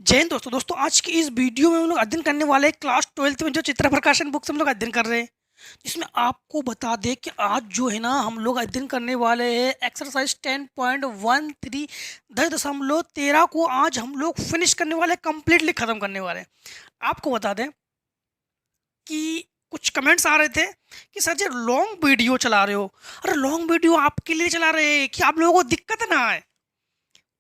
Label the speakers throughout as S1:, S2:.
S1: जय हिंद दोस्तों आज की इस वीडियो में हम लोग अध्ययन करने वाले हैं क्लास 12th में जो चित्र प्रकाशन बुक से हम लोग अध्ययन कर रहे हैं। जिसमें आपको बता दें कि आज जो है ना हम लोग अध्ययन करने वाले हैं एक्सरसाइज 10.13 10.13 को आज हम लोग फिनिश करने वाले, कंप्लीटली ख़त्म करने वाले हैं। आपको बता दें कि कुछ कमेंट्स आ रहे थे कि सर जी लॉन्ग वीडियो चला रहे हो। अरे लॉन्ग वीडियो आपके लिए चला रहे हैं कि आप लोगों को दिक्कत ना आए।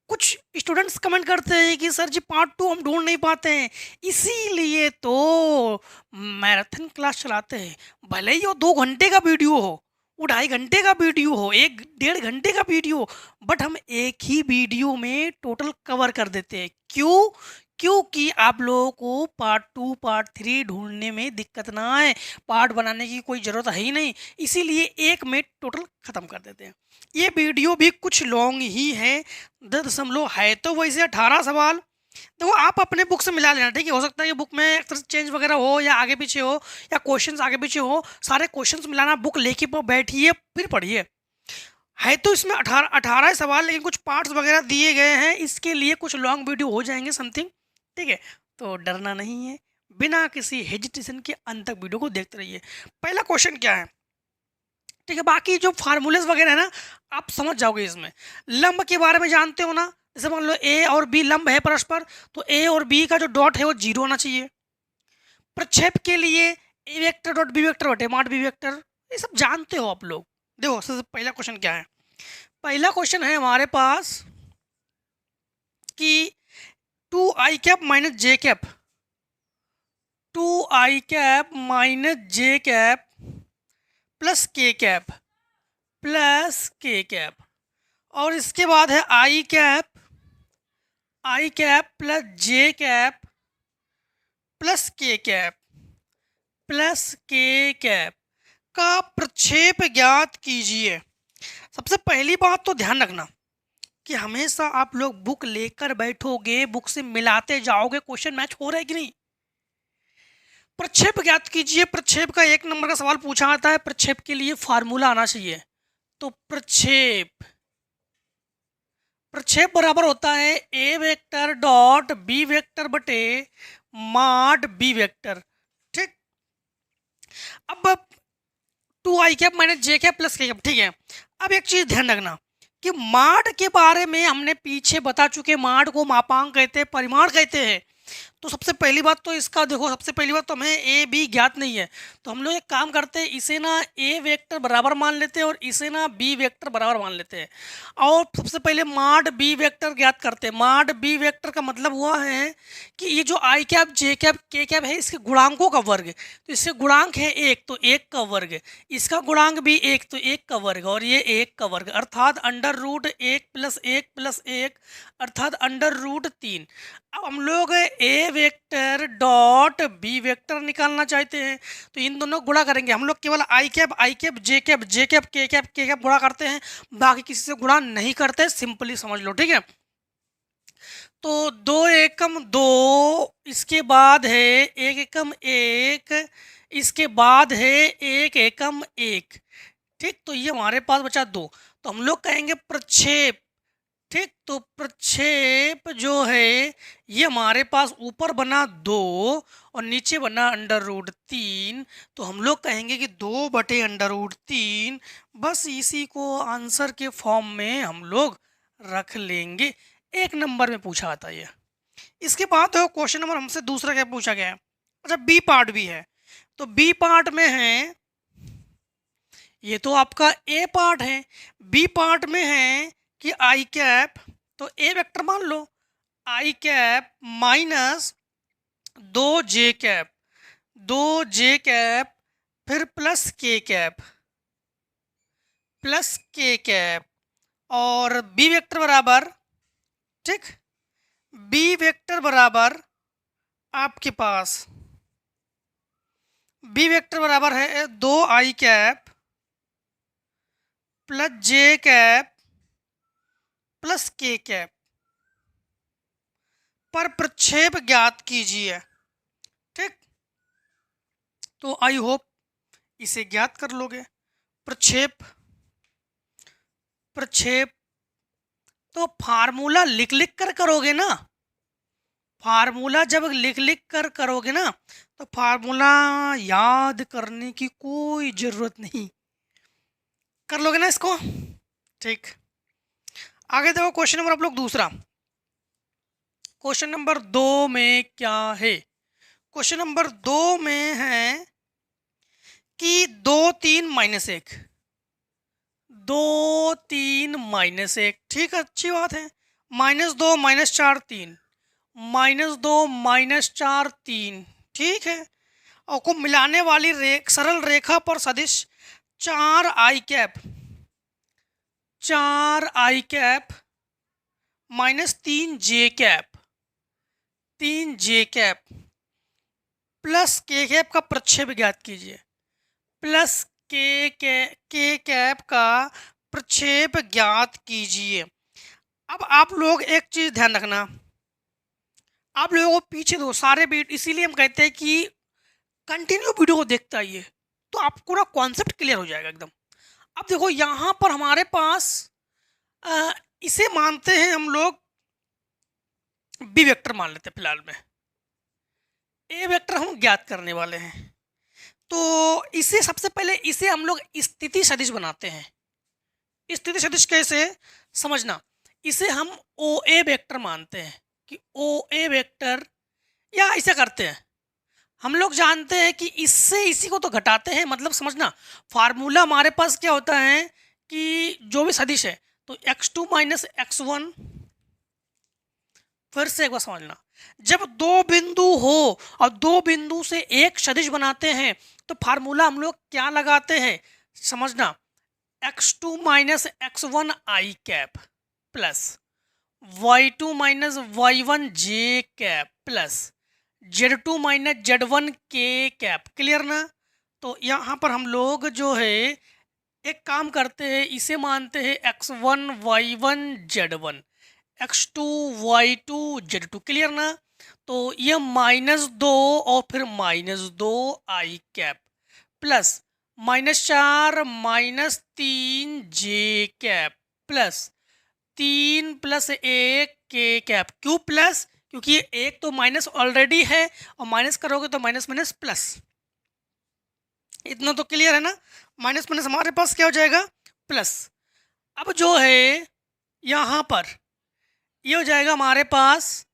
S1: कुछ स्टूडेंट्स कमेंट करते हैं कि सर जी पार्ट 2 हम ढूंढ नहीं पाते हैं, इसीलिए तो मैराथन क्लास चलाते हैं। भले ही वो 2 घंटे का वीडियो हो, वो 2.5 घंटे का वीडियो हो, 1 डेढ़ घंटे का वीडियो हो, बट हम एक ही वीडियो में टोटल कवर कर देते हैं। क्यों? क्योंकि आप लोगों को पार्ट 2 पार्ट 3 ढूंढने में दिक्कत ना आए, पार्ट बनाने की कोई ज़रूरत है ही नहीं, इसीलिए एक में टोटल ख़त्म कर देते हैं। ये वीडियो भी कुछ लॉन्ग ही है, 10 दशमलव है तो वैसे 18 सवाल। देखो आप अपने बुक से मिला लेना, ठीक है। हो सकता है कि बुक में अक्सर चेंज वगैरह हो या आगे पीछे हो या क्वेश्चंस आगे पीछे हो, सारे क्वेश्चंस मिलाना, बुक लेके बैठिए फिर पढ़िए। है तो इसमें 18 सवाल, लेकिन कुछ पार्ट्स वगैरह दिए गए हैं, इसके लिए कुछ लॉन्ग वीडियो हो जाएंगे समथिंग, ठीक है। तो डरना नहीं है, बिना किसी हेजिटेशन के अंत तक वीडियो को देखते रहिए। पहला क्वेश्चन क्या है, ठीक है। बाकी जो फार्मूलेस वगैरह है ना, आप समझ जाओगे इसमें। लंब के बारे में जानते हो ना, जैसे मान लो ए और बी लंब है परस्पर, तो ए और बी का जो डॉट है वो 0 होना चाहिए। प्रक्षेप के लिए ए वेक्टर डॉट बी वेक्टर बटे माड बी वेक्टर, ये सब जानते हो आप लोग। देखो सबसे पहला क्वेश्चन क्या है, पहला क्वेश्चन है हमारे पास कि 2i कैप माइनस जे कैप, 2i कैप माइनस जे कैप प्लस के कैप प्लस के कैप, और इसके बाद है आई कैप प्लस जे कैप प्लस के कैप का प्रक्षेप ज्ञात कीजिए। सबसे पहली बात तो ध्यान रखना कि हमेशा आप लोग बुक लेकर बैठोगे, बुक से मिलाते जाओगे, क्वेश्चन मैच हो रहा है कि नहीं। प्रक्षेप ज्ञात कीजिए, प्रक्षेप का 1 नंबर का सवाल पूछा आता है, प्रक्षेप के लिए फार्मूला आना चाहिए। तो प्रक्षेप प्रक्षेप बराबर होता है A vector dot B vector बटे माड बी वेक्टर, ठीक। अब 2i कैप माइनस जे कैप प्लस के कैप, ठीक है। अब एक चीज ध्यान रखना कि माड के बारे में हमने पीछे बता चुके, माड को मापांक कहते हैं, परिमाण कहते हैं। तो सबसे पहली बात तो इसका देखो, सबसे पहली बात तो हमें ए बी ज्ञात नहीं है, तो हम लोग एक काम करते हैं, इसे ना ए वेक्टर बराबर मान लेते हैं और इसे ना बी वेक्टर बराबर मान लेते हैं। और सबसे पहले माड बी वेक्टर ज्ञात करते हैं। माड बी वेक्टर का मतलब हुआ है कि ये जो आई कैप जे कैप के कैप है, इसके गुणांकों का वर्ग। तो इससे गुणांक है 1, तो 1 का वर्ग, इसका गुणांक भी 1, तो 1 का वर्ग, और ये 1 का वर्ग, अर्थात अंडर रूट 1 प्लस 1 प्लस 1, अर्थात अंडर रूट 3। अब हम लोग ए वेक्टर डॉट बी वेक्टर निकालना चाहते हैं, तो इन दोनों गुणा करेंगे हम लोग। केवल आई कैप जे कैप के कैप गुणा करते हैं, बाकी किसी से गुणा नहीं करते, सिंपली समझ लो, ठीक है। तो 2 एकम 2, इसके बाद है 1 एकम 1, इसके बाद है 1 एकम 1, ठीक। तो ये हमारे पास बचा 2, तो हम लोग कहेंगे प्रक्षेप, ठीक। तो प्रक्षेप जो है ये हमारे पास ऊपर बना 2 और नीचे बना अंडर रूट 3, तो हम लोग कहेंगे कि 2 बटे अंडर रूट 3, बस इसी को आंसर के फॉर्म में हम लोग रख लेंगे। 1 नंबर में पूछा आता है ये। इसके बाद क्वेश्चन नंबर हमसे दूसरा क्या पूछा गया है, अच्छा बी पार्ट भी है। तो बी पार्ट में है, ये तो आपका ए पार्ट है, बी पार्ट में है कि आई कैप, तो ए वेक्टर मान लो, आई कैप माइनस 2 जे कैप, 2 जे कैप, फिर प्लस के कैप, और बी वेक्टर बराबर, ठीक, बी वेक्टर बराबर आपके पास, बी वेक्टर बराबर है 2i कैप प्लस जे कैप प्लस के कैप पर प्रक्षेप ज्ञात कीजिए, ठीक। तो आई होप इसे ज्ञात कर लोगे। प्रक्षेप प्रक्षेप तो फार्मूला लिख लिख कर करोगे ना, फार्मूला जब लिख लिख कर करोगे ना तो फार्मूला याद करने की कोई ज़रूरत नहीं, कर लोगे ना इसको। ठीक, आगे देखो क्वेश्चन नंबर आप लोग दूसरा। क्वेश्चन नंबर 2 में क्या है? क्वेश्चन नंबर 2 में है कि 2 3 माइनस 1, 2 3 माइनस 1, ठीक है, अच्छी बात है। -2 -4 3, -2 -4 3, ठीक है। और को मिलाने वाली सरल रेखा पर सदिश 4i कैप -3j प्लस के कैप का प्रक्षेप ज्ञात कीजिए। प्लस के कैप का प्रक्षेप ज्ञात कीजिए। अब आप लोग एक चीज ध्यान रखना, आप लोगों को पीछे दो सारे बीट, इसीलिए हम कहते हैं कि कंटिन्यू वीडियो को देखते आइए तो आपको ना कॉन्सेप्ट क्लियर हो जाएगा एकदम। अब देखो यहाँ पर हमारे पास इसे मानते हैं हम लोग बी वेक्टर मान लेते हैं फिलहाल में, ए वेक्टर हम ज्ञात करने वाले हैं। तो इसे सबसे पहले इसे हम लोग स्थिति सदिश बनाते हैं। स्थिति सदिश कैसे समझना, इसे हम ओ ए वेक्टर मानते हैं कि ओ ए वेक्टर, या ऐसा करते हैं हम लोग जानते हैं कि इससे इसी को तो घटाते हैं, मतलब समझना फार्मूला हमारे पास क्या होता है कि जो भी सदिश है तो x2 माइनस x1, फिर से एक बार समझना, जब दो बिंदु हो और दो बिंदु से एक सदिश बनाते हैं तो फार्मूला हम लोग क्या लगाते हैं समझना, x2 minus x1 I cap plus y2 minus y1 J cap plus z2 minus z1 K cap. Clear ना? तो यहाँ पर हम लोग जो है एक काम करते हैं, इसे मानते हैं x1 y1 z1, x2 y2 z2। Clear ना? तो यह -2 और फिर -2 आई कैप प्लस -4 -3 जे कैप प्लस 3 + 1 के कैप। क्यों प्लस? क्योंकि ये एक तो माइनस ऑलरेडी है और माइनस करोगे तो माइनस माइनस प्लस, इतना तो क्लियर है ना। माइनस माइनस हमारे पास क्या हो जाएगा प्लस। अब जो है यहाँ पर ये हो जाएगा हमारे पास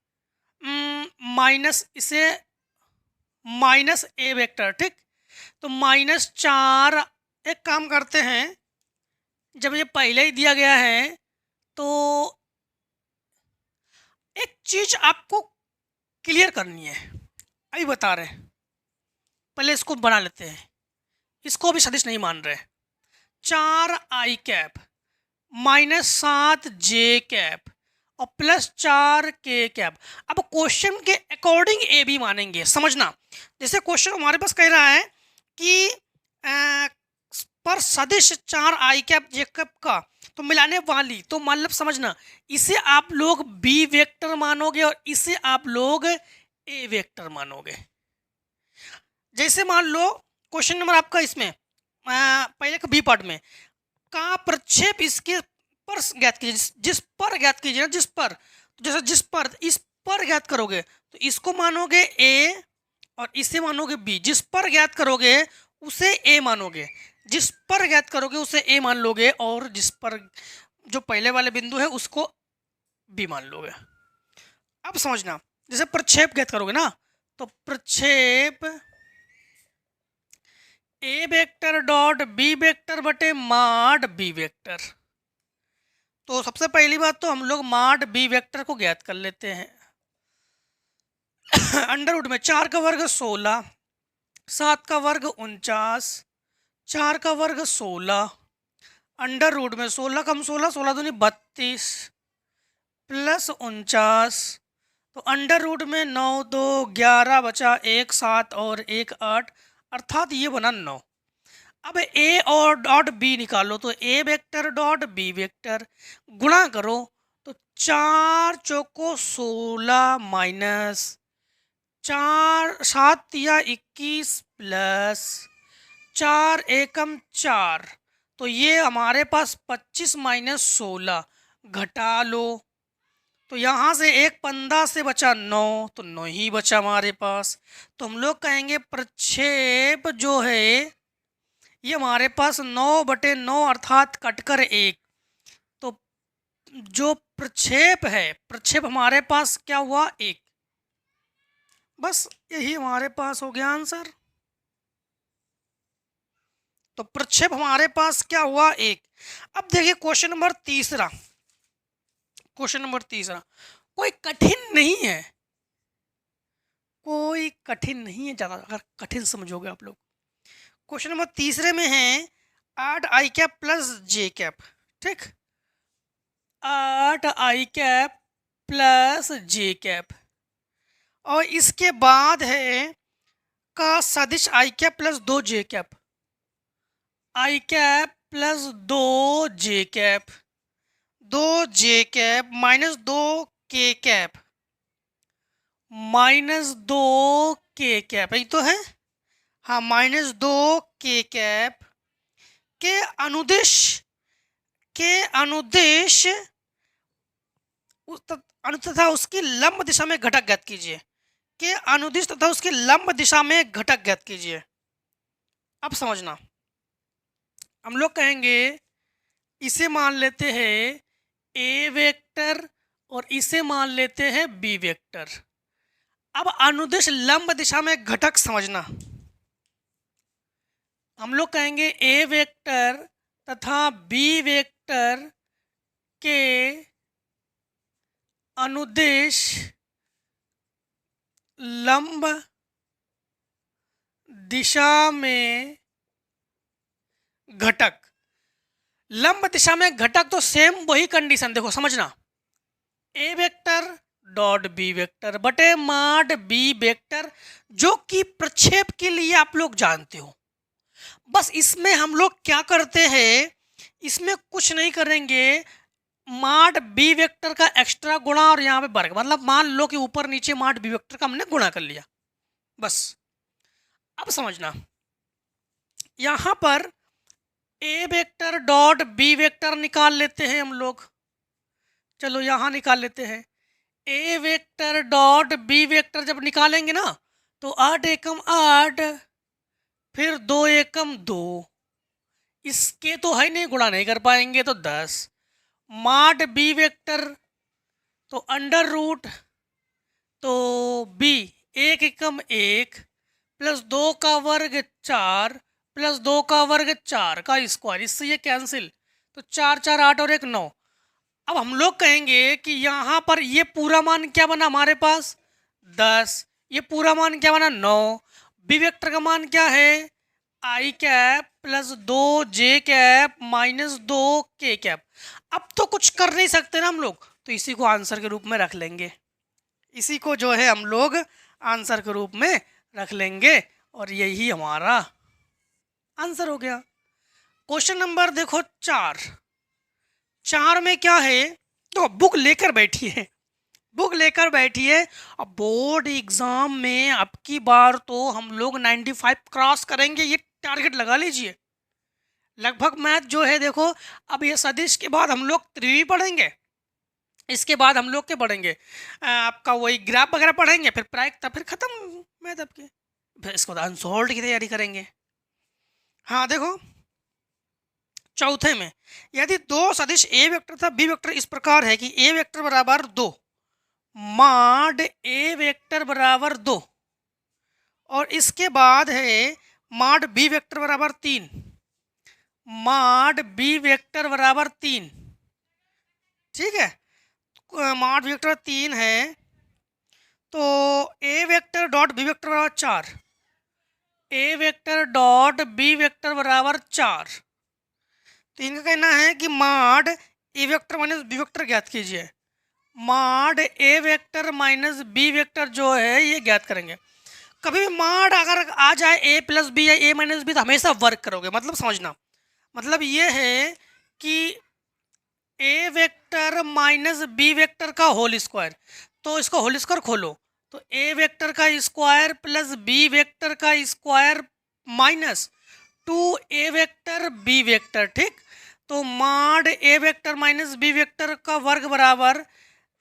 S1: माइनस, इसे माइनस ए वेक्टर, ठीक। तो -4, एक काम करते हैं, जब ये पहले ही दिया गया है तो एक चीज आपको क्लियर करनी है, अभी बता रहे हैं, पहले इसको बना लेते हैं, इसको भी सदिश नहीं मान रहे। 4i कैप -7 जे कैप और +4 के कैप। अब क्वेश्चन के अकॉर्डिंग ए बी मानेंगे, समझना। जैसे क्वेश्चन हमारे पास कह रहा है कि पर सदिश 4i कैप जे कैप का तो मिलाने वाली, तो मतलब समझना इसे आप लोग बी वेक्टर मानोगे और इसे आप लोग ए वेक्टर मानोगे। जैसे मान लो क्वेश्चन नंबर आपका इसमें पहले का बी पार्ट में का प्रक्षेप इसके पर ज्ञात कीजिए, जिस पर ज्ञात कीजिए ना, जिस पर, तो जैसे जिस पर, इस पर ज्ञात करोगे तो इसको मानोगे ए और इसे मानोगे बी। जिस पर ज्ञात करोगे उसे ए मानोगे, जिस पर ज्ञात करोगे उसे ए मान लोगे और जिस पर जो पहले वाले बिंदु है उसको बी मान लोगे। अब समझना, जैसे प्रक्षेप ज्ञात करोगे ना तो प्रक्षेप ए वेक्टर डॉट बी वेक्टर बटे माड बी वेक्टर। तो सबसे पहली बात तो हम लोग माड बी वेक्टर को ज्ञात कर लेते हैं। अंडर रूट में 4 का वर्ग 16, 7 का वर्ग 49, 4 का वर्ग 16, अंडर रूट में 16 कम 16, 16 दूनी 32 प्लस 49, तो अंडर रूट में 9 2 11 बचा 1 7 और 1 8, अर्थात ये बना 9। अब ए और डॉट बी निकालो, तो A vector dot B vector गुणा करो तो 4 चौको 16 माइनस 4 7 या 21 प्लस 4 एकम 4, तो ये हमारे पास 25 - 16 घटा लो तो यहाँ से एक 15 से बचा 9, तो 9 ही बचा हमारे पास। तो हम लोग कहेंगे प्रक्षेप जो है ये हमारे पास 9/9 अर्थात कटकर 1। तो जो प्रक्षेप है, प्रक्षेप हमारे पास क्या हुआ 1। बस यही हमारे पास हो गया आंसर। तो प्रक्षेप हमारे पास क्या हुआ 1। अब देखिए क्वेश्चन नंबर तीसरा। क्वेश्चन नंबर तीसरा कोई कठिन नहीं है, कोई कठिन नहीं है ज़्यादा, अगर कठिन समझोगे आप लोग। क्वेश्चन नंबर तीसरे में है 8 आई कैप प्लस जे कैप। ठीक, 8 आई कैप प्लस जे कैप, और इसके बाद है का सदिश आई cap plus 2 J cap. I cap plus 2 J cap, 2 J cap minus 2 के कैप, माइनस 2 के कैप, यही तो है। हाँ, माइनस 2 के कैप के अनुदेश, के अनुदेश तथा उसकी लंब दिशा में घटक ज्ञात कीजिए। के अनुदिश तथा उसकी लंब दिशा में घटक ज्ञात कीजिए। अब समझना, हम लोग कहेंगे इसे मान लेते हैं ए वेक्टर और इसे मान लेते हैं बी वेक्टर। अब अनुदिश लंब दिशा में घटक समझना, हम लोग कहेंगे ए वेक्टर तथा बी वेक्टर के अनुदिश लंब दिशा में घटक। लंब दिशा में घटक तो सेम वही कंडीशन, देखो समझना, ए वेक्टर डॉट बी वेक्टर बटे माड बी वेक्टर, जो कि प्रक्षेप के लिए आप लोग जानते हो। बस इसमें हम लोग क्या करते हैं, इसमें कुछ नहीं करेंगे, माड बी वेक्टर का एक्स्ट्रा गुणा और यहाँ पे वर्ग, मतलब मान लो कि ऊपर नीचे माड बी वेक्टर का हमने गुणा कर लिया बस। अब समझना, यहाँ पर ए वेक्टर डॉट बी वेक्टर निकाल लेते हैं हम लोग। चलो यहाँ निकाल लेते हैं। A vector dot B vector जब निकालेंगे ना, तो 8 एकम 8, फिर 2 एकम 2, इसके तो है नहीं, गुणा नहीं कर पाएंगे, तो 10। माड बी वेक्टर तो अंडर रूट, तो बी 1 एकम 1 प्लस 2 का वर्ग 4 प्लस 2 का वर्ग 4 का स्क्वायर, इससे ये कैंसिल, तो 4 4 8 और 1 9। अब हम लोग कहेंगे कि यहाँ पर ये पूरा मान क्या बना हमारे पास 10, ये पूरा मान क्या बना 9। बी वेक्टर का मान क्या है आई कैप प्लस 2 जे कैप माइनस 2 के कैप। अब तो कुछ कर नहीं सकते ना हम लोग, तो इसी को आंसर के रूप में रख लेंगे, इसी को जो है हम लोग आंसर के रूप में रख लेंगे, और यही हमारा आंसर हो गया। क्वेश्चन नंबर देखो 4 में क्या है, तो बुक लेकर बैठिए, बुक लेकर बैठिए। अब बोर्ड एग्जाम में अब की बार तो हम लोग 95 क्रॉस करेंगे, ये टारगेट लगा लीजिए। लगभग मैथ जो है देखो, अब ये सदिश के बाद हम लोग त्रिवी पढ़ेंगे, इसके बाद हम लोग क्या पढ़ेंगे, आपका वही ग्राफ वगैरह पढ़ेंगे, फिर प्रायिकता, फिर खत्म मैथ आपके, फिर इसके बाद अनसोल्व्ड की तैयारी करेंगे। हाँ देखो, चौथे में यदि दो सदिश ए वेक्टर तथा बी वेक्टर इस प्रकार है कि ए वेक्टर बराबर 2 माड ए वेक्टर बराबर 2, और इसके बाद है माड बी वेक्टर बराबर 3, माड बी वेक्टर बराबर 3, ठीक है, माड बी वेक्टर 3 है, तो A vector dot B vector बराबर 4, ए वेक्टर डॉट बी वेक्टर बराबर 4। तो इनका कहना है कि mod A vector minus B vector ज्ञात कीजिए। माड A vector minus B vector जो है ये ज्ञात करेंगे। कभी भी माड अगर आ जाए ए प्लस बी या ए माइनस बी, तो हमेशा वर्क करोगे, मतलब समझना, मतलब ये है कि A vector minus B vector का होल स्क्वायर, तो इसको होल स्क्वायर खोलो, तो ए वेक्टर का स्क्वायर प्लस बी वेक्टर का square minus 2 A vector B vector, ठीक। तो mod A vector minus B vector का वर्ग बराबर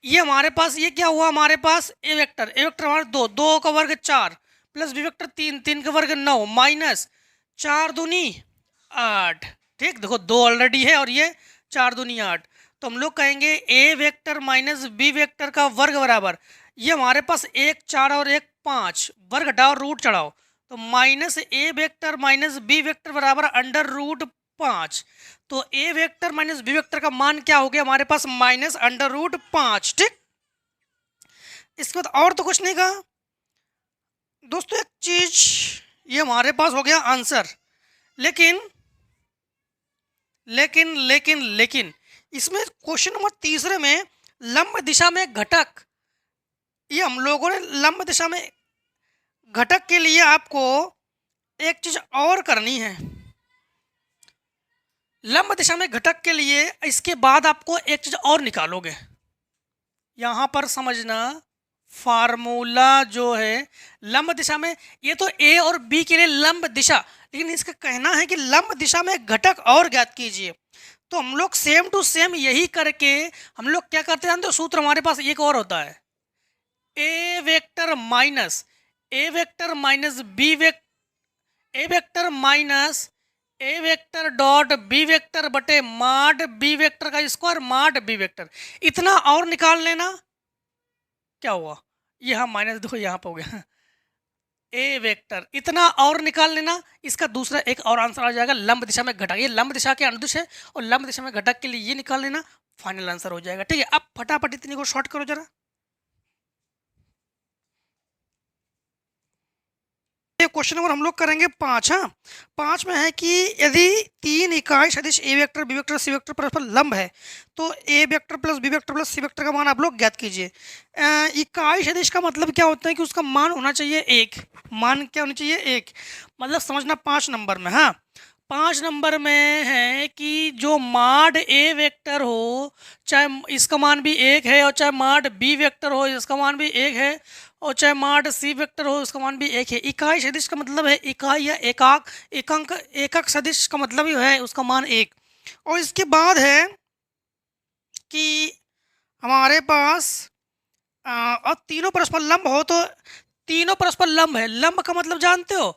S1: ये हमारे पास ये क्या हुआ, हमारे पास ए वेक्टर हमारे दो का वर्ग 4 प्लस बी वेक्टर 3 का वर्ग 9 माइनस 4 दूनी 8। ठीक, देखो 2 ऑलरेडी है और ये 4 दूनी 8। तो हम लोग कहेंगे ए वेक्टर माइनस बी वेक्टर का वर्ग बराबर, ये हमारे पास 1 4 और 1 5, वर्ग हटाओ रूट चढ़ाओ, तो minus A vector minus B vector बराबर अंडर रूट 5। तो A vector minus B vector का मान क्या हो गया हमारे पास, माइनस अंडर रूट 5। ठीक, इसके बाद और तो कुछ नहीं कहा दोस्तों। एक चीज ये हमारे पास हो गया आंसर, लेकिन लेकिन लेकिन लेकिन इसमें क्वेश्चन नंबर तीसरे में लंब दिशा में घटक, ये हम लोगों ने लंब दिशा में घटक के लिए आपको एक चीज और करनी है। लंब दिशा में घटक के लिए इसके बाद आपको एक चीज और निकालोगे, यहां पर समझना। फार्मूला जो है लंब दिशा में, ये तो ए और बी के लिए लंब दिशा, लेकिन इसका कहना है कि लंब दिशा में घटक और ज्ञात कीजिए। तो हम लोग सेम टू सेम यही करके हम लोग क्या करते हैं, तो सूत्र हमारे पास एक और होता है, A vector minus B vector, A vector minus A vector dot B vector बटे माड बी वेक्टर का स्क्वायर माड बी वेक्टर। इतना और निकाल लेना, क्या हुआ, यहाँ माइनस देखो यहाँ पे हो गया ए वेक्टर, इतना और निकाल लेना, इसका दूसरा एक और आंसर आ जाएगा लंब दिशा में घटक। ये लंब दिशा के अनुदिश है और लंब दिशा में घटक के लिए ये निकाल लेना, फाइनल आंसर हो जाएगा। ठीक है, अब फटाफट इतनी को शॉर्ट करो जरा। क्वेश्चन नंबर हम लोग करेंगे 5। हाँ, 5 में है कि यदि 3 इकाई सदिश A vector B vector C vector परस्पर लंब है तो A vector plus B vector plus C vector का मान आप लोग ज्ञात कीजिए। इकाई सदिश का मतलब क्या होता है कि उसका मान होना चाहिए 1, मान क्या होना चाहिए 1, मतलब समझना 5 नंबर में। हाँ, 5 नंबर में है कि जो माड ए वेक्टर हो, चाहे इसका मान भी 1 है, और चाहे माड बी वेक्टर हो इसका मान भी 1 है, और चाहे माड सी वेक्टर हो उसका मान भी 1 है। इकाई सदिश का मतलब है इकाई या एकक सदिश का मतलब ही है उसका मान 1। और इसके बाद है कि हमारे पास और तीनों परस्पर लंब हो, तो तीनों परस्पर लंब है, लंब का मतलब जानते हो,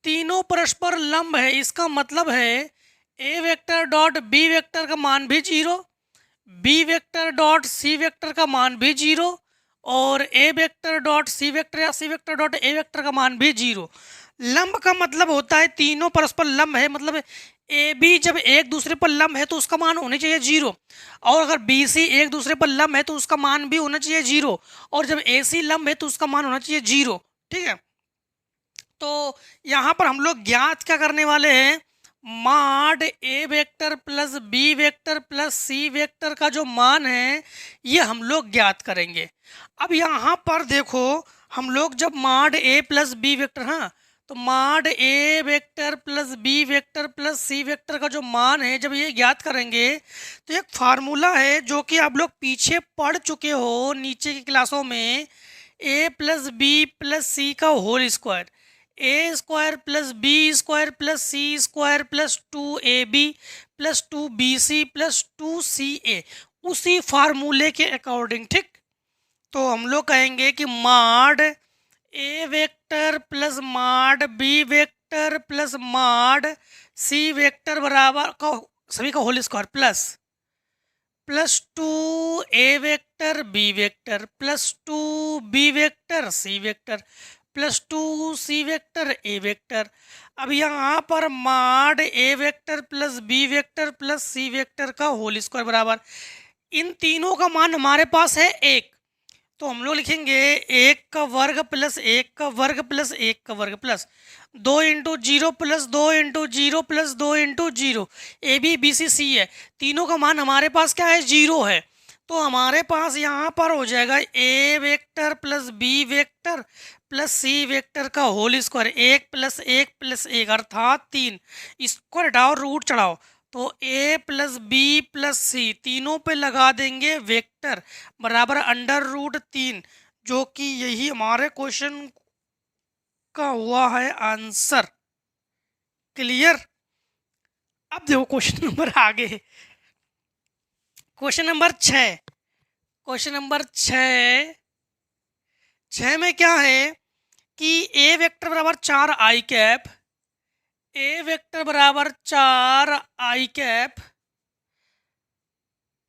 S1: तीनों परस्पर लंब है, इसका मतलब है A vector dot B vector का मान भी 0, B vector dot C vector का मान भी 0, और A vector dot C vector या C vector dot A vector का मान भी 0। लंब का मतलब होता है तीनों परस्पर लंब है, मतलब ए बी जब एक दूसरे पर लंब है तो उसका मान होना चाहिए 0, और अगर बी सी एक दूसरे पर लंब है तो उसका मान भी होना चाहिए 0, और जब ए सी लंब है तो उसका मान होना चाहिए 0। ठीक है, तो यहाँ पर हम लोग ज्ञात क्या करने वाले हैं, mod A vector plus B vector plus C vector का जो मान है ये हम लोग ज्ञात करेंगे। अब यहाँ पर देखो, हम लोग जब माड ए प्लस बी वेक्टर, हाँ, तो mod A vector plus B vector plus C vector का जो मान है जब ये ज्ञात करेंगे तो एक फार्मूला है जो कि आप लोग पीछे पढ़ चुके हो नीचे की क्लासों में, A plus B plus C का whole square, A square plus B square plus C square plus 2ab plus 2bc plus 2ca, उसी फार्मूले के अकॉर्डिंग। ठीक, तो हम लोग कहेंगे कि mod A vector plus mod B vector plus mod C vector बराबर का सभी का whole square plus 2 A vector B vector plus 2 B vector C vector plus 2 C vector A vector. अब यहाँ पर mod A vector plus B vector plus C vector का whole square बराबर, इन तीनों का मान हमारे पास है 1, तो हम लोग लिखेंगे 1 का वर्ग प्लस 1 का वर्ग प्लस 1 का वर्ग plus 2 into 0 plus 2 into 0 plus 2 into 0, A B B C C है, तीनों का मान हमारे पास क्या है 0 है, तो हमारे पास यहाँ पर हो जाएगा A vector plus B vector plus C vector का होल स्क्वायर, 1 प्लस 1 प्लस 1 अर्थात 3, इसको हटाओ रूट चढ़ाओ, तो a plus B plus C तीनों पे लगा देंगे वेक्टर बराबर अंडर रूट 3, जो कि यही हमारे क्वेश्चन का हुआ है आंसर। क्लियर? अब देखो क्वेश्चन नंबर आगे, क्वेश्चन नंबर 6, क्वेश्चन नंबर 6 में क्या है कि ए वेक्टर बराबर 4 आई कैप, ए वेक्टर बराबर 4 आई कैप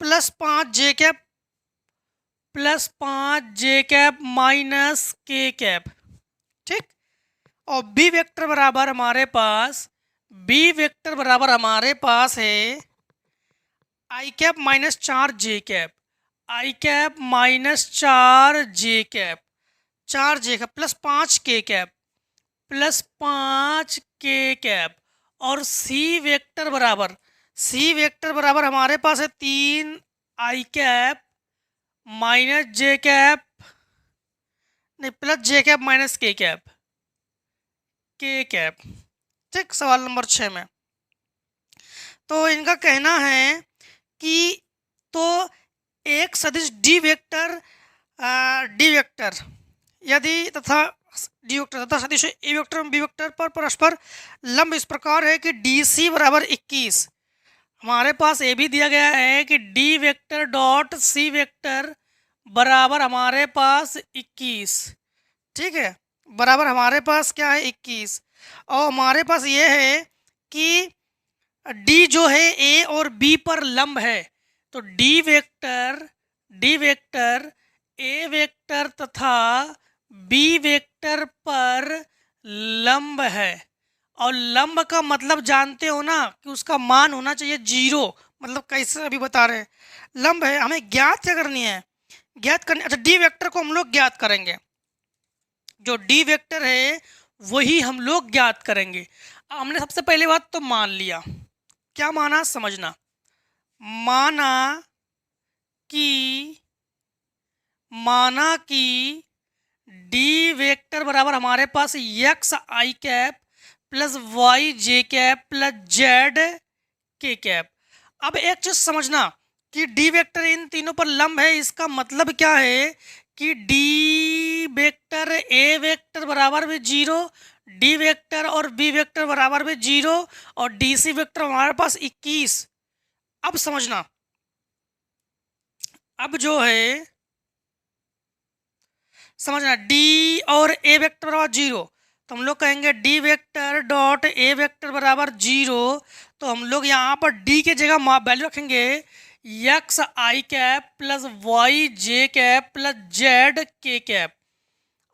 S1: प्लस 5 जे कैप प्लस 5 जे कैप माइनस के कैप, ठीक। और बी वेक्टर बराबर हमारे पास है आई cap minus 4 J cap, I cap minus 4 J cap, 4 J cap plus 5 K cap plus 5 K cap. और सी वेक्टर बराबर हमारे पास है 3 आई कैप माइनस जे कैप, नहीं प्लस जे कैप माइनस के कैप, ठीक। सवाल नंबर 6 में तो इनका कहना है कि तो एक सदिश डी वेक्टर यदि तथा सदिश ए वेक्टर और बी वेक्टर पर परस्पर लंब इस प्रकार है कि डी सी बराबर 21। हमारे पास ये भी दिया गया है कि D vector dot C vector बराबर हमारे पास 21, ठीक है। बराबर हमारे पास क्या है 21। और हमारे पास ये है कि डी जो है ए और बी पर लंब है, तो डी वेक्टर ए वेक्टर तथा बी वेक्टर पर लंब है। और लंब का मतलब जानते हो ना कि उसका मान होना चाहिए 0। मतलब कैसे अभी बता रहे हैं, लंब है, हमें ज्ञात क्या करनी है, अच्छा डी वेक्टर को हम लोग ज्ञात करेंगे, जो डी वेक्टर है वही हम लोग ज्ञात करेंगे। हमने सबसे पहले बात तो मान लिया, क्या माना समझना, माना कि डी वेक्टर बराबर हमारे पास X I cap plus Y J cap plus Z K cap. अब एक चीज समझना कि डी वेक्टर इन तीनों पर लंब है, इसका मतलब क्या है कि डी वेक्टर ए वेक्टर बराबर भी 0, डी वेक्टर और बी वेक्टर बराबर भी 0 और डी सी वेक्टर हमारे पास 21। अब समझना, अब जो है समझना डी और ए वेक्टर बराबर 0, तो हम लोग कहेंगे D vector dot A vector बराबर 0। तो हम लोग यहाँ पर डी के जगह वैल्यू रखेंगे x I cap plus Y J cap plus Z K cap.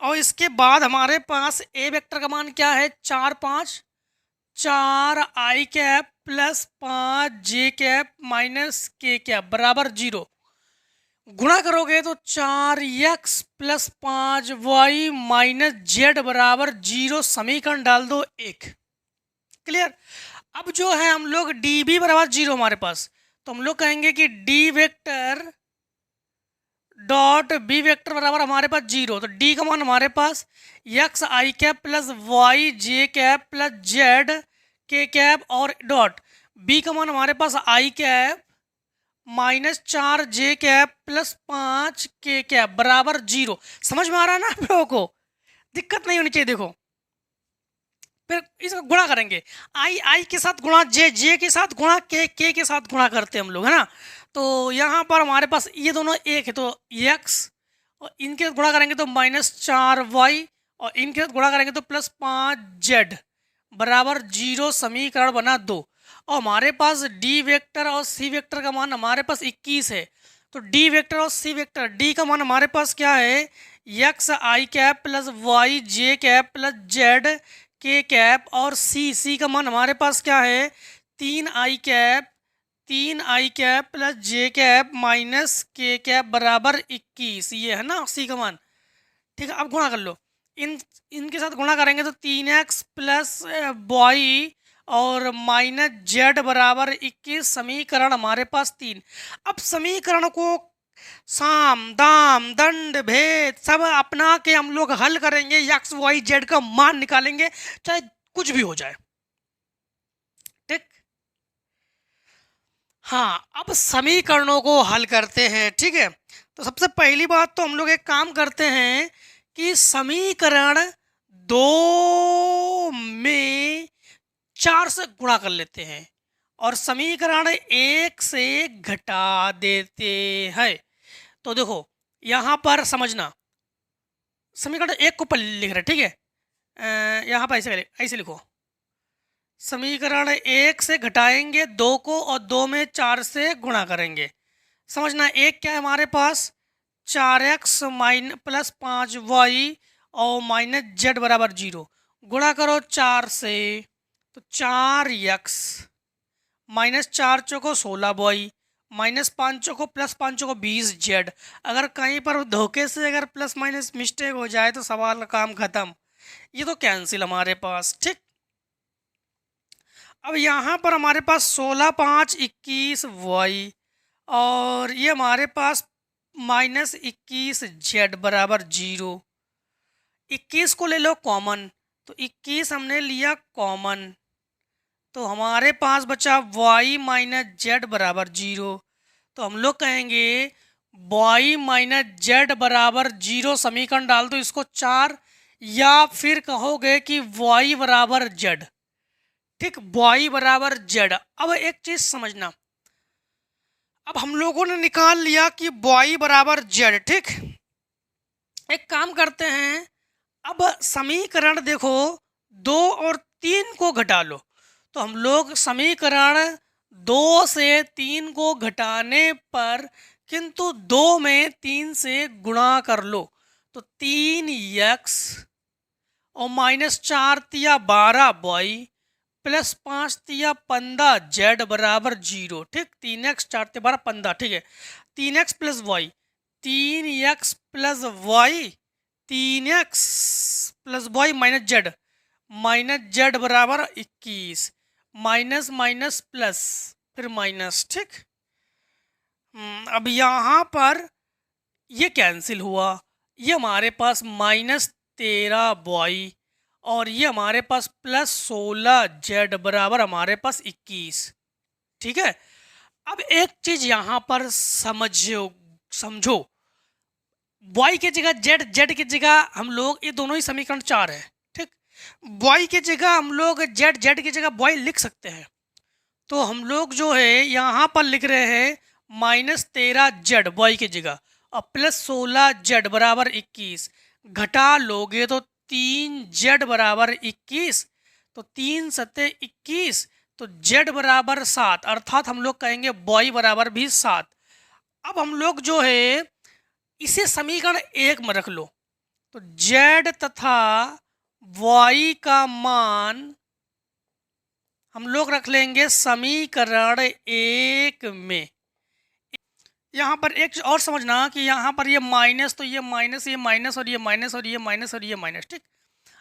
S1: और इसके बाद हमारे पास ए वेक्टर का मान क्या है 4 आई कैप प्लस 5 जे कैप माइनस के कैप बराबर 0। गुणा करोगे तो 4x plus 5y minus Z बराबर 0, समीकरण डाल दो 1। क्लियर। अब जो है हम लोग डी बी बराबर 0 हमारे पास, तो हम लोग कहेंगे कि D vector dot B vector बराबर हमारे पास 0, तो डी का मान हमारे पास X I cap plus Y J cap plus Z K cap और डॉट बी का मान हमारे पास I cap minus 4 J cap plus 5 K cap बराबर 0। समझ में आ रहा है ना आप लोगों को, दिक्कत नहीं होनी चाहिए। देखो फिर इसका गुणा करेंगे, आई के साथ गुणा जे के साथ गुणा के साथ गुणा करते हैं हम लोग, है ना। तो यहाँ पर हमारे पास ये दोनों एक है, तो एक्स और इनके साथ गुणा करेंगे तो -4y और इनके साथ गुणा करेंगे तो +5z बराबर 0, समीकरण बना 2। और हमारे पास डी वेक्टर और सी वेक्टर का मान हमारे पास 21 है, तो डी वेक्टर और सी वेक्टर, डी का मान हमारे पास क्या है x I cap plus Y J cap plus Z K cap, और सी का मान हमारे पास क्या है 3 आई कैप प्लस जे कैप माइनस के कैप बराबर 21, ये है ना सी का मान। ठीक है, अब गुणा कर लो, इनके साथ गुणा करेंगे तो 3x प्लस वाई और माइनस जेड बराबर 21, समीकरण हमारे पास 3। अब समीकरण को साम दाम दंड भेद सब अपना के हम लोग हल करेंगे, एक्स वाई जेड का मान निकालेंगे, चाहे कुछ भी हो जाए। ठीक, हाँ अब समीकरणों को हल करते हैं। ठीक है, तो सबसे पहली बात तो हम लोग एक काम करते हैं कि समीकरण 2 में 4 से गुणा कर लेते हैं और समीकरण 1 से घटा देते हैं। तो देखो यहाँ पर समझना, समीकरण 1 को पहले लिख रहे, ठीक है। यहाँ पर ऐसे लिखो, समीकरण 1 से घटाएंगे 2 को और 2 में 4 से गुणा करेंगे। समझना, एक क्या है हमारे पास 4x प्लस 5y और माइनस जेड बराबर 0, गुणा करो 4 से तो 4x माइनस 4 चौको 16y माइनस 5 चौको प्लस 5 चौको 20z। अगर कहीं पर धोखे से अगर प्लस माइनस मिस्टेक हो जाए तो सवाल का काम खत्म, ये तो कैंसिल हमारे पास, ठीक। अब यहाँ पर हमारे पास 16 5 21y और ये हमारे पास माइनस 21z बराबर 0। 21 को ले लो कॉमन, तो 21 हमने लिया कॉमन, तो हमारे पास बचा y माइनस जेड बराबर 0। तो हम लोग कहेंगे y माइनस जेड बराबर 0, समीकरण डाल दो इसको 4, या फिर कहोगे कि y बराबर जेड, ठीक, y बराबर जेड। अब एक चीज समझना, अब हम लोगों ने निकाल लिया कि y बराबर जेड, ठीक। एक काम करते हैं, अब समीकरण देखो 2 और 3 को घटा लो, तो हम लोग समीकरण 2 से 3 को घटाने पर किंतु 2 में 3 से गुणा कर लो, तो 3x और माइनस 4 तिया 12y प्लस 5 तिया 15z बराबर 0, ठीक। 3x 4 तिया 12 15, ठीक है। 3x plus Y, 3x plus Y, 3x plus Y minus Z बराबर 21, माइनस माइनस प्लस फिर माइनस, ठीक। अब यहाँ पर ये कैंसिल हुआ, ये हमारे पास माइनस 13y और ये हमारे पास प्लस 16z बराबर हमारे पास 21, ठीक है। अब एक चीज यहाँ पर समझो, y की जगह z की जगह हम लोग, ये दोनों ही समीकरण 4 है, ठीक। y की जगह हम लोग z की जगह y लिख सकते हैं, तो हम लोग जो है यहाँ पर लिख रहे हैं माइनस 13z y की जगह और प्लस 16z बराबर 21, घटा लोगे तो 3z बराबर 21, तो 3 सत्ते 21, तो z बराबर 7, अर्थात हम लोग कहेंगे y बराबर भी 7। अब हम लोग जो है इसे समीकरण 1 में रख लो, तो z तथा y का मान हम लोग रख लेंगे समीकरण 1 में। यहाँ पर एक और समझना कि यहाँ पर ये माइनस, तो ये माइनस, ये माइनस और ये माइनस और ये माइनस और ये माइनस, ठीक।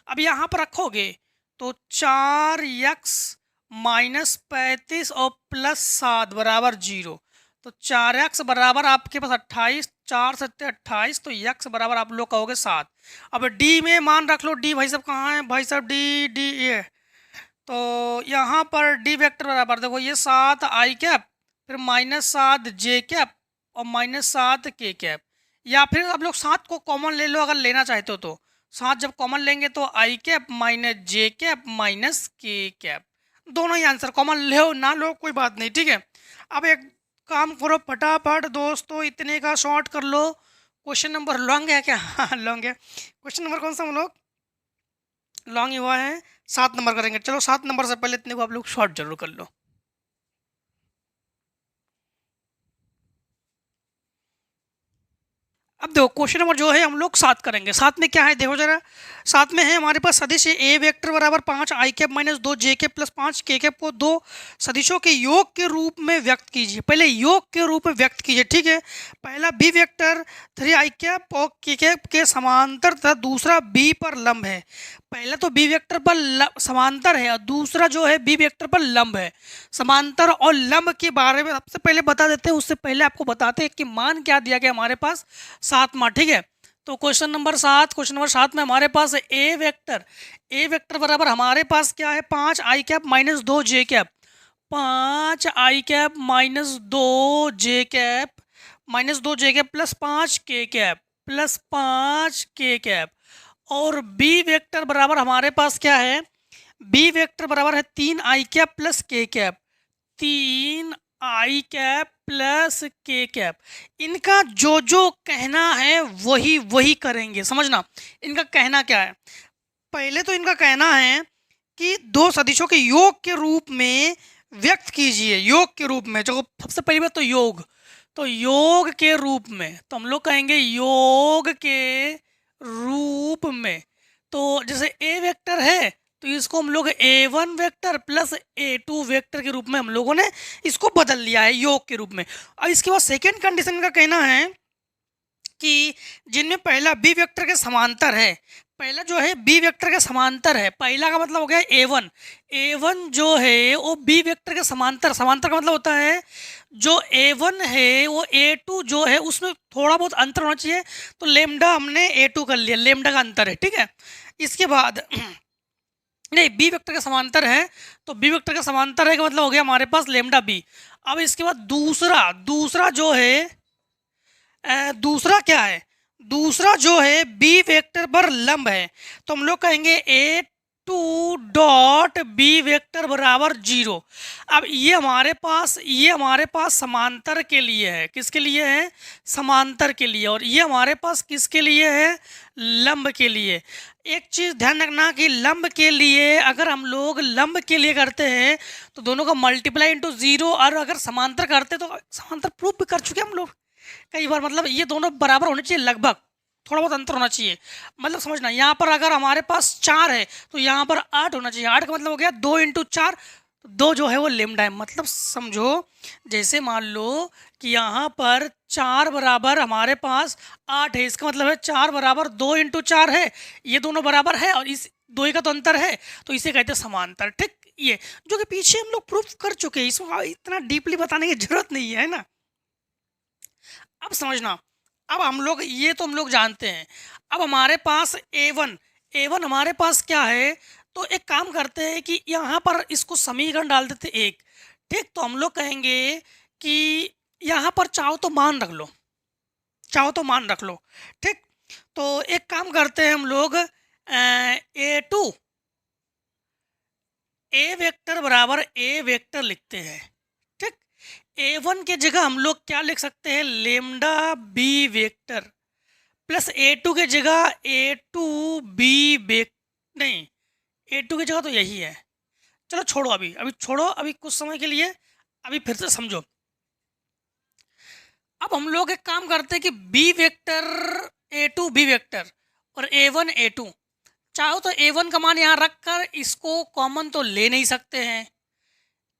S1: अब यहाँ पर रखोगे तो 4x माइनस 35 और प्लस 7 बराबर 0, तो 4x बराबर आपके पास 28, 4 सत्ते 28, तो x बराबर आप लोग कहोगे 7। अब d में मान रख लो, d भाई साहब कहाँ है भाई साहब, d ये, तो यहाँ पर d वेक्टर बराबर देखो ये 7 i कैप फिर माइनस 7 j कैप और माइनस 7 k कैप, या फिर आप लोग 7 को कॉमन ले लो अगर लेना चाहते हो, तो 7 जब कॉमन लेंगे तो i cap minus j cap minus k cap, दोनों ही आंसर कॉमन लो ना लो कोई बात नहीं, ठीक है। अब एक काम करो फटाफट दोस्तों, इतने का शॉर्ट कर लो। क्वेश्चन नंबर लॉन्ग है क्या? हाँ लॉन्ग है। क्वेश्चन नंबर कौन सा हम लोग लॉन्ग हुआ है, 7 नंबर करेंगे। चलो 7 नंबर से पहले इतने को आप लोग शॉर्ट जरूर कर लो। अब देखो क्वेश्चन नंबर जो है हम लोग 7 करेंगे। 7 में क्या है देखो जरा, 7 में है हमारे पास सदिश ए वेक्टर बराबर 5 आई कैप माइनस 2 जे कैप प्लस 5 के कैप को दो सदिशों के योग के रूप में व्यक्त कीजिए। पहले योग के रूप में व्यक्त कीजिए, ठीक है। पहला बी वेक्टर 3 आई कैप और के कैप के समांतर तथा दूसरा बी पर लंब है। पहला तो बी वेक्टर पर समांतर है और दूसरा जो है बी वेक्टर पर लंब है। समांतर और लंब के बारे में सबसे पहले बता देते हैं, उससे पहले आपको बताते हैं कि मान क्या दिया गया हमारे पास 7 मान, ठीक है। तो क्वेश्चन नंबर 7 में हमारे पास ए वेक्टर बराबर हमारे पास क्या है 5 आई कैप माइनस 2 जे कैप, 5 आई कैप माइनस 2 जे कैप माइनस 2 जे cap plus 5 K cap plus 5 K cap. और बी वेक्टर बराबर हमारे पास क्या है, बी वेक्टर बराबर है 3 आई कैप प्लस के कैप, 3 आई कैप प्लस के कैप। इनका जो जो कहना है वही वही करेंगे, समझना। इनका कहना क्या है, पहले तो इनका कहना है कि दो सदिशों के योग के रूप में व्यक्त कीजिए। योग के रूप में, जो सबसे पहली बात तो योग के रूप में, तो हम लोग कहेंगे योग के रूप में। तो जैसे ए वेक्टर है तो इसको हम लोग a1 vector plus a2 vector के रूप में हम लोगों ने इसको बदल लिया है योग के रूप में। अब इसके बाद सेकेंड कंडीशन का कहना है कि जिनमें पहला बी वेक्टर के समांतर है, पहला जो है बी वेक्टर के समांतर है, पहला का मतलब हो गया a1 जो है वो बी वेक्टर के समांतर, समांतर का मतलब होता है जो a1 है वो a2 जो है उसमें थोड़ा बहुत अंतर होना चाहिए, तो लेमडा हमने a2 कर लिया, लेमडा का अंतर है, ठीक है। इसके बाद नहीं, बी वेक्टर के समांतर है, तो बी वेक्टर के समांतर है का मतलब हो गया हमारे पास लेमडा बी। अब इसके बाद दूसरा जो है दूसरा क्या है, दूसरा जो है बी वेक्टर पर लंब है, तो हम लोग कहेंगे a2 डॉट बी वेक्टर बराबर 0। अब ये हमारे पास समांतर के लिए है, किसके लिए है, समांतर के लिए, और ये हमारे पास किसके लिए है, लंब के लिए। एक चीज़ ध्यान रखना कि लंब के लिए, अगर हम लोग लंब के लिए करते हैं तो दोनों का मल्टीप्लाई इंटू 0, और अगर समांतर करते तो समांतर प्रूफ भी कर चुके हम लोग कई बार, मतलब ये दोनों बराबर होने चाहिए, लगभग थोड़ा बहुत अंतर होना चाहिए। मतलब समझना, यहाँ पर अगर हमारे पास 4 है तो यहाँ पर 8 होना चाहिए। 8 का मतलब हो गया 2 इंटू 4, तो 2 जो है वो लेमडा है। मतलब समझो, जैसे मान लो कि यहाँ पर 4 बराबर हमारे पास 8 है, इसका मतलब है 4 बराबर 2 इंटू 4 है, ये दोनों बराबर है और इस 2 का तो अंतर है, तो इसे कहते हैं समांतर। ठीक, ये जो कि पीछे हम लोग प्रूफ कर चुके हैं, इसमें इतना डीपली बताने की जरूरत नहीं है ना। अब समझना, अब हम लोग ये तो हम लोग जानते हैं। अब हमारे पास a1 हमारे पास क्या है, तो एक काम करते हैं कि यहाँ पर इसको समीकरण डाल देते एक। ठीक, तो हम लोग कहेंगे कि यहाँ पर चाहो तो मान रख लो, ठीक। तो एक काम करते हैं हम लोग a2 a वेक्टर बराबर a वेक्टर लिखते हैं। ठीक, a1 के जगह हम लोग क्या लिख सकते हैं, lambda B vector, plus a2 के जगह a2 बी वेक्टर, नहीं a2 की जगह तो यही है। चलो छोड़ो, अभी छोड़ो, अभी कुछ समय के लिए, अभी फिर से समझो। अब हम लोग एक काम करते हैं कि B vector a2 B vector और a1 a2, चाहो तो a1 का मान यहाँ रखकर इसको कॉमन तो ले नहीं सकते हैं,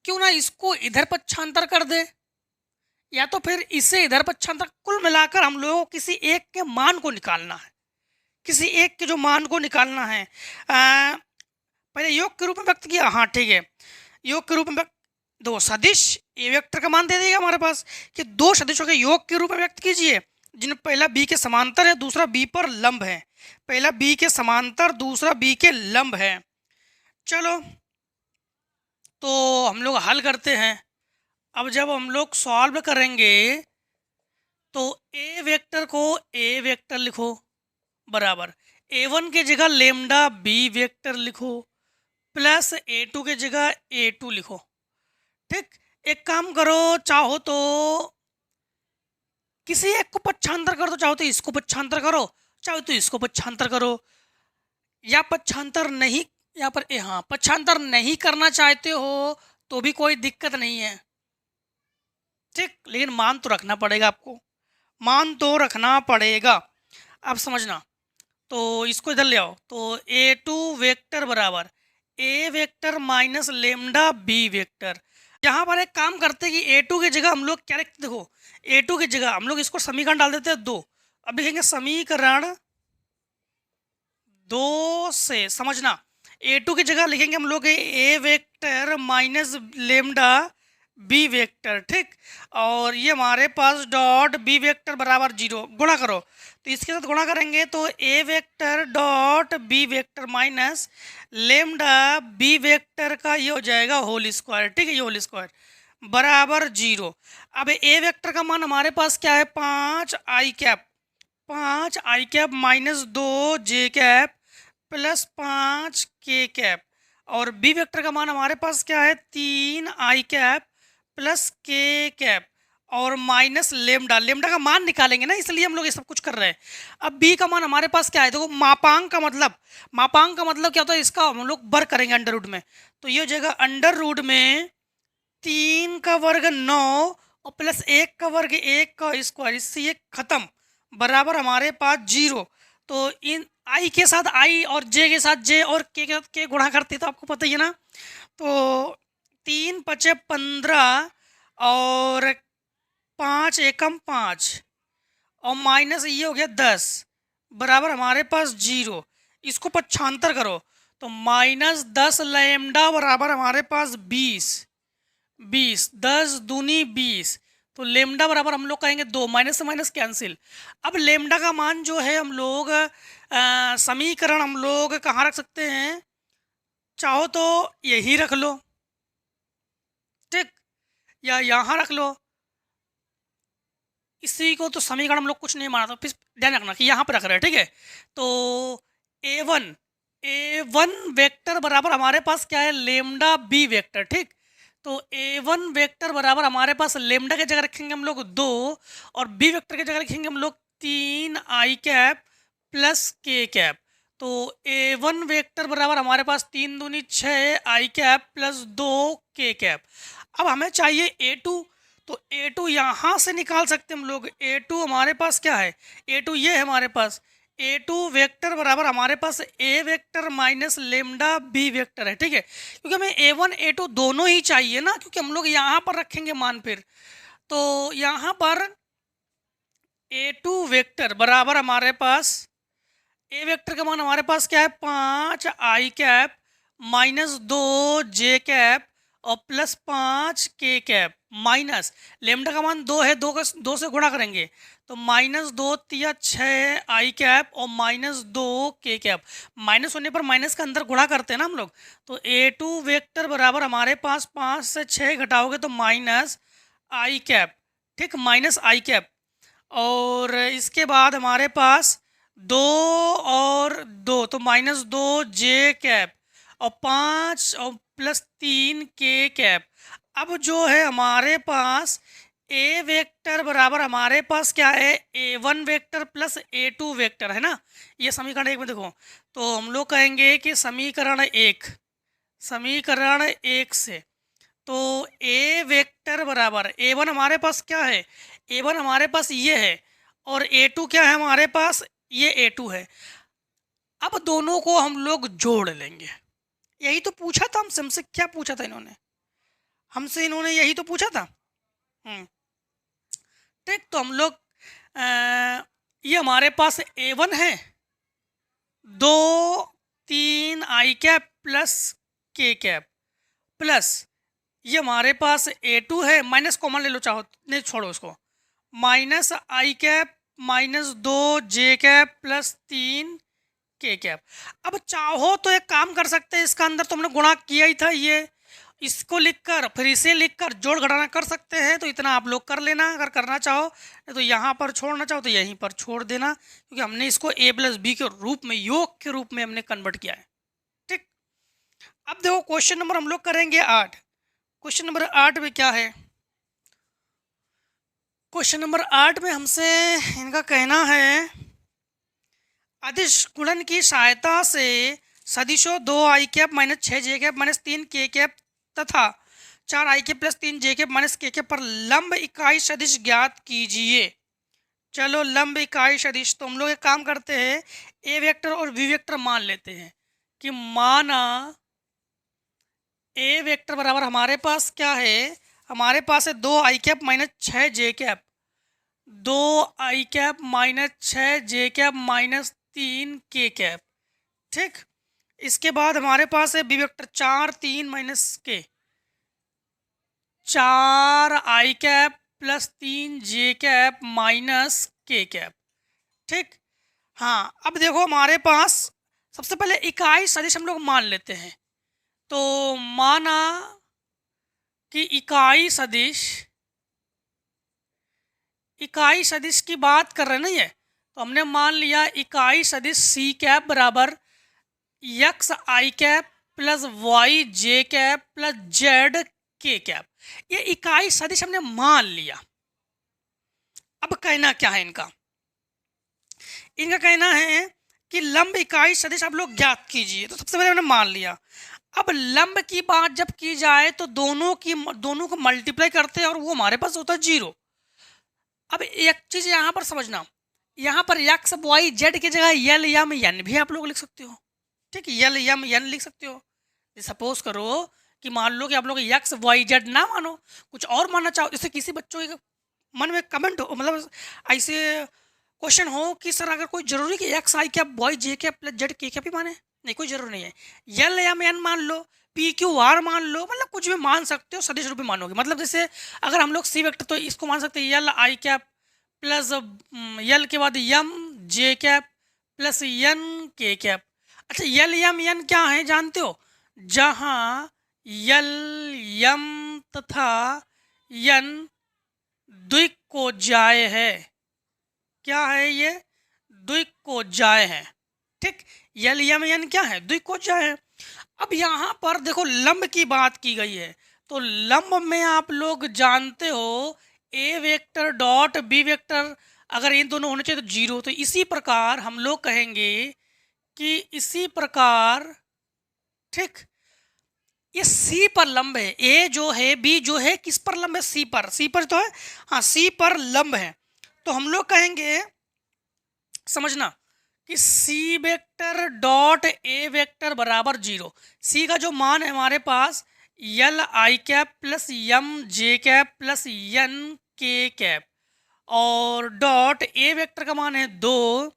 S1: क्यों ना इसको इधर पक्षांतर कर दे, या तो फिर इसे इधर पक्षांतर, कुल मिलाकर हम लोगों को किसी एक के मान को निकालना है, किसी एक के जो मान को निकालना है। पहले योग के रूप में व्यक्त किया, हाँ ठीक है, योग के रूप में दो सदिश ए वेक्टर का मान दे देगा हमारे पास कि दो सदिशों के योग के रूप में व्यक्त कीजिए जिनमें पहला बी के समांतर है, दूसरा बी पर लंब है। पहला बी के समांतर, दूसरा बी के लंब है। चलो तो हम लोग हल करते हैं। अब जब हम लोग सॉल्व करेंगे तो ए वेक्टर को ए वेक्टर लिखो बराबर a1 के जगह लेमडा बी वेक्टर लिखो प्लस a2 के जगह a2 लिखो। ठीक, एक काम करो, चाहो तो किसी एक को पक्षांतर कर दो, चाहो तो इसको पक्षांतर करो, चाहो तो इसको पक्षांतर करो, या पक्षांतर नहीं, यहाँ पर हाँ पक्षांतर नहीं करना चाहते हो तो भी कोई दिक्कत नहीं है। ठीक, लेकिन मान तो रखना पड़ेगा, आपको मान तो रखना पड़ेगा। अब समझना, तो इसको इधर ले आओ, तो a2 वेक्टर बराबर a vector minus lambda B vector. यहाँ पर एक काम करते हैं कि a2 की जगह हम लोग क्या लिखते, देखो a2 की जगह हम लोग इसको समीकरण डाल देते हैं 2। अब लिखेंगे समीकरण 2 से, समझना a2 की जगह लिखेंगे हम लोग a vector minus lambda B vector. ठीक, और ये हमारे पास डॉट बी वेक्टर बराबर 0, गुणा करो, तो इसके साथ गुणा करेंगे तो A vector dot B vector minus lambda B vector का ये हो जाएगा होल स्क्वायर। ठीक है, ये होल स्क्वायर बराबर 0। अब ए वेक्टर का मान हमारे पास क्या है, 5 आई कैप माइनस 2 जे कैप प्लस 5 के कैप, और बी वेक्टर का मान हमारे पास क्या है, 3 आई कैप प्लस के कैप, और माइनस लेमडा, लेमडा का मान निकालेंगे ना, इसलिए हम लोग ये सब कुछ कर रहे हैं। अब बी का मान हमारे पास क्या है, देखो मापांक का मतलब, मापांक का मतलब क्या होता है, इसका हम लोग वर्ग करेंगे अंडर रूट में, तो ये हो जाएगा अंडर रूट में 3 का वर्ग 9 और प्लस 1 का वर्ग 1 का स्क्वायर, इससे ये खत्म, बराबर हमारे पास 0। तो इन आई के साथ आई और जे के साथ जे और के गुणा करते तो आपको पता ही है ना, तो 3 पचे 15 और 5 एकम 5 और माइनस ये हो गया 10, बराबर हमारे पास 0। इसको पक्षांतर करो तो माइनस 10 लैम्डा बराबर हमारे पास 20, 10 दूनी 20, तो लेमडा बराबर हम लोग कहेंगे 2, माइनस से माइनस कैंसिल। अब लेमडा का मान जो है हम लोग समीकरण हम लोग कहाँ रख सकते हैं, चाहो तो यही रख लो, ठीक, या यहाँ रख लो, इसी को तो समीकरण हम लोग कुछ नहीं माना, तो फिर ध्यान रखना कि यहाँ पर रख रहे हैं, ठीक है। तो ए वन वेक्टर बराबर हमारे पास क्या है, लेमडा बी वेक्टर, ठीक। तो ए1 वेक्टर बराबर हमारे पास लेमडा की जगह रखेंगे हम लोग 2 और बी वेक्टर की जगह रखेंगे हम लोग 3 आई कैप प्लस के कैप। तो ए1 वेक्टर बराबर हमारे पास 3 दूनी 6 आई कैप प्लस 2 के कैप। अब हमें चाहिए ए2, तो ए2 यहाँ से निकाल सकते हैं हम लोग। ए2 हमारे पास क्या है, ए2 ये है हमारे पास, ए2 वेक्टर बराबर हमारे पास A vector minus lambda B vector है, ठीक है, क्योंकि हमें ए1 ए2 दोनों ही चाहिए ना, क्योंकि हम लोग यहाँ पर रखेंगे मान फिर। तो यहाँ पर ए2 वेक्टर बराबर हमारे पास, ए वेक्टर का मान हमारे पास क्या है 5 आई कैप माइनस 2 जे कैप और plus 5 K cap minus lambda का मान 2 है, 2 से गुणा करेंगे तो माइनस 2 तिया 6 आई कैप और माइनस 2 के कैप। माइनस होने पर माइनस का अंदर गुणा करते हैं ना हम लोग। तो ए2 वेक्टर बराबर हमारे पास 5 से 6 घटाओगे तो माइनस आई कैप, ठीक, माइनस आई कैप। और इसके बाद हमारे पास 2 और 2 तो माइनस 2 जे कैप और 5 और प्लस 3 के कैप। अब जो है हमारे पास ए वेक्टर बराबर हमारे पास क्या है, A1 vector plus A2 vector है ना। ये समीकरण 1 में देखो, तो हम लोग कहेंगे कि समीकरण 1 से तो ए वेक्टर बराबर ए1 हमारे पास क्या है, ए1 हमारे पास ये है और ए2 क्या है हमारे पास, ये ए2 है। अब दोनों को हम लोग जोड़ लेंगे, यही तो पूछा था हमसे क्या पूछा था इन्होंने यही तो पूछा था। ठीक, तो हम लोग ये हमारे पास ए1 है 2 3 आई कैप प्लस के कैप प्लस ये हमारे पास ए2 है, माइनस कॉमन ले लो चाहो, नहीं छोड़ो इसको, माइनस आई कैप माइनस 2 जे कैप प्लस 3 के कैप। अब चाहो तो एक काम कर सकते हैं, इसका अंदर तो हमने गुणा किया ही था, ये इसको लिखकर फिर इसे लिखकर जोड़ घटाना कर सकते हैं, तो इतना आप लोग कर लेना अगर करना चाहो, तो यहाँ पर छोड़ना चाहो तो यहीं पर छोड़ देना, क्योंकि हमने इसको a प्लस बी के रूप में, योग के रूप में हमने कन्वर्ट किया है। ठीक, अब देखो क्वेश्चन नंबर हम लोग करेंगे 8। क्वेश्चन नंबर 8 में क्या है, क्वेश्चन नंबर 8 में हमसे इनका कहना है अदिश गुणन की सहायता से सदिशों 2 आई कैप माइनस 6 जे कैप माइनस 3 के कैप तथा 4 आई कैप प्लस 3 जे कैप माइनस के कैप पर लंब इकाई सदिश ज्ञात कीजिए। चलो लंब इकाई सदिश, तो हम लोग एक काम करते हैं, ए वेक्टर और बी वेक्टर मान लेते हैं कि माना ए वेक्टर बराबर हमारे पास क्या है, हमारे पास है 2 आई कैप माइनस 6 जे कैप, 2 आई कैप माइनस 6 जे कैप माइनस 3 के कैप। ठीक, इसके बाद हमारे पास है बी वेक्टर 4 3 माइनस के, 4 आई कैप प्लस 3 जे कैप माइनस के कैप। ठीक, हाँ, अब देखो हमारे पास सबसे पहले इकाई सदिश हम लोग मान लेते हैं, तो माना कि इकाई सदिश की बात कर रहे हैं ना ये, तो हमने मान लिया इकाई सदिश सी कैप बराबर x I cap plus Y J cap plus Z K cap. ये इकाई सदिश हमने मान लिया। अब कहना क्या है इनका, इनका कहना है कि लंब इकाई सदिश आप लोग ज्ञात कीजिए। तो सबसे पहले हमने मान लिया। अब लंब की बात जब की जाए तो दोनों को मल्टीप्लाई करते हैं और वो हमारे पास होता है 0। अब एक चीज यहाँ पर समझना, यहाँ पर एक्स वाई जेड की जगह यल यम एन भी आप लोग लिख सकते हो। ठीक है, यल यम एन लिख सकते हो। सपोज करो कि मान लो कि आप लोग एक्स वाई जेड ना मानो, कुछ और मानना चाहो, इससे किसी बच्चों के मन में कमेंट हो, मतलब ऐसे क्वेश्चन हो कि सर अगर कोई जरूरी कि x I cap Y J cap plus Z K cap ही माने, नहीं कोई जरूर नहीं है। यल एम एन मान लो, पी क्यू आर मान लो, मतलब कुछ भी मान सकते हो, सदिश रूप में मानोगे। मतलब जैसे अगर हम लोग सी वेक्टर तो इसको मान सकते हैं यल आई कैप प्लस यल के बाद यम जे कैप प्लस यन के कैप। अच्छा, यल यम यन क्या है जानते हो? जहाँ यल यम तथा यन द्विकोजाय है। क्या है ये? द्विकोजाय है। ठीक, यल यम यन क्या है? द्विकोजाय है। अब यहाँ पर देखो लंब की बात की गई है, तो लंब में आप लोग जानते हो ए वेक्टर डॉट बी वेक्टर, अगर इन दोनों होने चाहिए तो 0। तो इसी प्रकार हम लोग कहेंगे कि इसी प्रकार, ठीक, ये सी पर लंब है। ए जो है, बी जो है, किस पर लंब है? सी पर। सी पर तो है, हाँ सी पर लंब है। तो हम लोग कहेंगे, समझना, कि सी वेक्टर डॉट ए वेक्टर बराबर 0। सी का जो मान है हमारे पास यल आई कैप प्लस यम जे कैप प्लस यन के कैप, और डॉट ए वेक्टर का मान है 2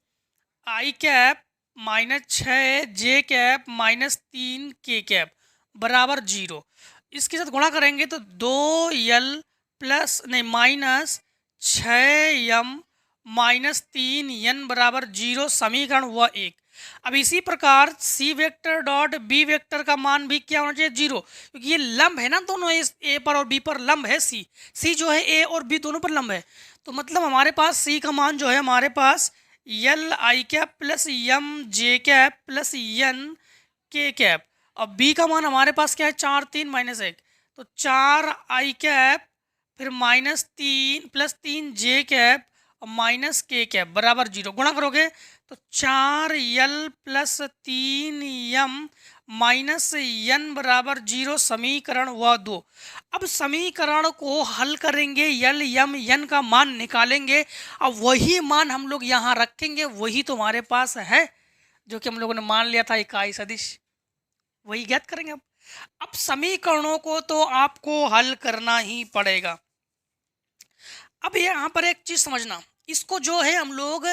S1: आई कैप माइनस 6 जे कैप माइनस 3 के कैप बराबर 0। इसके साथ गुणा करेंगे तो 2 यल प्लस नहीं माइनस 6 यम माइनस 3 n बराबर 0, समीकरण हुआ 1। अब इसी प्रकार सी वेक्टर डॉट बी वेक्टर का मान भी क्या होना चाहिए? 0, क्योंकि ये लंब है ना, दोनों ए पर और बी पर लंब है। सी जो है ए और बी दोनों पर लंब है। तो मतलब हमारे पास सी का मान जो है हमारे पास यल आई कैप प्लस यम जे कैप प्लस यन के कैप, और बी का मान हमारे पास क्या है? 4 3 माइनस 1, तो 4 आई कैप फिर माइनस 3 प्लस 3 जे कैप और माइनस के कैप बराबर 0। गुणा करोगे तो 4 यल प्लस 3 यम माइनस यन बराबर 0, समीकरण हुआ 2। अब समीकरण को हल करेंगे, यल यम यन का मान निकालेंगे, अब वही मान हम लोग यहाँ रखेंगे, वही तो हमारे पास है जो कि हम लोगों ने मान लिया था इकाई सदिश, वही ज्ञात करेंगे। अब समीकरणों को तो आपको हल करना ही पड़ेगा। अब यहाँ पर एक चीज समझना, इसको जो है हम लोग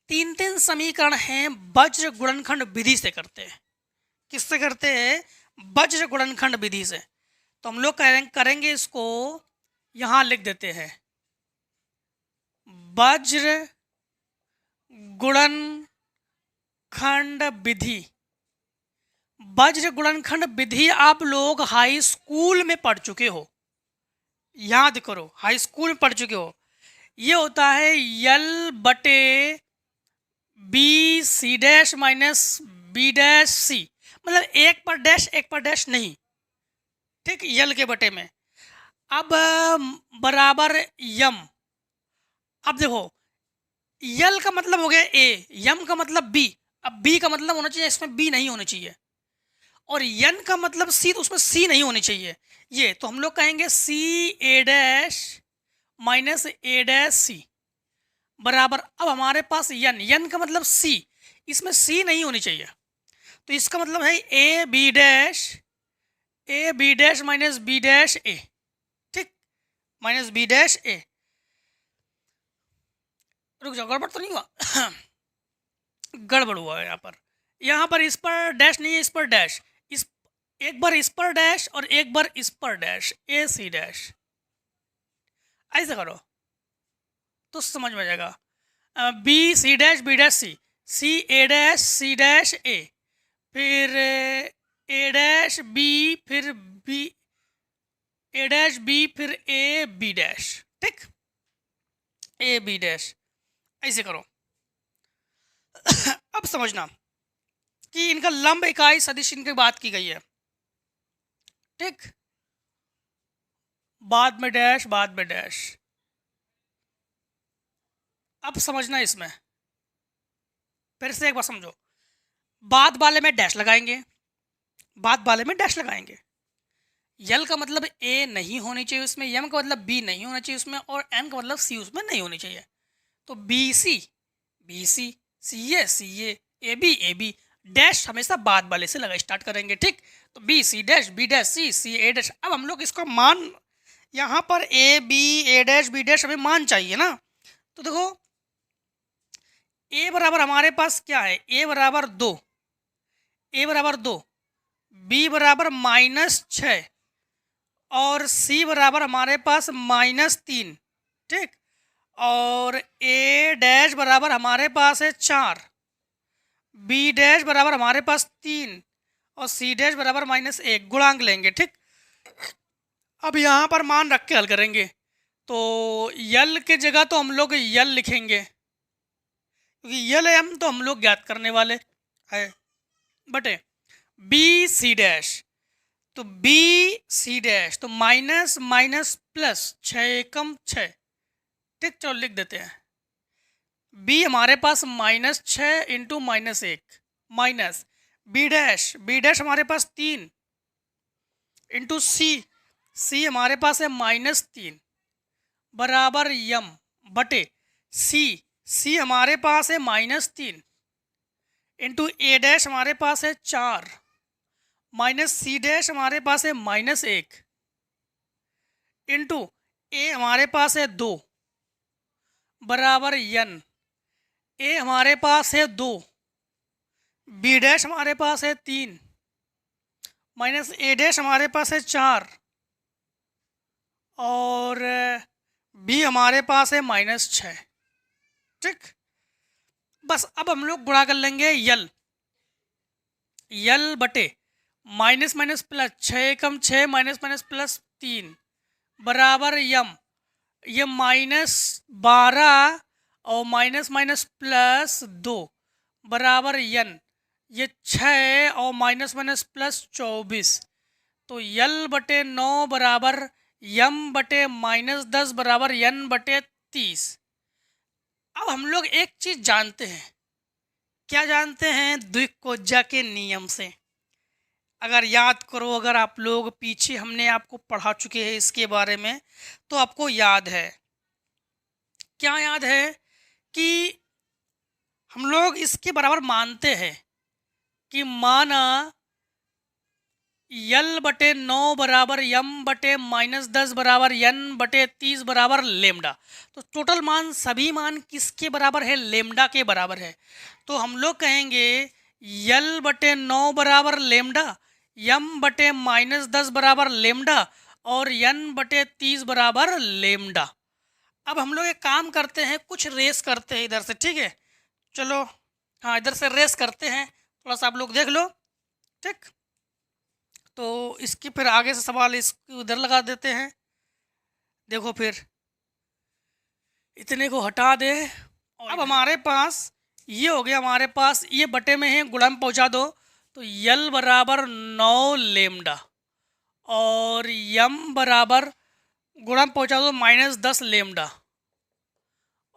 S1: 3 समीकरण हैं वज्र गुणनखंड विधि से करते हैं। किससे करते हैं? वज्र गुणनखंड विधि से। तो हम लोग करेंगे इसको, यहां लिख देते हैं वज्र गुणनखंड विधि। वज्र गुणनखंड विधि आप लोग हाई स्कूल में पढ़ चुके हो, याद करो, हाई स्कूल में पढ़ चुके हो। ये होता है यल बटे B C dash minus B dash C, मतलब एक पर डैश नहीं। ठीक, यल के बटे में। अब बराबर यम। अब देखो, यल का मतलब हो गया ए, यम का मतलब बी। अब बी का मतलब होना चाहिए, इसमें बी नहीं होनी चाहिए, और यन का मतलब सी, तो उसमें सी नहीं होनी चाहिए। ये तो हम लोग कहेंगे सी A dash minus A dash C बराबर, अब हमारे पास यन का मतलब सी, इसमें सी नहीं होनी चाहिए, तो इसका मतलब है A B dash minus B dash A. ठीक, माइनस बी डैश ए। रुक जाओ, गड़बड़ तो नहीं हुआ? गड़बड़ हुआ है यहाँ पर इस पर डैश नहीं है, इस पर डैश, इस एक बार इस पर डैश और एक बार इस पर डैश, ए सी डैश, ऐसे करो तो समझ में आ जाएगा। बी सी डैश सी सी डैश ए, फिर ए डैश बी, फिर बी ए डैश बी, फिर ए बी डैश। ठीक, ए बी डैश, ऐसे करो। अब समझना कि इनका लंब इकाई सदिश इनकी बात की गई है। ठीक, बाद में डैश, बाद में डैश, अब समझना इसमें, फिर से एक बार समझो। बाद वाले में डैश लगाएंगे, बाद वाले में डैश लगाएंगे। यल का मतलब ए नहीं होनी चाहिए उसमें, यम का मतलब बी नहीं होना चाहिए उसमें, और एन का मतलब सी उसमें नहीं होनी चाहिए। तो B C, B C, C A B, dash हमेशा बाद वाले से लगा स्टार्ट करेंगे, ठीक। तो B C dash C A dash. अब हम लोग इसको मान, यहाँ पर A B A dash B dash हमें मान चाहिए ना। तो देखो ए बराबर हमारे पास क्या है, ए बराबर 2, ए बराबर 2, बी बराबर -6 और सी बराबर हमारे पास -3, ठीक। और ए डैश बराबर हमारे पास है 4, बी डैश बराबर हमारे पास 3 और सी डैश बराबर -1, गुणांक लेंगे, ठीक। अब यहाँ पर मान रख के हल करेंगे। तो यल के जगह तो हम लोग यल लिखेंगे, क्योंकि यल एम तो हम लोग ज्ञात करने वाले है, बटे बी सी डैश। तो बी सी डैश तो माइनस माइनस प्लस, 6 एकम 6, ठीक। चलो लिख देते हैं। बी हमारे पास -6 इंटू -1 माइनस बी डैश हमारे पास 3 इंटू सी हमारे पास है -3 बराबर यम बटे सी हमारे पास है -3 इंटू ए डैश हमारे पास है 4 माइनस सी डैश हमारे पास है -1 इंटू ए हमारे पास है 2 बराबर यन, ए हमारे पास है 2, बी डैश हमारे पास है 3 माइनस ए डैश हमारे पास है 4 और बी हमारे पास है -6, ठीक। बस अब हम लोग गुणा कर लेंगे यल बटे माइनस माइनस प्लस, 6 एकम 6 माइनस माइनस प्लस 3 बराबर यम, ये -12 और माइनस माइनस प्लस 2 बराबर यन, ये 6 और माइनस माइनस प्लस 24। तो यल बटे 9 बराबर यम बटे -10 बराबर यन बटे 30। अब हम लोग एक चीज जानते हैं, क्या जानते हैं, द्विकोज्या के नियम से। अगर याद करो, अगर आप लोग पीछे हमने आपको पढ़ा चुके हैं इसके बारे में, तो आपको याद है, क्या याद है कि हम लोग इसके बराबर मानते हैं कि माना यल बटे 9 बराबर यम बटे -10 बराबर यन बटे 30 बराबर लेमडा। तो टोटल मान, सभी मान किसके बराबर है, लेमडा के बराबर है। तो हम लोग कहेंगे यल बटे 9 बराबर लेमडा, यम बटे -10 बराबर लेमडा और यन बटे 30 बराबर लेमडा। अब हम लोग एक काम करते हैं, कुछ रेस करते हैं इधर से, ठीक है। चलो हाँ, इधर से रेस करते हैं, थोड़ा सा आप लोग देख लो, ठीक। तो इसकी फिर आगे से सवाल इसके उधर लगा देते हैं। देखो फिर इतने को हटा दे, अब हमारे पास ये हो गया, हमारे पास ये बटे में है, गुणा में पहुंचा दो। तो यल बराबर 9 लेमडा और यम बराबर गुणा में पहुंचा दो -10 लेमडा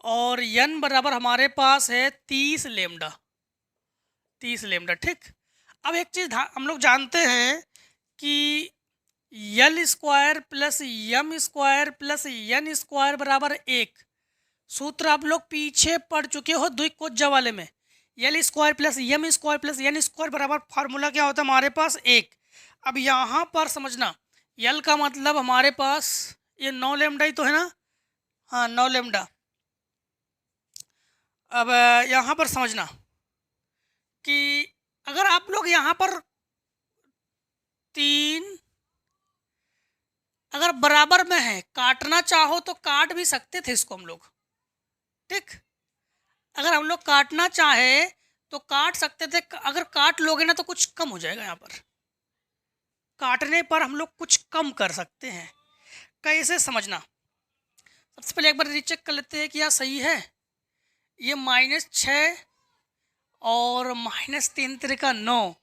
S1: और यन बराबर हमारे पास है 30 लेमडा, 30 लेमडा, ठीक। अब एक चीज़ हम लोग जानते हैं कि L square plus M square plus N square बराबर 1। सूत्र आप लोग पीछे पढ़ चुके हो द्विकोज्या वाले में। L square plus M square plus N square बराबर फार्मूला क्या होता है हमारे पास 1। अब यहाँ पर समझना, यल का मतलब हमारे पास ये 9 लेमडा ही तो है ना, हाँ 9 लेमडा। अब यहाँ पर समझना कि अगर आप लोग यहाँ पर 3 अगर बराबर में है, काटना चाहो तो काट भी सकते थे इसको हम लोग, ठीक। अगर हम लोग काटना चाहे तो काट सकते थे, अगर काट लोगे ना तो कुछ कम हो जाएगा। यहाँ पर काटने पर हम लोग कुछ कम कर सकते हैं। कैसे समझना, सबसे पहले एक बार रीचेक कर लेते हैं कि यह सही है। ये -6 और -3 त्रिका 9,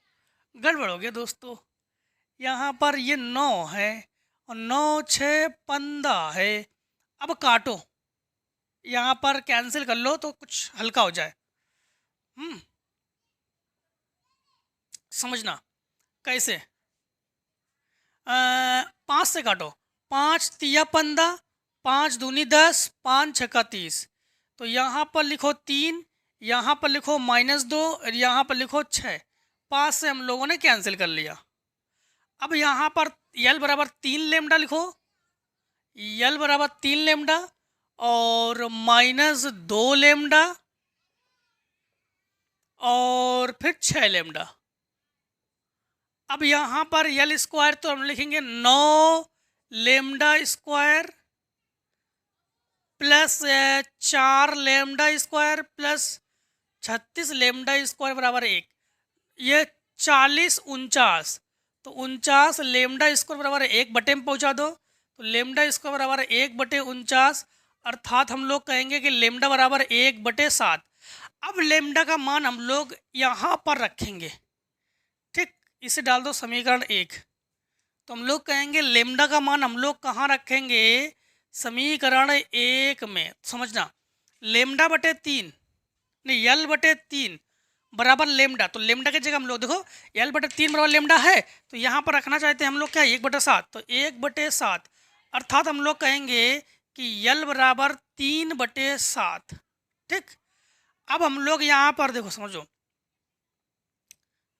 S1: गड़बड़ हो गया दोस्तों। यहाँ पर ये 9 है और 9 6 15 है। अब काटो, यहाँ पर कैंसिल कर लो तो कुछ हल्का हो जाए। समझना कैसे। 5 से काटो, 5 तिया 15, 5 दूनी 10, 5 छक्का 30। तो यहाँ पर लिखो 3, यहाँ पर लिखो -2 और यहाँ पर लिखो 6। 5 से हम लोगों ने कैंसिल कर लिया। अब यहाँ पर यल बराबर 3 लेमडा लिखो, यल बराबर 3 लेमडा और -2 लेमडा और फिर 6 लेमडा। अब यहाँ पर यल स्क्वायर तो हम लिखेंगे 9 lambda square plus 4 lambda square plus 36 lambda square बराबर 1। ये 40 49, तो 49 लेमडा स्क्वायर बराबर 1 बटे में पहुँचा दो, तो लेमडा स्क्वायर बराबर 1 बटे 49, अर्थात हम लोग कहेंगे कि लेमडा बराबर 1 बटे 7। अब लेमडा का मान हम लोग यहाँ पर रखेंगे, ठीक। इसे डाल दो समीकरण 1, तो हम लोग कहेंगे लेमडा का मान हम लोग कहाँ रखेंगे, समीकरण 1 में। समझना, लेमडा बटे 3 नहीं यल बटे 3 बराबर लेमडा, तो लेमडा की जगह हम लोग देखो यल बटे 3 बराबर लेमडा है, तो यहाँ पर रखना चाहते हैं हम लोग क्या 1 बटे 7, तो 1 बटे 7 अर्थात हम लोग कहेंगे कि यल बराबर 3 बटे 7, ठीक। अब हम लोग यहाँ पर देखो समझो,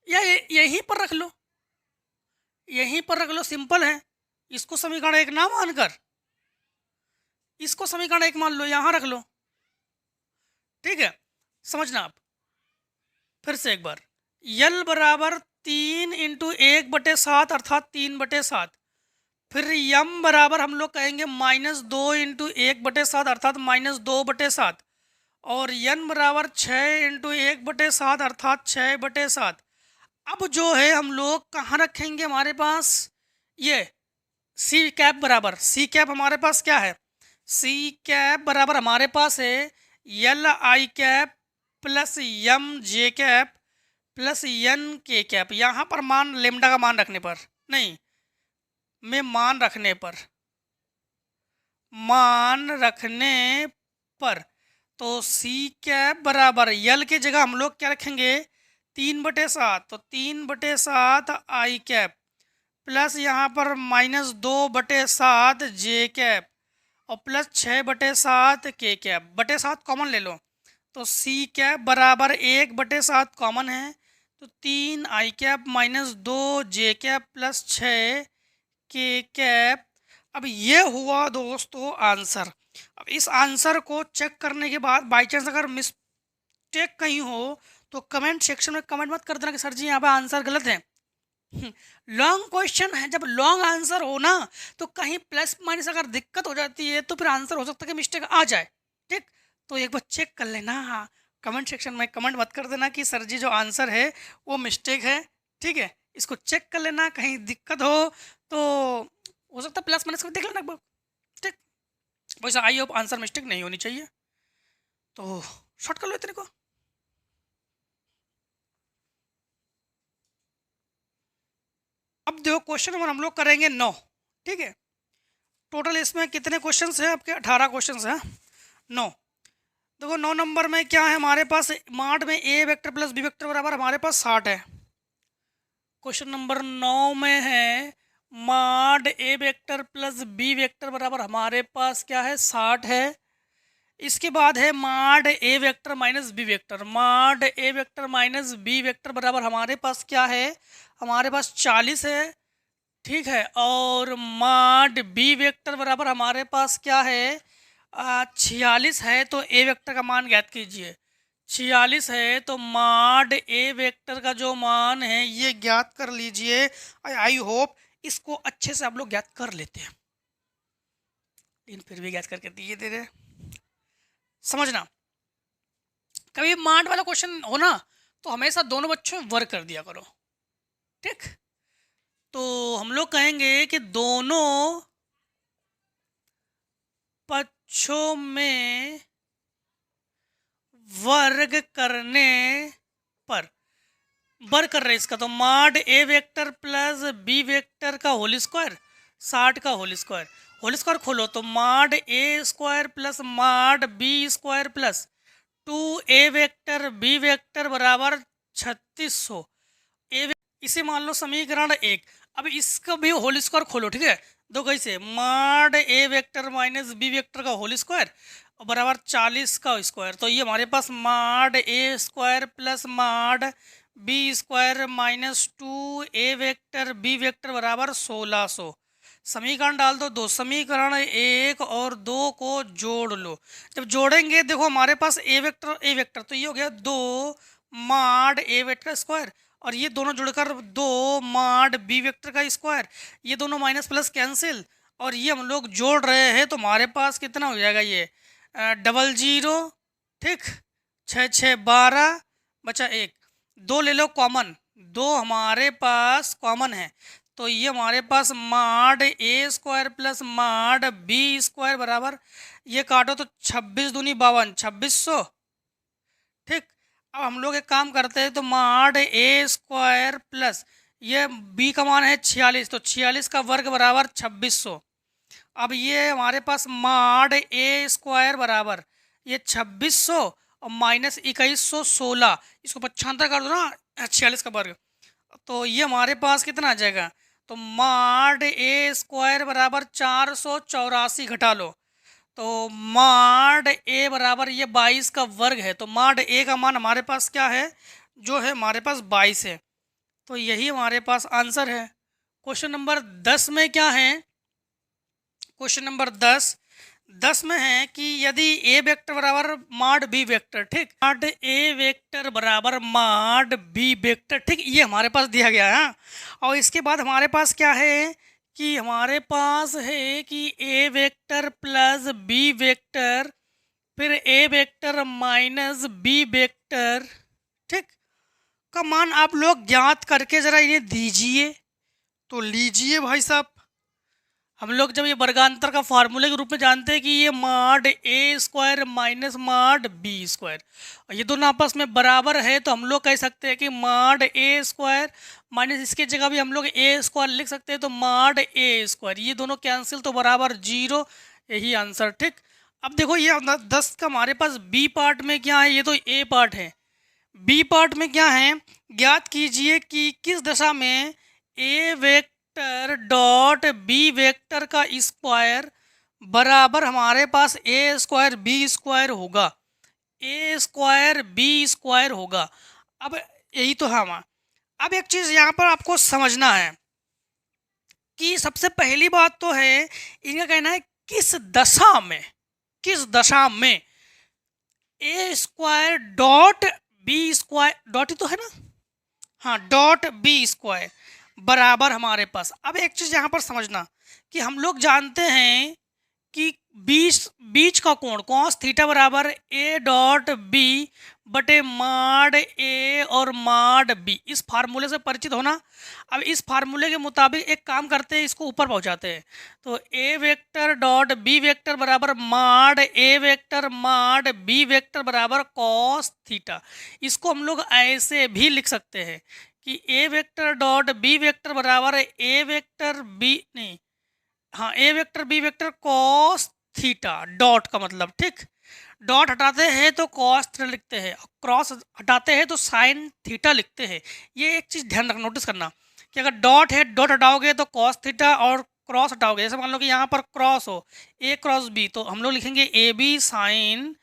S1: या यहीं पर रख लो, यहीं पर रख लो, सिंपल है। इसको समीकरण 1 ना मानकर इसको समीकरण 1 मान लो, यहाँ रख लो, ठीक है। समझना आप फिर से एक बार, यल बराबर 3 इंटू 1 बटे 7 अर्थात 3 बटे 7। फिर यम बराबर हम लोग कहेंगे -2 इंटू 1 बटे 7 अर्थात -2 बटे 7। और यन बराबर 6 इंटू 1 बटे 7 अर्थात 6 बटे 7। अब जो है हम लोग कहाँ रखेंगे, हमारे पास ये सी कैप बराबर, सी कैप हमारे पास क्या है, सी कैप बराबर हमारे पास है यल आई कैप प्लस यम जे कैप प्लस यन के कैप। यहाँ पर मान लेमडा का मान रखने पर नहीं, में मान रखने पर तो सी कैप बराबर यल की जगह हम लोग क्या रखेंगे 3 बटे 7, तो 3 बटे 7 आई कैप प्लस यहाँ पर -2 बटे 7 जे कैप और प्लस 6 बटे 7 के कैप। बटे 7 कॉमन ले लो, तो सी कैप बराबर 1 बटे 7 कॉमन है, तो 3 आई कैप -2 जे कैप प्लस 6 के कैप। अब ये हुआ दोस्तों आंसर। अब इस आंसर को चेक करने के बाद बाई चांस अगर मिस्टेक कहीं हो तो कमेंट सेक्शन में कमेंट मत कर देना कि सर जी यहाँ पे आंसर गलत है। लॉन्ग क्वेश्चन है, जब लॉन्ग आंसर हो ना तो कहीं प्लस माइनस अगर दिक्कत हो जाती है तो फिर आंसर हो सकता है कि मिस्टेक आ जाए, ठीक। तो एक बार चेक कर लेना, कमेंट सेक्शन में कमेंट मत कर देना कि सर जी जो आंसर है वो मिस्टेक है, ठीक है। इसको चेक कर लेना, कहीं दिक्कत तो हो सकता है प्लस माइनस को देख लेना एक बार, ठीक। वैसे आई होप आंसर मिस्टेक नहीं होनी चाहिए, तो शॉर्ट कर लो इतने को। अब देखो क्वेश्चन नंबर हम लोग करेंगे 9, ठीक है। टोटल इसमें कितने क्वेश्चंस हैं आपके, 18 क्वेश्चंस हैं। 9 देखो 9 नंबर में क्या है हमारे पास, माड में ए वेक्टर प्लस बी वेक्टर बराबर हमारे पास 60 है। क्वेश्चन नंबर 9 में है माड A vector plus B vector बराबर हमारे पास क्या है 60 है। इसके बाद है माड A vector minus B vector, माड A vector minus B vector बराबर हमारे पास क्या है, हमारे पास 40 है, ठीक है। और माड बी वेक्टर बराबर हमारे पास क्या है 46 है। तो ए वेक्टर का मान ज्ञात कीजिए, 46 है तो माड ए वेक्टर का जो मान है ये ज्ञात कर लीजिए। आई होप इसको अच्छे से आप लोग ज्ञात कर लेते हैं, लेकिन फिर भी ज्ञात करके दिए दे रहे। समझना, कभी माड वाला क्वेश्चन हो ना तो हमेशा दोनों बच्चों में वर्क कर दिया करो, ठीक। तो हम लोग कहेंगे कि दोनों पक्षों में वर्ग करने पर, वर्ग कर रहे इसका, तो mod A vector plus B vector का होल स्क्वायर 60 का होल स्क्वायर, होल स्क्वायर खोलो तो mod A square plus mod B square plus 2a vector B vector बराबर 3600। इसे मान लो समीकरण 1। अब इसका भी होल स्क्वायर खोलो, ठीक है। दो कैसे, माड A vector minus B vector का होल स्क्वायर और बराबर 40 का स्क्वायर। तो ये हमारे पास mod A square plus mod B square minus 2a vector B vector बराबर 1600। समीकरण डाल दो, दो समीकरण 1 और 2 को जोड़ लो। जब जोड़ेंगे देखो हमारे पास ए वेक्टर तो ये हो गया 2 माड ए वेक्टर स्क्वायर, और ये दोनों जुड़कर 2 माड बी वेक्टर का स्क्वायर। ये दोनों माइनस प्लस कैंसिल, और ये हम लोग जोड़ रहे हैं तो हमारे पास कितना हो जाएगा, ये 00, ठीक, 6 6 12 बचा 1, 2 ले लो कॉमन, 2 हमारे पास कॉमन है। तो ये हमारे पास mod A square plus mod B square बराबर, ये काटो तो 26 दूनी 52, 2600, ठीक। अब हम लोग एक काम करते हैं, तो माड ए स्क्वायर प्लस ये बी का मान है 46, तो 46 का वर्ग बराबर 2600। अब ये हमारे पास माड ए स्क्वायर बराबर ये 2600 और माइनस 2116, इसको 95 कर दो ना, 46 का वर्ग, तो ये हमारे पास कितना आ जाएगा, तो माड ए स्क्वायर बराबर 484 घटा लो, तो माड ए बराबर ये 22 का वर्ग है। तो माड ए का मान हमारे पास क्या है, जो है हमारे पास 22 है। तो यही हमारे पास आंसर है। क्वेश्चन नंबर 10 में क्या है, क्वेश्चन नंबर 10 में है कि यदि ए वेक्टर बराबर माड बी वेक्टर, ठीक, माड ए वेक्टर बराबर माड बी वेक्टर, ठीक, ये हमारे पास दिया गया है। और इसके बाद हमारे पास क्या है कि हमारे पास है कि A vector plus B vector फिर ए वेक्टर माइनस बी वेक्टर, ठीक, का मान आप लोग ज्ञात करके ज़रा इन्हें दीजिए। तो लीजिए भाई साहब, हम लोग जब ये वर्गांतर का फार्मूले के रूप में जानते हैं कि ये माड ए स्क्वायर माइनस माड बी स्क्वायर, और ये दोनों आपस में बराबर है, तो हम लोग कह सकते हैं कि माड ए स्क्वायर माइनस इसके जगह भी हम लोग ए स्क्वायर लिख सकते हैं, तो माड ए स्क्वायर, ये दोनों कैंसिल तो बराबर 0, यही आंसर, ठीक। अब देखो ये 10 का हमारे पास बी पार्ट में क्या है, ये तो ए पार्ट है, बी पार्ट में क्या है, ज्ञात कीजिए कि किस दशा में ए वेक्टर डॉट बी वेक्टर का स्क्वायर बराबर हमारे पास ए स्क्वायर बी स्क्वायर होगा, ए स्क्वायर बी स्क्वायर होगा। अब यही तो है हमारा। अब एक चीज़ यहाँ पर आपको समझना है कि सबसे पहली बात तो है, इनका कहना है किस दशा में, किस दशा में A square dot B square, dot ही तो है ना, हाँ, डॉट बी स्क्वायर बराबर हमारे पास। अब एक चीज़ यहाँ पर समझना कि हम लोग जानते हैं कि बीच का कोण कॉस थीटा बराबर ए डॉट बी बटे माड ए और माड बी, इस फार्मूले से परिचित होना। अब इस फार्मूले के मुताबिक एक काम करते हैं, इसको ऊपर पहुंचाते हैं, तो A vector dot B vector बराबर mod A vector mod B vector बराबर कॉस थीटा। इसको हम लोग ऐसे भी लिख सकते हैं कि A vector dot B vector बराबर ए वेक्टर बी, नहीं, हाँ, A vector B vector cos theta, dot का मतलब, ठीक, डॉट हटाते हैं तो कॉस थीटा लिखते हैं, क्रॉस हटाते हैं तो साइन थीटा लिखते हैं। ये एक चीज़ ध्यान रखना, नोटिस करना कि अगर डॉट है, डॉट हटाओगे तो कॉस थीटा, और क्रॉस हटाओगे, जैसे मान लो कि यहाँ पर क्रॉस हो ए क्रॉस बी, तो हम लोग लिखेंगे ए बी साइन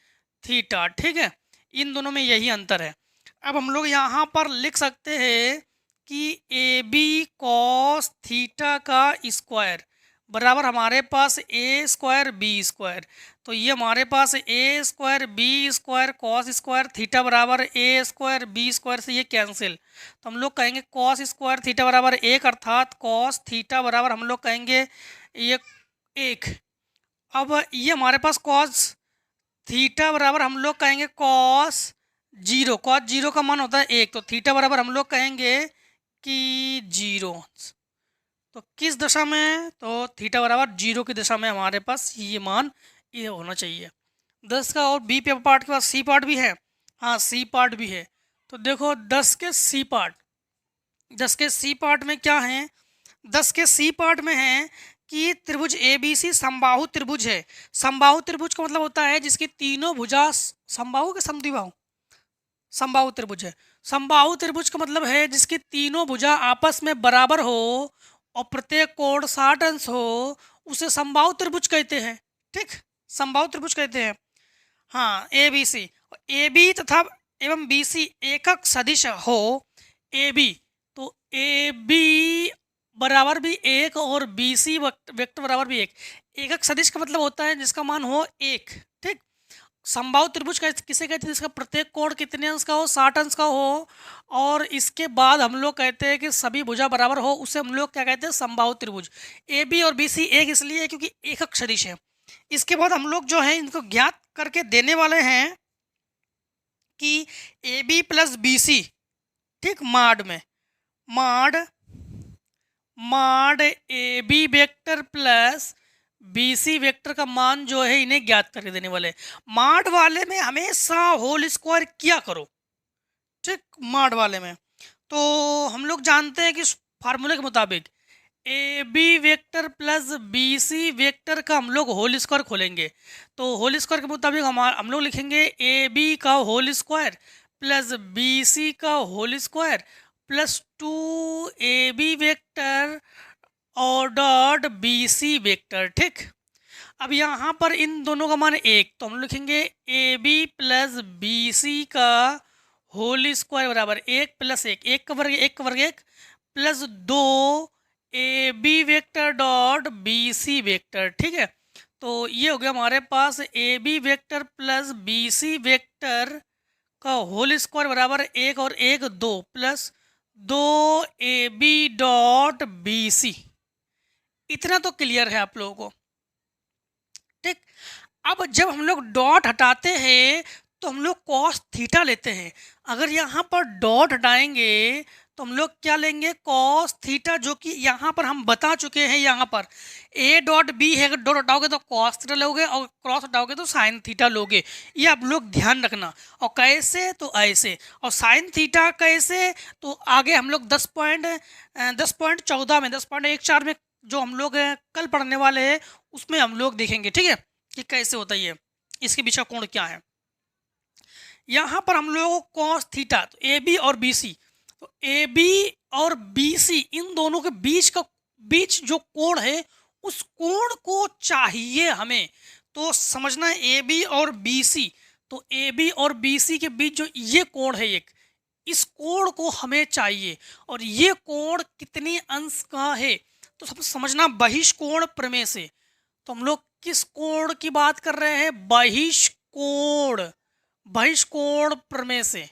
S1: थीटा, ठीक है। इन दोनों में यही अंतर है। अब हम लोग यहाँ पर लिख सकते हैं कि ए बी कॉस थीटा का स्क्वायर बराबर हमारे पास ए स्क्वायर बी स्क्वायर, तो ये हमारे पास A square B square cos square theta बराबर ए स्क्वायर बी स्क्वायर से ये कैंसिल, तो हम लोग कहेंगे कॉस स्क्वायर थीटा बराबर 1, अर्थात कॉस थीटा बराबर हम लोग कहेंगे ये 1। अब ये हमारे पास कॉस थीटा बराबर हम लोग कहेंगे कॉस 0, कॉस 0 का मान होता है 1, तो थीटा बराबर हम लोग कहेंगे कि 0। तो किस दशा में, तो थीटा बराबर 0 की दशा में हमारे पास ये मान ये होना चाहिए। 10 का और बी पे पार्ट के बाद सी पार्ट भी है, हाँ, सी पार्ट भी है। तो देखो 10 के सी पार्ट, 10 के सी पार्ट में क्या है, 10 के सी पार्ट में है कि त्रिभुज ए बी सी समबाहु त्रिभुज है। समबाहु त्रिभुज का मतलब होता है जिसकी तीनों भुजा समबाहु के समद्विबाहु समबाहु त्रिभुज है। समबाहु त्रिभुज का मतलब है जिसकी तीनों भुजा आपस में बराबर हो और प्रत्येक कोण 60 अंश हो, उसे समबाहु त्रिभुज कहते हैं। ठीक, समबाहु त्रिभुज कहते हैं। हाँ, ए बी सी, ए बी तथा एवं बी सी एकक सदिश हो ए बी, तो ए बी बराबर भी एक और बी सी वेक्टर बराबर भी एक। एकक सदिश का मतलब होता है जिसका मान हो एक। ठीक, समबाहु त्रिभुज किसे कहते हैं? जिसका प्रत्येक कोण कितने अंश का हो? 60 अंश का हो। और इसके बाद हम लोग कहते हैं कि सभी भुजा बराबर हो, उसे हम लोग क्या कहते हैं? समबाहु त्रिभुज। ए बी और बी सी एक इसलिए है क्योंकि एकक सदिश है। इसके बाद हम लोग जो है इनको ज्ञात करके देने वाले हैं कि A B plus B C, ठीक, mod A B vector plus B C vector का मान जो है इन्हें ज्ञात करके देने वाले। माड वाले में हमेशा होल स्क्वायर किया करो। ठीक, माड वाले में तो हम लोग जानते हैं कि फार्मूले के मुताबिक A B vector plus B C vector का हम लोग होल स्क्वायर खोलेंगे। तो होल स्क्वायर के मुताबिक हम लोग लिखेंगे ए बी का whole square plus B C का whole square plus 2 A B vector और डॉट बी सी वेक्टर। ठीक, अब यहाँ पर इन दोनों का मान एक, तो हम लिखेंगे A B plus B C का होल स्क्वायर बराबर एक प्लस एक, एक का वर्ग एक plus 2 A B vector dot B C vector. ठीक है, तो ये हो गया हमारे पास A B vector plus B C vector का होल स्क्वायर बराबर एक और एक दो plus 2 A B dot B C. इतना तो क्लियर है आप लोगों को। ठीक, अब जब हम लोग डॉट हटाते हैं तो हम लोग कॉस थीटा लेते हैं। अगर यहाँ पर डॉट हटाएंगे तो हम लोग क्या लेंगे? कॉस थीटा, जो कि यहाँ पर हम बता चुके हैं। यहाँ पर ए डॉट बी है, अगर डॉट हटाओगे तो कॉस थीटा लोगे और क्रॉस हटाओगे तो साइन थीटा लोगे। ये आप लोग ध्यान रखना। और कैसे? तो ऐसे। और साइन थीटा कैसे? तो आगे हम लोग 10.14 में 10.14 में जो हम लोग कल पढ़ने वाले हैं उसमें हम लोग देखेंगे। ठीक है, कि कैसे होता है ये, इसके बीच का कोण क्या है। यहाँ पर हम लोगों को कॉस थीटा, तो ए बी और बी सी, तो ए बी और बी सी इन दोनों के बीच जो कोण है उस कोण को चाहिए हमें। तो समझना है ए बी और बी सी, तो ए बी और बी सी के बीच जो ये कोण है एक, इस कोण को हमें चाहिए। और ये कोण कितने अंश का है? तो सब समझना बहिष्कोण प्रमेय से। तो हम लोग किस कोण की बात कर रहे हैं? बहिष्कोण प्रमेय से।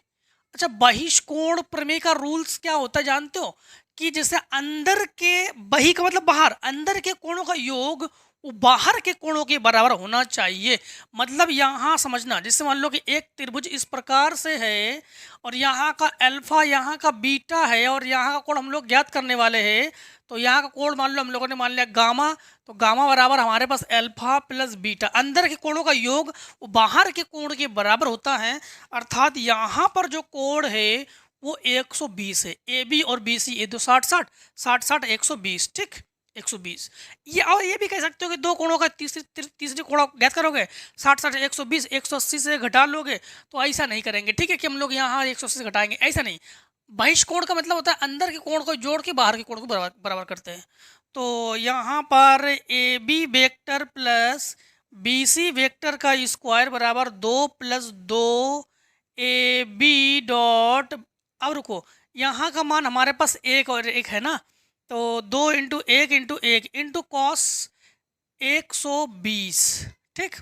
S1: अच्छा, बहिष्कोण प्रमेय का रूल्स क्या होता है जानते हो? कि जैसे अंदर के, बहि का मतलब बाहर, अंदर के कोणों का योग वो बाहर के कोणों के बराबर होना चाहिए। मतलब यहाँ समझना, जैसे मान लो कि एक त्रिभुज इस प्रकार से है और यहाँ का अल्फा, यहाँ का बीटा है और यहाँ का कोण हम लोग ज्ञात करने वाले हैं। तो यहाँ का कोण मान लो हम लोगों ने मान लिया गामा, तो गामा बराबर हमारे पास अल्फा प्लस बीटा। अंदर के कोणों का योग वो बाहर के कोण के बराबर होता है। अर्थात यहाँ पर जो कोण है वो 120 है। ए बी और बी सी ये दो 60 120। ठीक, 120। ये और ये भी कह सकते हो कि दो कोणों का तीसरी कोण ज्ञात करोगे 60 120 180 से घटा लोगे, तो ऐसा नहीं करेंगे। ठीक है, कि हम लोग यहाँ 180 से घटाएंगे, ऐसा नहीं। बहिष्कोण का मतलब होता है अंदर के कोण को जोड़ के बाहर के कोण को बराबर करते हैं। तो यहाँ पर A B vector plus B C vector का स्क्वायर बराबर 2 प्लस 2 ए बी डॉट, अब रुको, यहाँ का मान हमारे पास एक और एक है ना, तो 2 इंटू 1 इंटू कॉस 120। ठीक,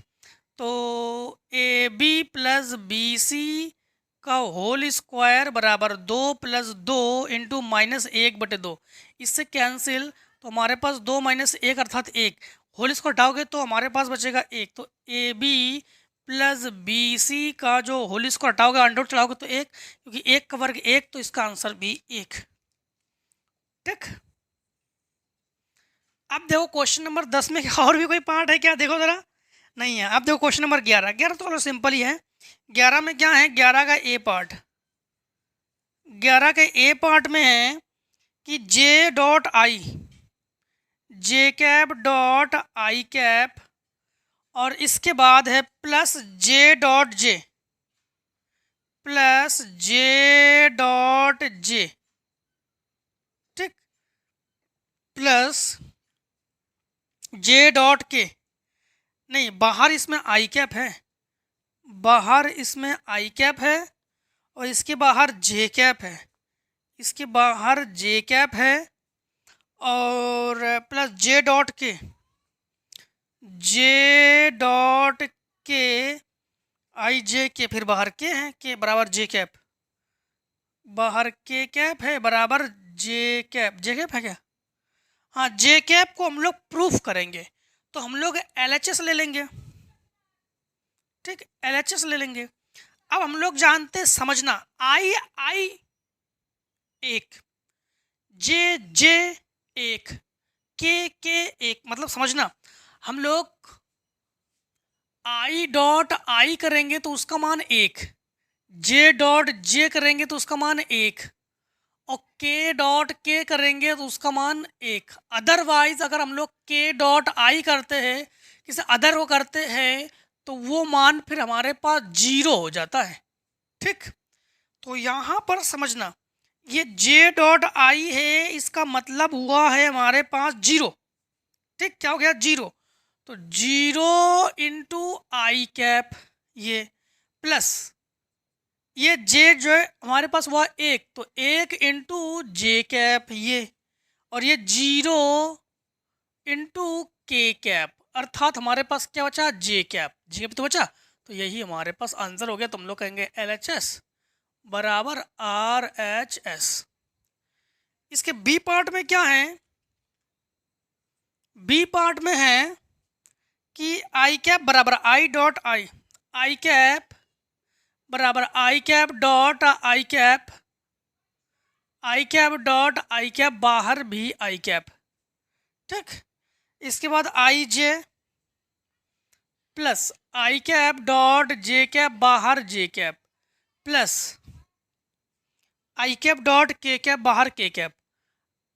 S1: तो A B plus B C का होल स्क्वायर बराबर 2 प्लस 2 इंटू -1/2। इससे कैंसिल, तो हमारे पास 2 - 1 अर्थात 1, होल स्क्वायर हटाओगे तो हमारे पास बचेगा 1। तो A B plus B C का जो होल स्क्वायर हटाओगे, अंडर चढ़ाओगे तो 1, क्योंकि 1 का वर्ग 1, तो इसका आंसर भी 1। ठीक, अब देखो क्वेश्चन नंबर 10 में और भी कोई पार्ट है क्या? देखो जरा, नहीं है। अब देखो क्वेश्चन नंबर 11 तो सिंपल ही है। 11 में क्या है? 11 का ए पार्ट, 11 के ए पार्ट में है कि J dot I J cap dot I cap और इसके बाद है plus J dot J plus J dot J, ठीक, प्लस जे डॉट के, नहीं बाहर इसमें आई कैप है, बाहर इसमें आई कैप है और इसके बाहर जे कैप है, इसके बाहर जे कैप है और प्लस जे डॉट के, जे डॉट के आई जे के, फिर बाहर के हैं के बराबर जे कैप, बाहर के कैप है बराबर जे कैप, जे कैप है क्या, हाँ जे कैप को हम लोग प्रूफ करेंगे तो हम लोग LHS ले लेंगे, ठीक, LHS ले लेंगे। अब हम लोग जानते समझना आई आई एक, जे जे एक, के एक, मतलब समझना हम लोग आई डॉट आई करेंगे तो उसका मान एक, जे डॉट जे करेंगे तो उसका मान एक और के डॉट के करेंगे तो उसका मान एक। अदरवाइज अगर हम लोग के डॉट आई करते हैं, किसी अदर को करते हैं तो वो मान फिर हमारे पास 0 हो जाता है, ठीक। तो यहाँ पर समझना ये जे डॉट आई है, इसका मतलब हुआ है हमारे पास 0, ठीक, क्या हो गया 0, तो 0 इंटू आई कैप ये प्लस ये जे जो है हमारे पास हुआ एक, तो 1 इंटू जे कैप ये, और ये 0 इंटू के कैप, अर्थात हमारे पास क्या बचा जे कैप, जे कैप तो बचा, तो यही हमारे पास आंसर हो गया। तुम लोग कहेंगे LHS बराबर RHS। इसके बी पार्ट में क्या है, बी पार्ट में है कि आई कैप बराबर I dot I, I cap बराबर I cap dot I cap, I cap dot I cap, बाहर भी आई कैप, ठीक। इसके बाद I J plus I cap dot J cap, बाहर J cap, plus I cap dot K cap, बाहर K cap,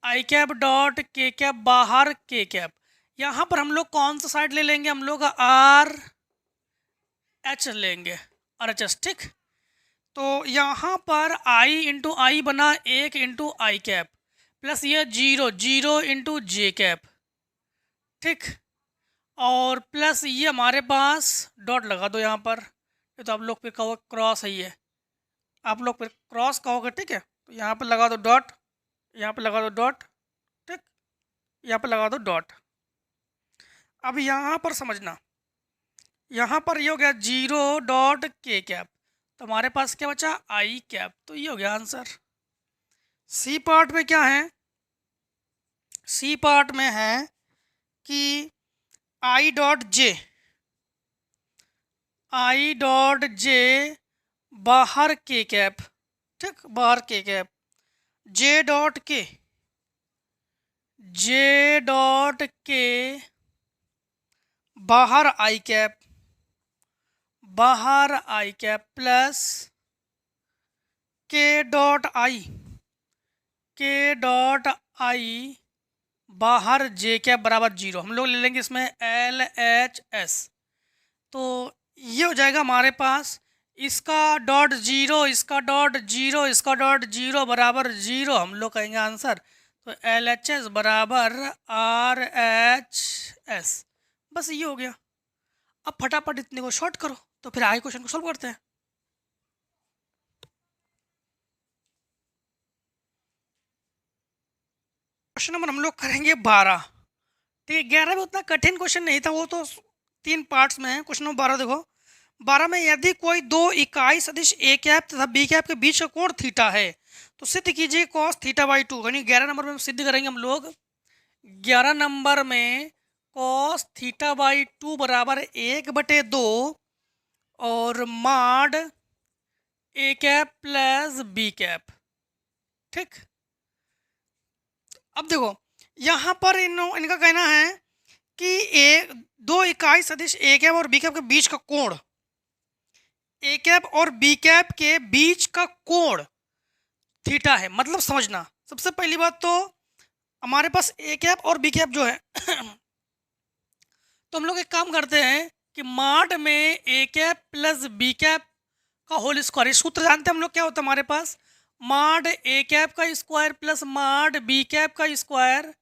S1: I cap dot K cap, बाहर K cap. यहाँ पर हम लोग कौन सा साइड ले लेंगे, हम लोग RH लेंगे, RHS, ठीक। तो यहाँ पर आई इंटू आई बना 1 इंटू आई कैप प्लस ये 0 इंटू जे कैप, ठीक, और प्लस ये हमारे पास डॉट लगा दो यहाँ पर, ये तो आप लोग फिर कहोगे क्रॉस है, ये आप लोग फिर क्रॉस कहोगे, ठीक है। तो यहाँ पर लगा दो डॉट, यहाँ पर लगा दो डॉट, ठीक, यहाँ पर लगा दो डॉट। अब यहाँ पर समझना, यहाँ पर ये हो गया 0 डॉट के कैप, तो हमारे पास क्या बचा आई कैप, तो ये हो गया आंसर। सी पार्ट में क्या है, सी पार्ट में है कि I dot J, I dot J बाहर के कैप, ठीक, बाहर के कैप, जे डॉट के, जे डॉट के बाहर आई कैप, बाहर आई कैप, प्लस के डॉट आई, के डॉट आई बाहर जे कैप बराबर 0, हम लोग ले लेंगे इसमें LHS, तो ये हो जाएगा हमारे पास इसका डॉट 0, इसका डॉट 0, इसका डॉट 0 बराबर 0, हम लोग कहेंगे आंसर। तो LHS बराबर RHS, बस ये हो गया। अब फटाफट इतने को शॉर्ट करो तो फिर आगे क्वेश्चन को सॉल्व करते हैं। क्वेश्चन नंबर हम लोग करेंगे 12, ठीक है। 11 में उतना कठिन क्वेश्चन नहीं था, वो तो 3 पार्ट्स में है। क्वेश्चन नंबर 12 देखो, 12 में यदि कोई दो इकाई सदिश ए कैप तथा बी कैप के बीच का कोण थीटा है तो सिद्ध कीजिए कॉस थीटा बाई 2, यानी 11 नंबर में सिद्ध करेंगे हम लोग। 11 नंबर में कॉस थीटा बाई 2 बराबर 1/2 और माड ए कैप प्लस बी कैप, ठीक। अब देखो यहाँ पर इनका कहना है कि दो इकाई सदिश ए कैप और बी कैप के बीच का कोण, ए कैप और बी कैप के बीच का कोण थीटा है। मतलब समझना, सबसे पहली बात तो हमारे पास ए कैप और बी कैप जो है तो हम लोग एक काम करते हैं कि माड में ए कैप प्लस बी कैप का होल स्क्वायर, सूत्र जानते हैं हम लोग क्या होता है हमारे पास, माड ए कैप का square plus mod B cap का स्क्वायर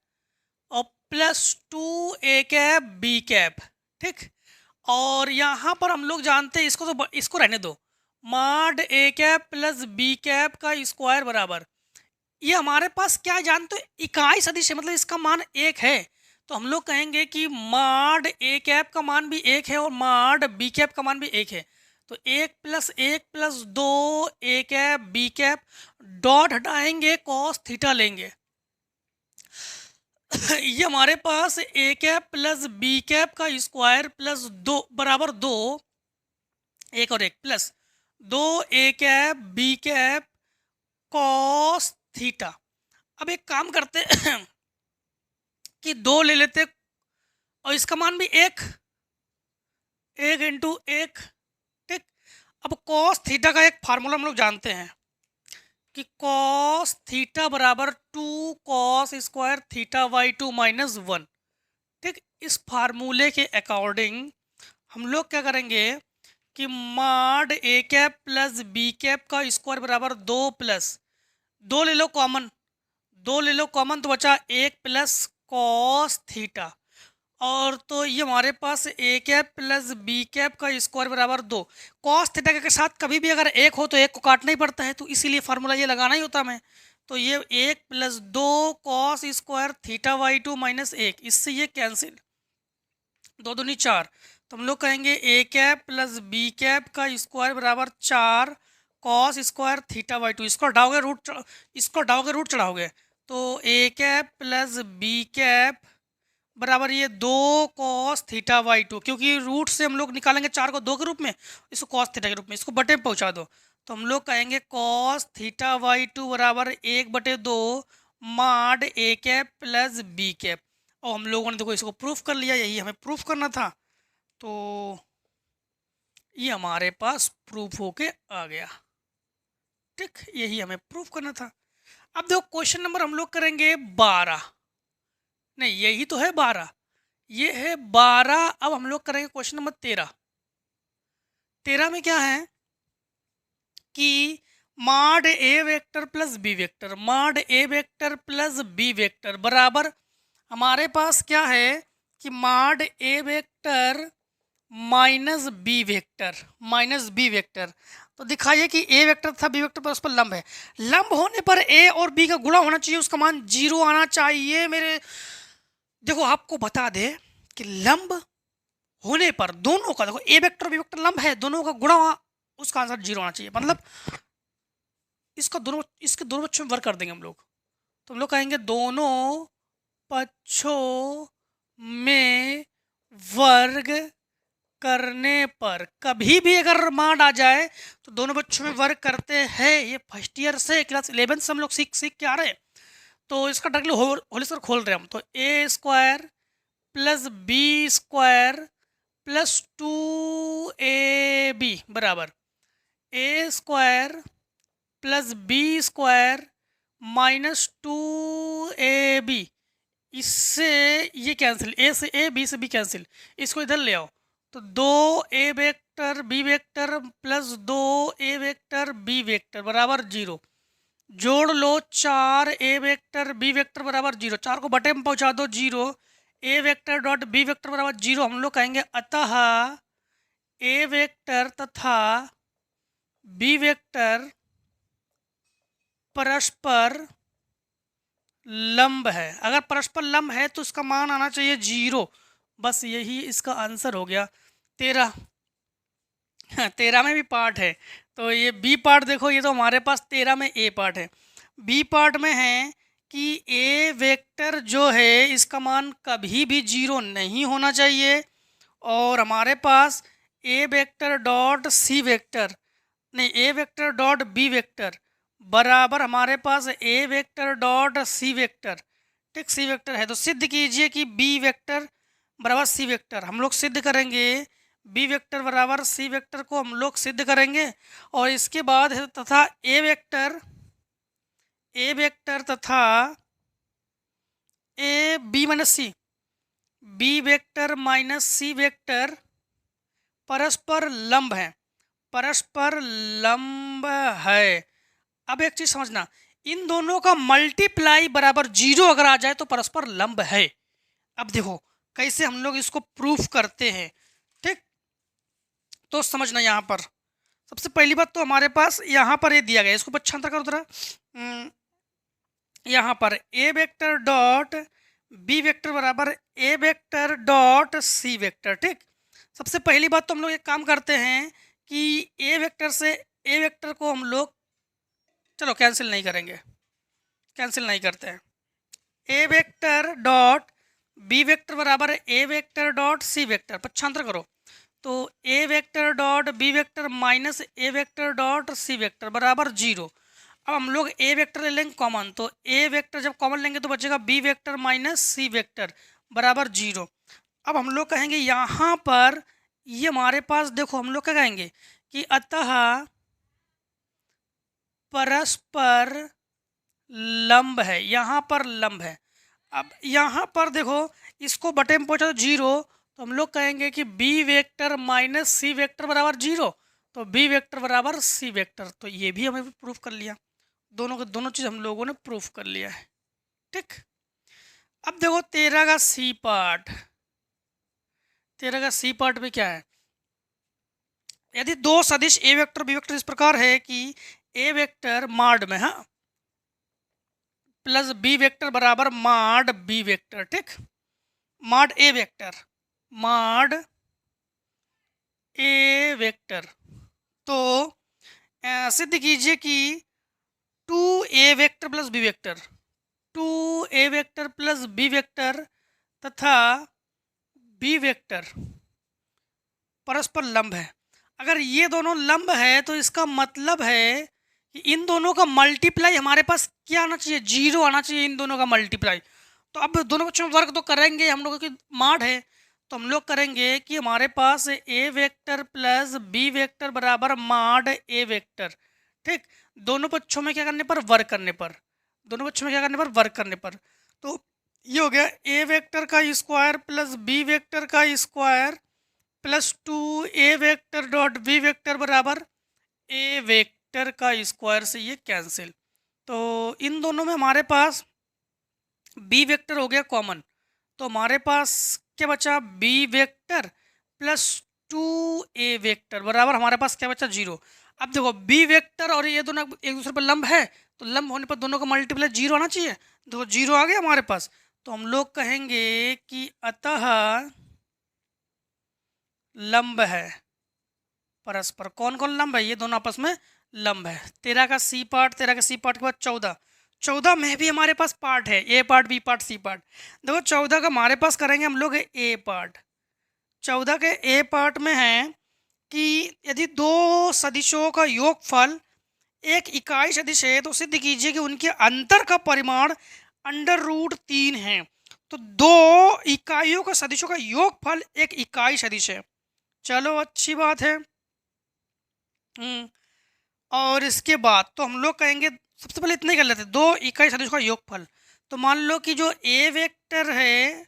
S1: और plus 2 A cap B cap. ठीक, और यहाँ पर हम लोग जानते हैं इसको, तो इसको रहने दो, माड ए कैप प्लस बी कैप का स्क्वायर बराबर, ये हमारे पास क्या जानते हो, इकाई सदिश है, मतलब इसका मान 1 है। तो हम लोग कहेंगे कि माड ए कैप का मान भी 1 है और माड बी कैप का मान भी 1 है। तो 1 plus 2 A cap B cap, dot हटाएंगे कॉस थीटा लेंगे। ये हमारे पास A cap plus B cap का स्क्वायर प्लस 2 बराबर 2, एक और एक plus 2 A cap B cap cos theta. अब एक काम करते कि 2 ले लेते और इसका मान भी 1 इंटू 1। ठीक, अब कॉस थीटा का एक फार्मूला हम लोग जानते हैं कि कॉस थीटा बराबर 2 cos square theta by 2 minus 1। ठीक, इस फार्मूले के अकॉर्डिंग हम लोग क्या करेंगे कि माड ए कैप प्लस बी कैप का स्क्वायर बराबर 2 प्लस 2 ले लो कॉमन, 2 ले लो कॉमन तो बचा 1 प्लस कॉस थीटा, और तो ये हमारे पास A cap plus B cap का स्क्वायर बराबर 2। कॉस थीटा के साथ कभी भी अगर 1 हो तो 1 को काटना ही पड़ता है, तो इसीलिए फार्मूला ये लगाना ही होता है हमें। तो ये 1 plus 2 cos square theta by 2 minus 1, इससे ये कैंसिल, 2 दूनी 4। तो हम लोग कहेंगे ए कैप प्लस बी कैप का स्क्वायर बराबर 4 कॉस स्क्वायर थीटा बाई 2, इसको हटाओगे रूट चढ़ाओगे, तो ए कैप प्लस बी कैप बराबर ये 2 कॉस थीटा बाई 2, क्योंकि रूट से हम लोग निकालेंगे 4 को 2 के रूप में, इसको कॉस थीटा के रूप में, इसको बटे में पहुंचा दो। तो हम लोग कहेंगे कॉस थीटा बाई 2 बराबर 1/2 माड ए कैप प्लस बी कैप। और हम लोगों ने देखो इसको प्रूफ कर लिया, यही हमें प्रूफ करना था, तो ये हमारे पास प्रूफ होके आ गया। ठीक, यही हमें प्रूफ करना था। अब देखो क्वेश्चन नंबर हम लोग करेंगे 12, नहीं यही तो है 12, ये है 12। अब हम लोग करेंगे क्वेश्चन नंबर 13। 13 में क्या है कि mod A vector plus B vector, माड A vector plus B vector बराबर हमारे पास क्या है कि mod A vector minus B vector. तो दिखाइए कि ए वेक्टर था, बी वेक्टर पर उस पर लंब है, लंब होने पर ए और बी का गुणा होना चाहिए, उसका मान 0 आना चाहिए। मेरे देखो आपको बता दे कि लंब होने पर दोनों का, देखो ए वेक्टर बी वेक्टर लंब है, दोनों का गुणा, उसका आंसर 0 आना चाहिए। मतलब इसके दोनों पक्षों में वर्ग कर देंगे हम लोग, तो हम लोग कहेंगे दोनों पक्षों में वर्ग करने पर कभी भी अगर मान आ जाए तो दोनों बच्चों में वर्ग करते हैं। ये फर्स्ट ईयर से क्लास 11 से हम लोग सीख के आ रहे हैं, तो इसका डायरेक्टली होल स्क्वायर खोल रहे हैं हम। तो A square plus B square plus 2ab बराबर A square plus B square minus 2ab। इससे ये कैंसिल, ए से ए, बी से बी कैंसिल, इसको इधर ले आओ, तो 2a vector B vector plus 2a vector B vector बराबर 0। जोड़ लो 4a वेक्टर बी वेक्टर बराबर 0, 4 को बटे में पहुंचा दो 0, a vector dot B vector बराबर 0। हम लोग कहेंगे अतः a वेक्टर तथा b वेक्टर परस्पर लंब है। अगर परस्पर लंब है तो इसका मान आना चाहिए 0, बस यही इसका आंसर हो गया 13। 13 में भी पार्ट है, तो ये बी पार्ट देखो, ये तो हमारे पास 13 में ए पार्ट है। बी पार्ट में है कि ए वेक्टर जो है इसका मान कभी भी 0 नहीं होना चाहिए, और हमारे पास A vector dot C vector, नहीं ए वेक्टर डॉट बी वेक्टर बराबर हमारे पास A vector dot C vector. ठीक, सी वेक्टर है तो सिद्ध कीजिए कि बी वेक्टर बराबर सी वेक्टर। हम लोग सिद्ध करेंगे बी वेक्टर बराबर सी वेक्टर को हम लोग सिद्ध करेंगे, और इसके बाद है तथा ए वेक्टर तथा A B minus C, B vector minus C vector परस्पर लंब है, परस्पर लंब है। अब एक चीज समझना, इन दोनों का मल्टीप्लाई बराबर 0 अगर आ जाए तो परस्पर लंब है। अब देखो कैसे हम लोग इसको प्रूफ करते हैं, ठीक। तो समझना, यहाँ पर सबसे पहली बात तो हमारे पास यहाँ पर ये दिया गया है, इसको पक्षांतर करो जरा। यहाँ पर ए वेक्टर डॉट बी वेक्टर बराबर A vector dot C vector, ठीक। सबसे पहली बात तो हम लोग एक काम करते हैं कि ए वेक्टर से ए वेक्टर को हम लोग चलो कैंसिल नहीं करेंगे, कैंसिल नहीं करते हैं। A vector dot B vector बराबर A vector dot C vector, पक्षांतर करो तो A vector dot B vector minus A vector dot C vector बराबर 0। अब हम लोग ए वेक्टर ले लेंगे कॉमन, तो ए वेक्टर जब कॉमन लेंगे तो बचेगा B vector minus C vector बराबर 0। अब हम लोग कहेंगे यहाँ पर ये हमारे पास देखो हम लोग क्या कहेंगे कि अतः परस्पर लंब है, यहाँ पर लंब है। अब यहाँ पर देखो इसको बटे में पहुँचा तो 0, तो हम लोग कहेंगे कि B vector minus C vector बराबर 0, तो बी वेक्टर बराबर सी वेक्टर। तो ये भी हमें प्रूफ कर लिया, दोनों के दोनों चीज़ हम लोगों ने प्रूफ कर लिया है, ठीक। अब देखो 13 का सी पार्ट, 13 का सी पार्ट में क्या है, यदि दो सदिश ए वेक्टर बी वेक्टर इस प्रकार है कि ए वेक्टर माड में, हाँ, प्लस बी वेक्टर बराबर माड बी वेक्टर, ठीक। माड ए वेक्टर, माड ए वेक्टर, तो सिद्ध कीजिए कि 2a vector plus B vector, 2a vector plus B vector तथा बी वेक्टर परस्पर लंब है। अगर ये दोनों लंब है तो इसका मतलब है कि इन दोनों का मल्टीप्लाई हमारे पास क्या आना चाहिए, 0 आना चाहिए इन दोनों का मल्टीप्लाई। तो अब दोनों बच्चों में वर्क तो करेंगे हम लोगों की माड है, तो हम लोग करेंगे कि हमारे पास A vector plus B vector बराबर माड ए वेक्टर, ठीक। दोनों पक्षों में क्या करने पर, वर्क करने पर, दोनों पक्षों में क्या करने पर, वर्क करने पर। तो ये हो गया ए वेक्टर का स्क्वायर प्लस बी वेक्टर का square plus 2a vector dot B vector बराबर ए वेक्टर का स्क्वायर से ये कैंसिल। तो इन दोनों में हमारे पास बी वेक्टर हो गया कॉमन, तो हमारे पास क्या बचा, B vector plus 2a vector बराबर हमारे पास क्या बचा, 0। अब देखो बी वेक्टर और ये दोनों एक दूसरे पर लंब है, तो लंब होने पर दोनों का मल्टीप्लाई 0 आना चाहिए। देखो 0 आ गया हमारे पास, तो हम लोग कहेंगे कि अतः लंब है परस्पर, कौन कौन लंब है, ये दोनों आपस में लंब है। 13 का सी पार्ट, 13 का सी पार्ट के बाद 14 में भी हमारे पास पार्ट है, A part B part C part. देखो 14 का हमारे पास करेंगे हम लोग ए पार्ट। 14 के ए पार्ट में है कि यदि दो सदिशों का योगफल एक इकाई सदिश है तो सिद्ध कीजिए कि उनके अंतर का परिमाण √3 है। तो दो इकाइयों का सदिशों का योगफल एक इकाई सदिश है, चलो अच्छी बात है। और इसके बाद तो हम लोग कहेंगे सबसे पहले इतना ही कर लेते हैं, दो इकाई सदिश का योगफल। तो मान लो कि जो ए वेक्टर है,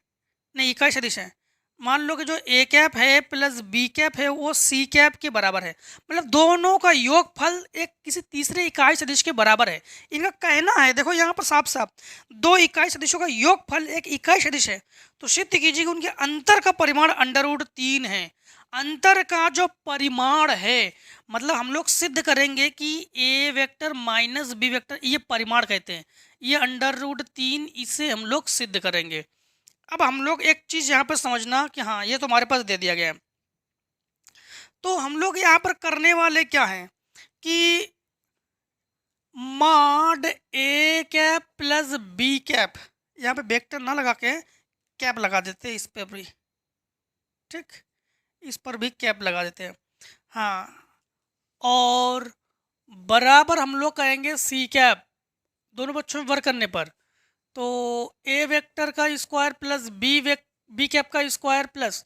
S1: नहीं इकाई सदिश है, मान लो कि जो ए कैप है प्लस बी कैप है वो सी कैप के बराबर है, मतलब दोनों का योगफल एक किसी तीसरे इकाई सदिश के बराबर है। इनका कहना है, देखो यहाँ पर साफ साफ दो इकाई सदिशों का योगफल एक इकाई सदिश है, तो सिद्ध कीजिए कि उनके अंतर का परिमाण √3 है। अंतर का जो परिमाण है, मतलब हम लोग सिद्ध करेंगे कि A vector minus B vector, ये परिमाण कहते हैं, ये √3, इसे हम लोग सिद्ध करेंगे। अब हम लोग एक चीज़ यहाँ पर समझना कि हाँ ये तो हमारे पास दे दिया गया है, तो हम लोग यहाँ पर करने वाले क्या हैं कि मॉड ए कैप प्लस बी कैप, यहाँ पे वेक्टर ना लगा के कैप लगा देते हैं इस पर भी, ठीक, इस पर भी कैप लगा देते हैं, हाँ। और बराबर हम लोग कहेंगे सी कैप, दोनों बच्चों में वर्क करने पर, तो ए वेक्टर का स्क्वायर प्लस बी कैप का square plus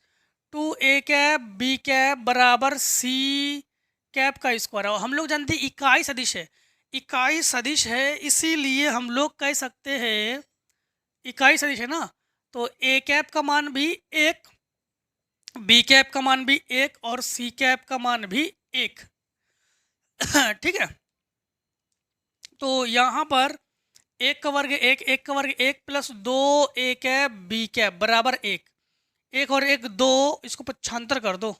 S1: 2a cap B cap बराबर सी कैप का स्क्वायर। और हम लोग जानते हैं इकाई सदिश है, इकाई सदिश है, इसीलिए हम लोग कह सकते हैं इकाई सदिश है ना, तो ए कैप का मान भी 1, बी कैप का मान भी 1 और सी कैप का मान भी 1। ठीक है, तो यहाँ पर 1 का वर्ग 1, 1 का वर्ग 1 plus 2 A cap B cap बराबर 1, 1 और 1 2, इसको पक्षांतर कर दो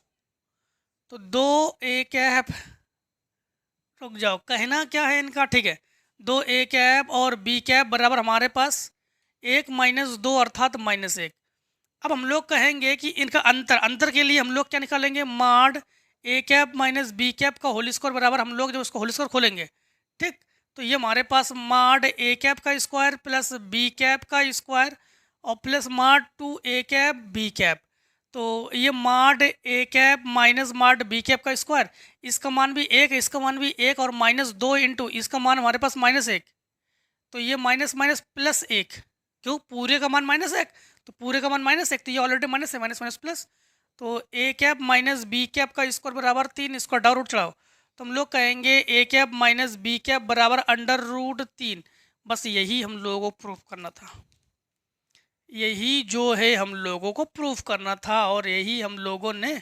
S1: तो 2 ए कैप, रुक जाओ कहना क्या है इनका, ठीक है, 2 ए कैप और बी कैप बराबर हमारे पास 1 माइनस 2 अर्थात -1। अब हम लोग कहेंगे कि इनका अंतर के लिए हम लोग क्या निकालेंगे, माड A cap minus B cap का होल स्क्वायर बराबर, हम लोग जब उसको होल स्क्वायर खोलेंगे, ठीक, तो ये हमारे पास माड ए कैप का स्क्वायर प्लस बी कैप का स्क्वायर और प्लस माड 2 ए कैप बी कैप, तो ये माड ए कैप माइनस माड बी कैप का स्क्वायर, इसका मान भी 1, इसका मान भी 1 और -2 इंटू इसका मान हमारे पास -1, तो ये माइनस माइनस प्लस 1, क्यों, पूरे का मान -1, तो पूरे का मान -1, तो ये ऑलरेडी माइनस है, माइनस माइनस प्लस, तो A cap minus B cap का स्क्वायर बराबर 3, इसको डाउन रूट चढ़ाओ तो हम लोग कहेंगे A cap minus B cap बराबर √3। बस यही हम लोगों को प्रूफ करना था, यही जो है हम लोगों को प्रूफ करना था और यही हम लोगों ने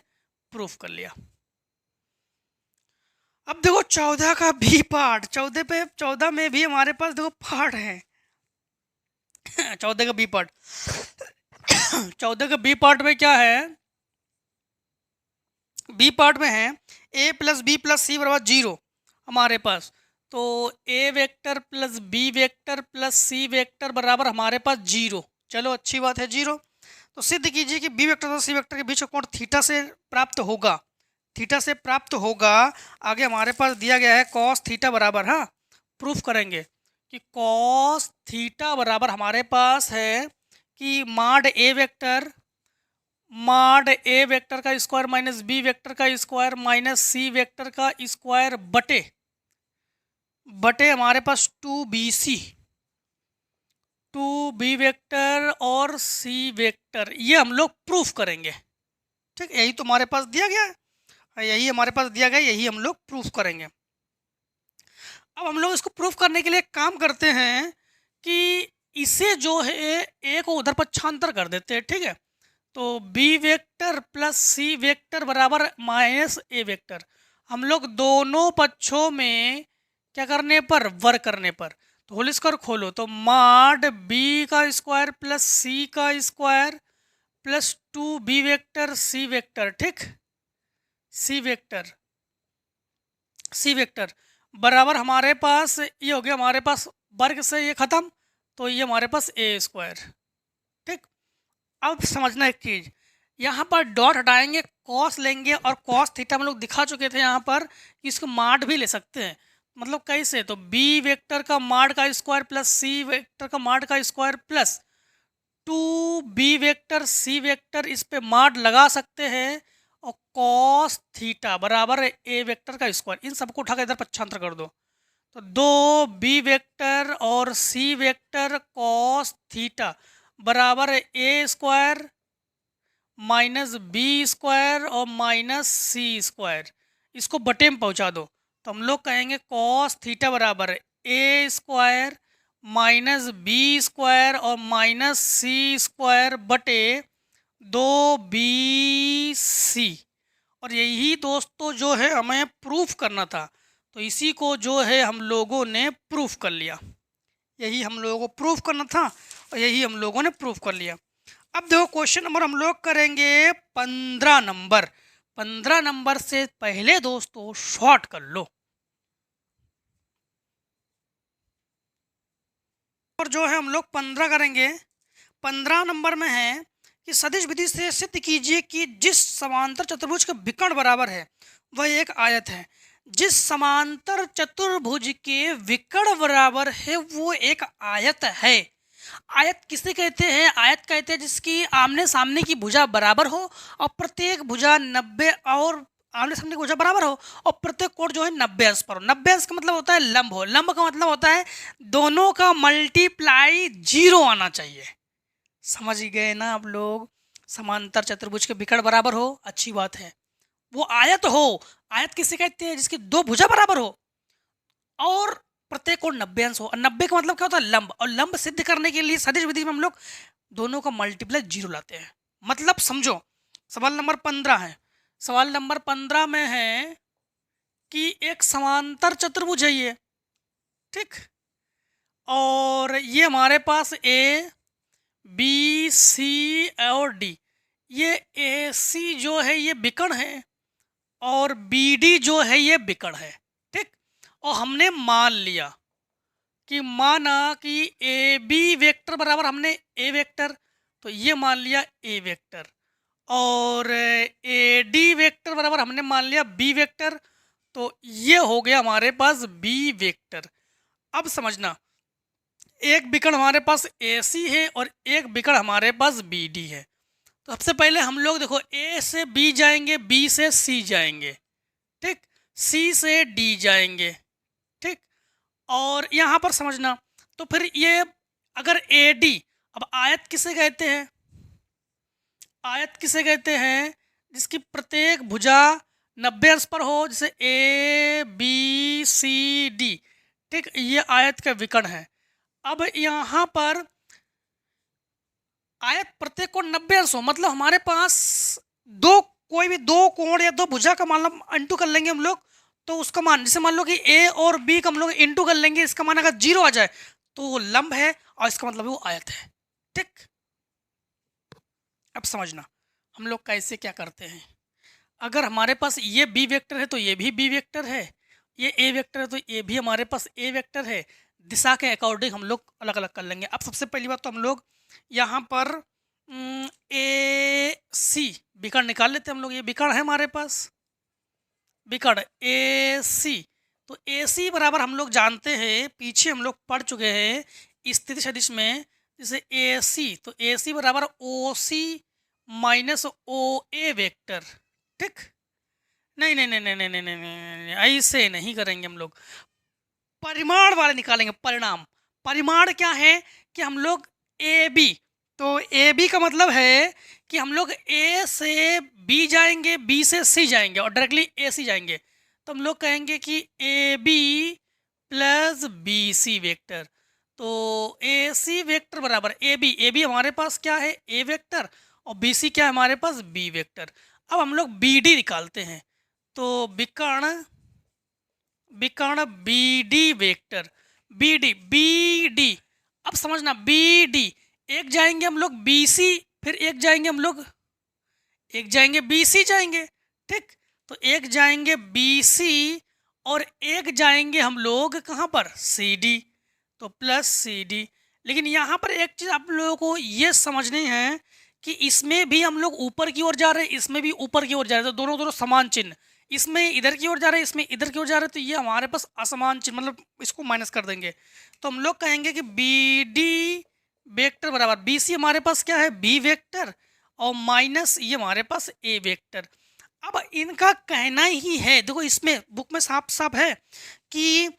S1: प्रूफ कर लिया। अब देखो 14 का भी पार्ट, 14 में भी हमारे पास देखो पार्ट है। 14 का बी पार्ट 14 का बी पार्ट में क्या है, बी पार्ट में है a plus B plus C बराबर 0 हमारे पास, तो a vector plus B vector plus C vector बराबर हमारे पास 0। चलो अच्छी बात है 0, तो सिद्ध कीजिए कि बी वेक्टर और सी वेक्टर के बीच का कोण थीटा से प्राप्त होगा, थीटा से प्राप्त होगा। आगे हमारे पास दिया गया है कॉस थीटा बराबर, हाँ प्रूफ करेंगे कि कॉस थीटा बराबर हमारे पास है कि माड ए वेक्टर का स्क्वायर माइनस बी वेक्टर का स्क्वायर माइनस सी वेक्टर का स्क्वायर बटे हमारे पास 2b वेक्टर और सी वेक्टर, ये हम लोग प्रूफ करेंगे। ठीक, यही तो हमारे पास दिया गया है, यही हमारे पास दिया गया, यही हम लोग प्रूफ करेंगे। अब हम लोग इसको प्रूफ करने के लिए काम करते हैं कि इसे जो है ए को उधर पक्षांतर कर देते हैं। ठीक है, तो B vector plus C vector बराबर माइनस ए वेक्टर, हम लोग दोनों पक्षों में क्या करने पर, वर्ग करने पर, तो होल स्क्वायर खोलो तो माड बी का स्क्वायर प्लस सी का square plus 2b vector C vector, ठीक, सी वेक्टर बराबर हमारे पास ये हो गया, हमारे पास वर्ग से ये खत्म, तो ये हमारे पास ए स्क्वायर। ठीक, अब समझना एक चीज़, यहाँ पर डॉट हटाएंगे, कॉस लेंगे और कॉस थीटा हम लोग दिखा चुके थे यहाँ पर कि इसको माड भी ले सकते हैं। मतलब कैसे, तो बी वेक्टर का माड का स्क्वायर प्लस सी वेक्टर का माड का square plus 2b vector C vector, इस पे माड लगा सकते हैं और कॉस थीटा बराबर ए वेक्टर का स्क्वायर, इन सबको उठाकर इधर पक्षांतर कर दो, तो 2b वेक्टर और सी वेक्टर कॉस थीटा बराबर A square minus B square और माइनस सी स्क्वायर, इसको बटे में पहुंचा दो तो हम लोग कहेंगे कॉस थीटा बराबर A square minus B square और माइनस सी स्क्वायर बटे 2bc। और यही दोस्तों जो है हमें प्रूफ करना था, तो इसी को जो है हम लोगों ने प्रूफ कर लिया, यही हम लोगों को प्रूफ करना था और यही हम लोगों ने प्रूफ कर लिया। अब देखो क्वेश्चन नंबर हम लोग करेंगे 15 नंबर। 15 नंबर से पहले दोस्तों शॉर्ट कर लो, और जो है हम लोग 15 करेंगे। 15 नंबर में है कि सदिश विधि से सिद्ध कीजिए कि जिस समांतर चतुर्भुज के विकर्ण बराबर है वह एक आयत है। जिस समांतर चतुर्भुज के विकर्ण बराबर है वो एक आयत है। आयत किसे कहते हैं, आयत कहते हैं जिसकी आमने सामने की भुजा बराबर हो और प्रत्येक भुजा 90 और आमने सामने की भुजा बराबर हो और प्रत्येक कोण जो है 90 अंश पर हो। 90 अंश का मतलब होता है लंब हो, लंब का मतलब होता है दोनों का मल्टीप्लाई 0 आना चाहिए। समझ गए ना आप लोग, समांतर चतुर्भुज के विकर्ण बराबर हो, अच्छी बात है, वो आयत हो। आयत किसे कहते हैं, जिसकी दो भुजा बराबर हो और प्रत्येक कोण 90 अंश हो। और 90 का मतलब क्या होता है, लंब, और लंब सिद्ध करने के लिए सदिश विधि में हम लोग दोनों का मल्टीप्लाई 0 लाते हैं। मतलब समझो, सवाल नंबर 15 है। सवाल नंबर 15 में है कि एक समांतर चतुर्भुज है ये, ठीक, और ये हमारे पास ए बी सी और डी, ये ए सी जो है ये विकर्ण है और बी डी जो है ये विकर्ण है, ठीक। और हमने मान लिया कि माना कि ए बी वेक्टर बराबर हमने ए वेक्टर, तो ये मान लिया ए वेक्टर, और ए डी वेक्टर बराबर हमने मान लिया बी वेक्टर, तो ये हो गया हमारे पास बी वेक्टर। अब समझना, एक विकर्ण हमारे पास ए सी है और एक विकर्ण हमारे पास बी डी है। तो सबसे पहले हम लोग देखो, ए से बी जाएंगे, बी से सी जाएंगे, ठीक, सी से डी जाएंगे, ठीक। और यहाँ पर समझना, तो फिर ये अगर ए डी, अब आयत किसे कहते हैं? आयत किसे कहते हैं? जिसकी प्रत्येक भुजा 90 अंश पर हो, जैसे ए बी सी डी, ठीक, ये आयत का विकर्ण है। अब यहाँ पर आयत प्रत्येक कोण 90 अंश हो, मतलब हमारे पास कोई भी दो कोण या दो भुजा का मान इंटू कर लेंगे हम लोग, तो उसका मान, जैसे मान लो कि ए और बी का हम लोग इंटू कर लेंगे, इसका मान अगर 0 आ जाए तो वो लंब है और इसका मतलब वो आयत है, ठीक। अब समझना हम लोग कैसे क्या करते हैं। अगर हमारे पास ये बी वेक्टर है तो ये भी बी वेक्टर है, ये ए वेक्टर है तो ये भी हमारे पास ए वेक्टर है। दिशा के अकॉर्डिंग हम लोग अलग अलग कर लेंगे। अब सबसे पहली बात तो हम लोग यहाँ पर ए सी विकर्ण निकाल लेते हैं हम लोग। ये विकर्ण है हमारे पास, विकर्ण ए सी, तो ए सी बराबर हम लोग जानते हैं, पीछे हम लोग पढ़ चुके हैं स्थिति सदिश में, जैसे ए सी, तो ए सी बराबर ओ सी माइनस ओ ए वेक्टर, ठीक। नहीं नहीं नहीं नहीं नहीं नहीं नहीं नहीं, नहीं, ऐसे नहीं करेंगे हम लोग, परिमाण वाले निकालेंगे, परिणाम। परिमाण क्या है कि हम लोग ए बी, तो ए बी का मतलब है कि हम लोग ए से बी जाएंगे, बी से सी जाएंगे और डायरेक्टली ए सी जाएंगे, तो हम लोग कहेंगे कि A B plus B C vector. तो ए सी वेक्टर बराबर ए बी हमारे पास क्या है? ए वेक्टर, और बी सी क्या है हमारे पास? B vector. अब हम लोग बी डी निकालते हैं, तो विकर्ण विकर्ण B D vector, B D. अब समझना, बी डी, एक जाएंगे हम लोग बी सी, फिर एक जाएंगे हम लोग, एक जाएंगे बी सी जाएंगे, ठीक। तो एक जाएंगे बी सी और एक जाएंगे हम लोग कहाँ पर? सी डी, तो प्लस सी डी। लेकिन यहाँ पर एक चीज़ आप लोगों को ये समझनी है कि इसमें भी हम लोग ऊपर की ओर जा रहे हैं, इसमें भी ऊपर की ओर जा रहे हैं, तो दोनों दोनों समान चिन्ह, इसमें इधर की ओर जा रहे हैं, इसमें इधर की ओर जा रहे हैं, तो ये हमारे पास असमान चिन्ह, मतलब इसको माइनस कर देंगे। तो हम लोग कहेंगे कि बी डी वेक्टर बराबर बी सी हमारे पास क्या है? बी वेक्टर, और माइनस ये हमारे पास ए वेक्टर। अब इनका कहना ही है, देखो इसमें बुक में साफ साफ है कि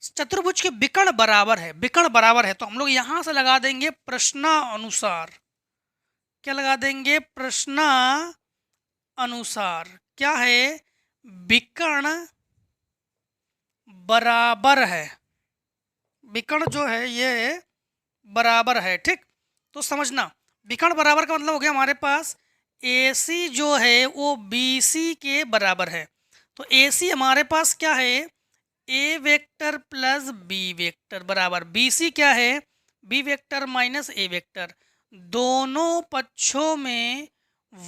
S1: चतुर्भुज के विकर्ण बराबर है, विकर्ण बराबर है, तो हम लोग यहाँ से लगा देंगे प्रश्नानुसार। क्या लगा देंगे? प्रश्नानुसार। क्या है? विकर्ण बराबर है, विकर्ण जो है ये बराबर है, ठीक। तो समझना, विकर्ण बराबर का मतलब हो गया हमारे पास ए सी जो है वो बी सी के बराबर है। तो ए सी हमारे पास क्या है? A vector plus B vector बराबर बी सी क्या है? B vector minus A vector. दोनों पक्षों में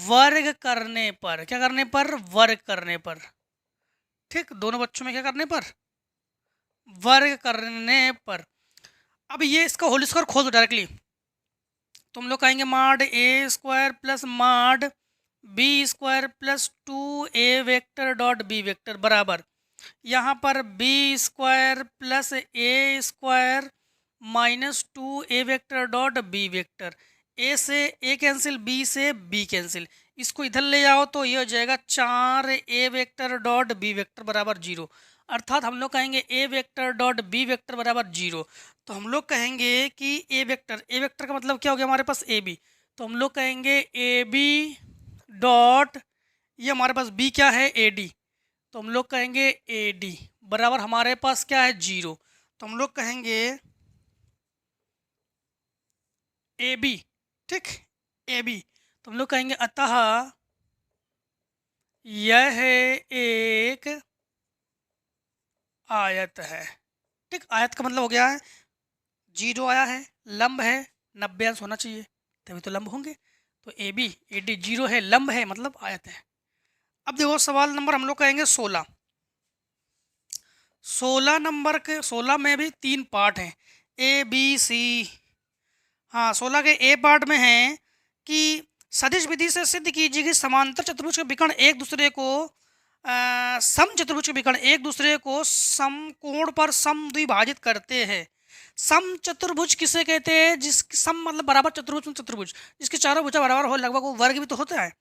S1: वर्ग करने पर, क्या करने पर? वर्ग करने पर, ठीक। दोनों पक्षों में क्या करने पर? वर्ग करने पर। अब ये इसका होल स्क्वायर खोल दो डायरेक्टली, तो हम लोग कहेंगे माड A square plus mod B square plus 2 A vector dot B vector बराबर, यहाँ पर B square plus A square minus 2 A vector dot B vector. ए से ए कैंसिल, बी से बी कैंसिल, इसको इधर ले आओ तो ये हो जाएगा 4 ए वेक्टर डॉट बी वेक्टर बराबर 0। अर्थात हम लोग कहेंगे ए वेक्टर डॉट बी वेक्टर बराबर 0। तो हम लोग कहेंगे कि ए वेक्टर का मतलब क्या हो गया हमारे पास? A B. तो हम लोग कहेंगे ए बी डॉट, ये हमारे पास बी क्या है? ए डी, तो हम लोग कहेंगे ए डी बराबर हमारे पास क्या है? 0। तो हम लोग कहेंगे ए बी, ठीक, ए बी। तो हम लोग कहेंगे अतः यह एक आयत है। ठीक, आयत का मतलब हो गया है 0 आया है, लंब है, 90 अंश होना चाहिए, तभी तो लंब होंगे। तो ए बी ए डी 0 है, लंब है, मतलब आयत है। अब देखो सवाल नंबर हम लोग कहेंगे 16। 16 नंबर के 16 में भी 3 पार्ट हैं, ए बी सी। हाँ, 16 के ए पार्ट में है कि सदिश विधि से सिद्ध कीजिए कि समांतर चतुर्भुज के विकर्ण एक दूसरे को सम चतुर्भुज के विकर्ण एक दूसरे को समकोण पर समद्विभाजित करते हैं। सम चतुर्भुज किसे कहते हैं? जिस सम मतलब बराबर, चतुर्भुज में चतुर्भुज जिसके चारों भुजा बराबर हो, लगभग वो वर्ग भी तो होता है।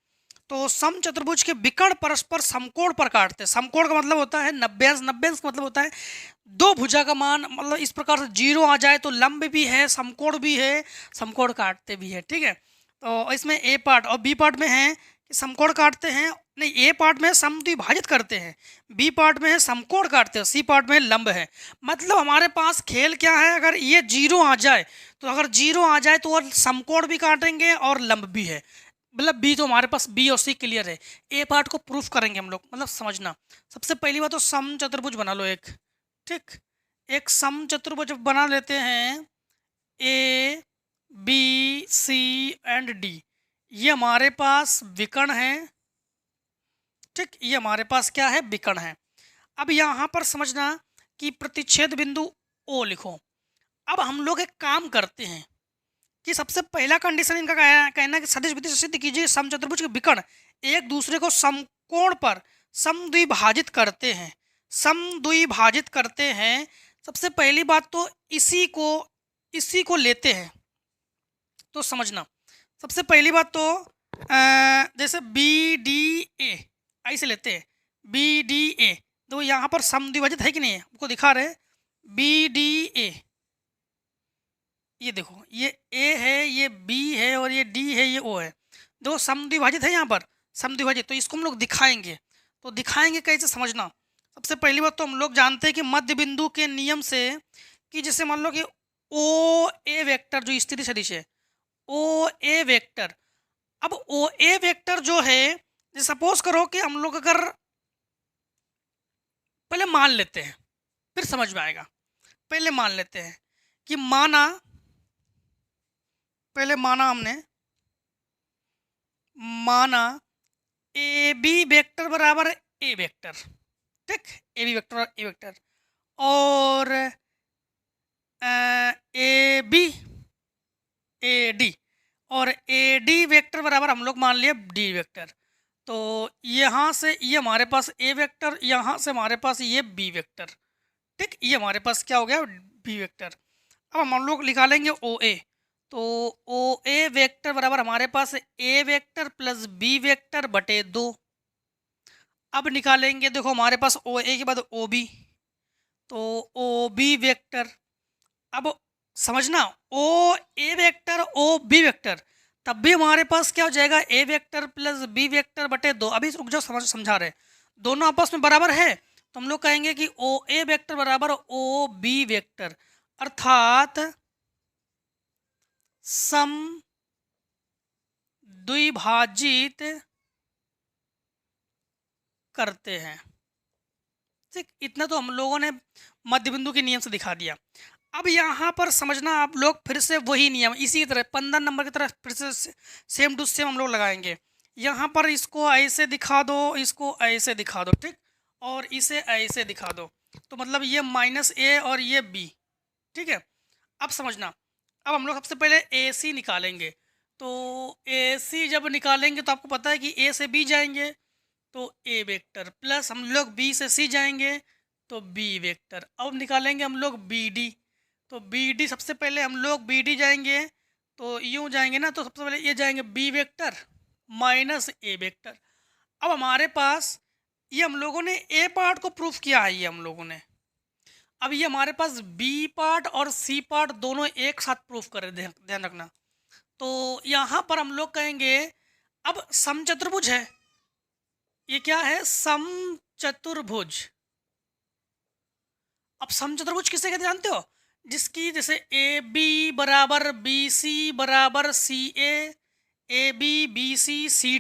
S1: तो सम चतुर्भुज के विकर्ण परस्पर समकोण पर काटते हैं। समकोण का मतलब होता है 90 अंश, 90 अंश का मतलब होता है दो भुजा का मान, मतलब इस प्रकार से 0 आ जाए तो लंब भी है, समकोण भी है, समकोण काटते भी है। ठीक है, तो इसमें ए पार्ट और बी पार्ट में है कि समकोण काटते हैं, नहीं, ए पार्ट में समद्विभाजित करते हैं, बी पार्ट में है समकोण काटते हैं, सी पार्ट में लंब है। मतलब हमारे पास खेल क्या है, अगर ये 0 आ जाए तो, अगर 0 आ जाए तो और समकोण भी काटेंगे और लंब भी है। मतलब बी तो हमारे पास बी और सी क्लियर है। ए पार्ट को प्रूफ करेंगे हम लोग, मतलब समझना। सबसे पहली बात तो सम चतुर्भुज बना लो एक। ठीक, एक सम चतुर्भुज बना लेते हैं, A B C and D. ये हमारे पास विकर्ण है। ठीक, ये हमारे पास क्या है, विकर्ण है। अब यहाँ पर समझना कि प्रतिच्छेद बिंदु ओ लिखो। अब हम लोग एक काम करते हैं कि सबसे पहला कंडीशन इनका कहना है कि सदिश विधि से सिद्ध कीजिए समचतुर्भुज के विकर्ण एक दूसरे को समकोण पर समद्विभाजित करते हैं। समद्विभाजित करते हैं, सबसे पहली बात तो इसी को लेते हैं। तो समझना, सबसे पहली बात तो जैसे बी डी ए ऐसे लेते हैं, बी डी ए, तो यहाँ पर समद्विभाजित है कि नहीं है, आपको दिखा रहे, बी डी ए। ये देखो, ये ए है, ये बी है, और ये डी है, ये ओ है। देखो समद्विभाजित है यहाँ पर, समद्विभाजित। तो इसको हम लोग दिखाएंगे। तो दिखाएंगे कैसे, समझना। सबसे पहली बात तो हम लोग जानते हैं कि मध्य बिंदु के नियम से, कि जैसे मान लो कि ओ ए वेक्टर जो स्थिति सदिश है, ओ ए वेक्टर। अब ओ ए वेक्टर जो है, सपोज करो कि हम लोग अगर पहले मान लेते हैं, फिर समझ में आएगा। पहले मान लेते हैं कि पहले माना ए बी वेक्टर बराबर ए वेक्टर। ठीक, ए बी वेक्टर और ए वेक्टर, और ए बी ए डी, और ए डी वेक्टर बराबर हम लोग मान लिए डी वेक्टर। तो यहाँ से ये हमारे पास ए वेक्टर, यहाँ से हमारे पास ये बी वेक्टर। ठीक, ये हमारे पास क्या हो गया, बी वेक्टर। अब हम लोग निकालेंगे ओ ए। तो ओ ए वेक्टर बराबर हमारे पास A vector plus B vector बटे 2। अब निकालेंगे, देखो हमारे पास ओ ए के बाद ओ बी, तो ओ बी वेक्टर। अब समझना, O A vector O B vector, तब भी हमारे पास क्या हो जाएगा, A vector plus B vector बटे 2। अभी रुक जाओ, समझा रहे, दोनों आपस में बराबर है, तो हम लोग कहेंगे कि ओ ए वेक्टर बराबर ओ बी वेक्टर, अर्थात सम द्विभाजित करते हैं। ठीक, इतना तो हम लोगों ने मध्य बिंदु के नियम से दिखा दिया। अब यहाँ पर समझना आप लोग, फिर से वही नियम इसी तरह 15 नंबर की तरह फिर से सेम टू सेम हम लोग लगाएंगे। यहाँ पर इसको ऐसे दिखा दो, इसको ऐसे दिखा दो, ठीक, और इसे ऐसे दिखा दो, तो मतलब ये माइनस ए और ये बी। ठीक है, अब समझना, अब हम लोग सबसे पहले ए सी निकालेंगे। तो ए सी जब निकालेंगे तो आपको पता है कि ए से बी जाएंगे तो ए वेक्टर, प्लस हम लोग बी से सी जाएंगे तो बी वेक्टर। अब निकालेंगे हम लोग बी डी, तो बी डी सबसे पहले हम लोग बी डी जाएंगे, तो यूँ जाएंगे ना, तो सबसे पहले ये जाएंगे B vector minus A vector. अब हमारे पास ये हम लोगों ने ए पार्ट को प्रूफ किया है, ये हम लोगों ने। अब ये हमारे पास बी पार्ट और सी पार्ट दोनों एक साथ प्रूफ करें, ध्यान रखना। तो यहाँ पर हम लोग कहेंगे, अब समचतुर्भुज है, ये क्या है, समचतुर्भुज। अब समचतुर्भुज किसे कहते जानते हो, जिसकी जैसे ए बी बराबर बी सी बराबर सी A B C C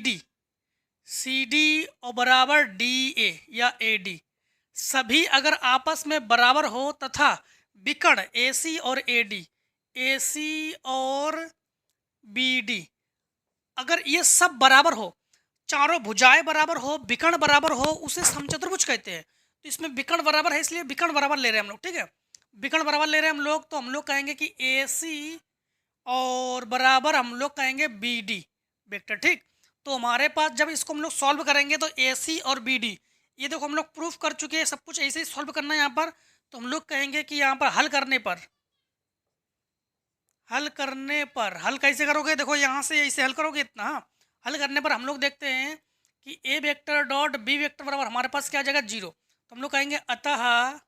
S1: D और बराबर डी ए या ए डी, सभी अगर आपस में बराबर हो तथा विकर्ण ए सी और ए सी और बी डी अगर ये सब बराबर हो, चारों भुजाएं बराबर हो, विकर्ण बराबर हो, उसे समचतुर्भुज कहते हैं। तो इसमें विकर्ण बराबर है इसलिए विकर्ण बराबर ले रहे हैं हम लोग, ठीक है। विकर्ण बराबर ले रहे हैं हम लोग, तो हम लोग कहेंगे कि ए सी और बराबर हम लोग कहेंगे बी डी वेक्टर, ठीक। तो हमारे पास जब इसको हम लोग सॉल्व करेंगे तो ए सी और बी डी, ये देखो हम लोग प्रूफ कर चुके हैं, सब कुछ ऐसे ही सॉल्व करना है यहाँ पर। तो हम लोग कहेंगे कि यहाँ पर हल कैसे करोगे, देखो यहाँ से ऐसे हल करोगे इतना, हाँ। हल करने पर हम लोग देखते हैं कि A vector dot B vector बराबर हमारे पास क्या आ जाएगा 0। तो हम लोग कहेंगे अतः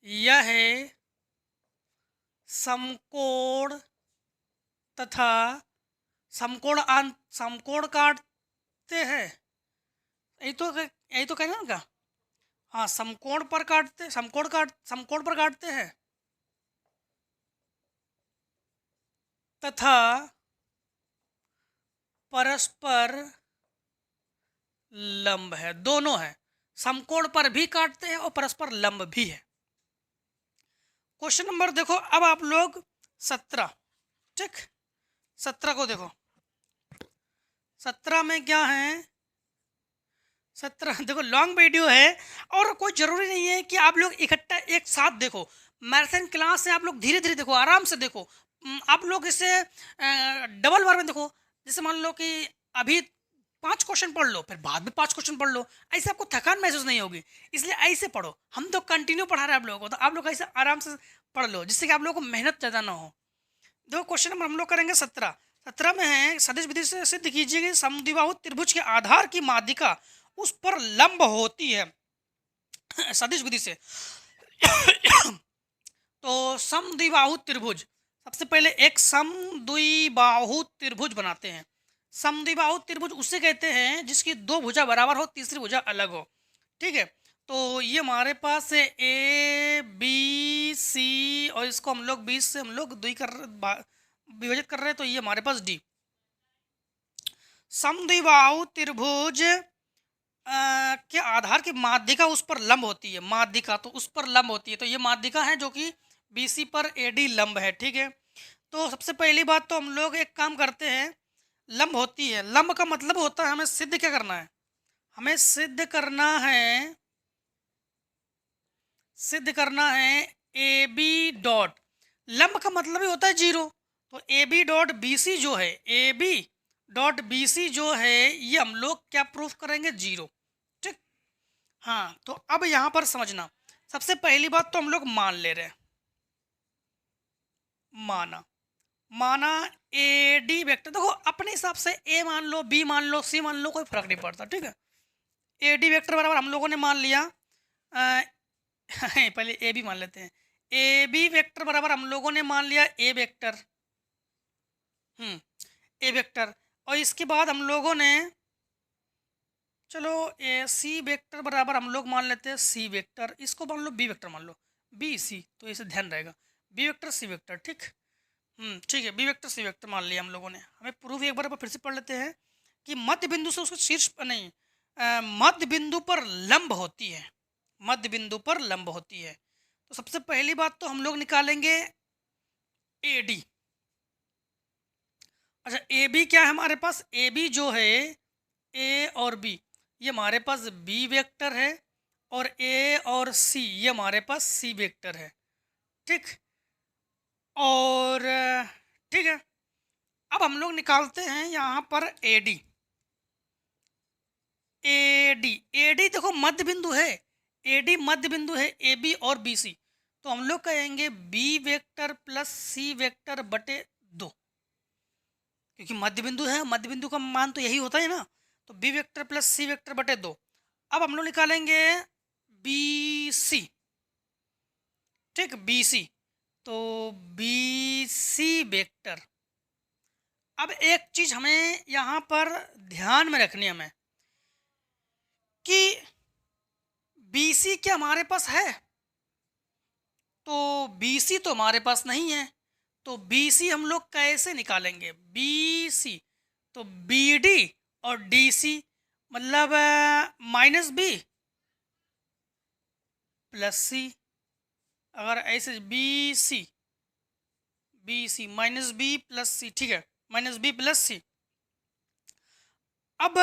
S1: यह समकोण तथा समकोण काटते हैं, यही तो कहना ना, हाँ, समकोण पर काटते हैं तथा परस्पर लंब है, दोनों है, समकोण पर भी काटते हैं और परस्पर लंब भी है। क्वेश्चन नंबर देखो अब आप लोग 17, ठीक। 17 को देखो, 17 में क्या है, 17 देखो लॉन्ग वीडियो है और कोई ज़रूरी नहीं है कि आप लोग इकट्ठा एक साथ देखो। मैराथन क्लास से आप लोग धीरे धीरे देखो, आराम से देखो। आप लोग इसे डबल बार में देखो। जैसे मान लो कि अभी 5 क्वेश्चन पढ़ लो, फिर बाद में 5 क्वेश्चन पढ़ लो, ऐसे आपको थकान महसूस नहीं होगी। इसलिए ऐसे पढ़ो, हम तो कंटिन्यू पढ़ा रहे हैं आप लोगों को, तो आप लोग ऐसे आराम से पढ़ लो जिससे कि आप लोगों को मेहनत ज़्यादा ना हो। देखो क्वेश्चन नंबर हम लोग करेंगे 17 में है, सदिश विधि से सिद्ध कीजिए कि समद्विबाहु त्रिभुज के आधार की माध्यिका उस पर लंब होती है सदिश विधि से। तो समद्विबाहु त्रिभुज, सबसे पहले एक समद्विबाहु त्रिभुज बनाते हैं। समद्विबाहु त्रिभुज उसे कहते हैं जिसकी 2 भुजा बराबर हो, तीसरी भुजा अलग हो, ठीक है। तो ये हमारे पास है ए बी सी और इसको हम लोग 20 से हम लोग विभाजित कर रहे हैं, तो ये हमारे पास डी। समद्विबाहु त्रिभुज के आधार की माध्यिका उस पर लंब होती है, माध्यिका तो उस पर लंब होती है, तो ये माध्यिका है जो कि BC पर AD लंब है, ठीक है। तो सबसे पहली बात तो हम लोग एक काम करते हैं, लंब होती है, लंब का मतलब होता है हमें सिद्ध क्या करना है, हमें सिद्ध करना है AB डॉट, लंब का मतलब ही होता है 0, तो AB डॉट BC जो है, AB डॉट BC जो है ये हम लोग क्या प्रूफ करेंगे 0, ठीक। हाँ, तो अब यहाँ पर समझना, सबसे पहली बात तो हम लोग मान ले रहे हैं, माना AD वेक्टर, देखो अपने हिसाब से A मान लो, B मान लो, C मान लो, कोई फर्क नहीं पड़ता, ठीक है। AD वेक्टर बराबर हम लोगों ने मान लिया, पहले AB मान लेते हैं, AB वेक्टर बराबर हम लोगों ने मान लिया A वेक्टर, A वेक्टर, और इसके बाद हम लोगों ने चलो AC वेक्टर बराबर हम लोग मान लेते हैं C वेक्टर, इसको मान लो B वेक्टर मान लो, BC, तो इसे ध्यान रहेगा, B वेक्टर C वेक्टर, ठीक। ठीक है, B वेक्टर C वेक्टर मान लिया हम लोगों ने। हमें प्रूफ एक बार फिर से पढ़ लेते हैं कि मध्य बिंदु से उसके शीर्ष नहीं, मध्य बिंदु पर लंब होती है, मध्य बिंदु पर लंब होती है। तो सबसे पहली बात तो हम लोग निकालेंगे AD। अच्छा, AB क्या है हमारे पास, AB जो है A और B, ये हमारे पास B वेक्टर है, और A और C ये हमारे पास C वेक्टर है, ठीक। और ठीक है, अब हम लोग निकालते हैं यहाँ पर AD देखो मध्य बिंदु है, AD मध्य बिंदु है AB और BC, तो हम लोग कहेंगे B vector plus C vector बटे 2, क्योंकि मध्य बिंदु है, मध्य बिंदु का मान तो यही होता है ना, तो B vector plus C vector बटे 2। अब हम लोग निकालेंगे BC, ठीक, BC, तो BC वेक्टर। अब एक चीज हमें यहाँ पर ध्यान में रखनी है हमें कि BC क्या हमारे पास है, तो बी सी तो हमारे पास नहीं है, तो बी सी हम लोग कैसे निकालेंगे? बी सी तो बी डी और डी सी मतलब माइनस बी प्लस सी। अगर ऐसे B C minus B plus C, ठीक है, माइनस बी प्लस सी। अब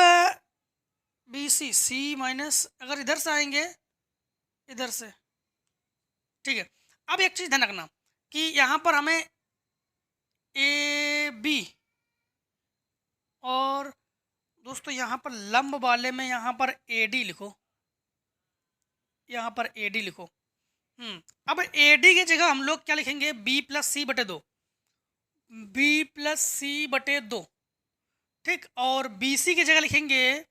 S1: बी सी माइनस, अगर इधर से आएंगे इधर से, ठीक है। अब एक चीज़ ध्यान रखना कि यहाँ पर हमें ए बी, और दोस्तों यहाँ पर लंब वाले में यहाँ पर ए डी लिखो, यहाँ पर ए डी लिखो। अब ए डी की जगह हम लोग क्या लिखेंगे? बी प्लस सी बटे दो, बी प्लस सी बटे दो, ठीक। और बी सी की जगह लिखेंगे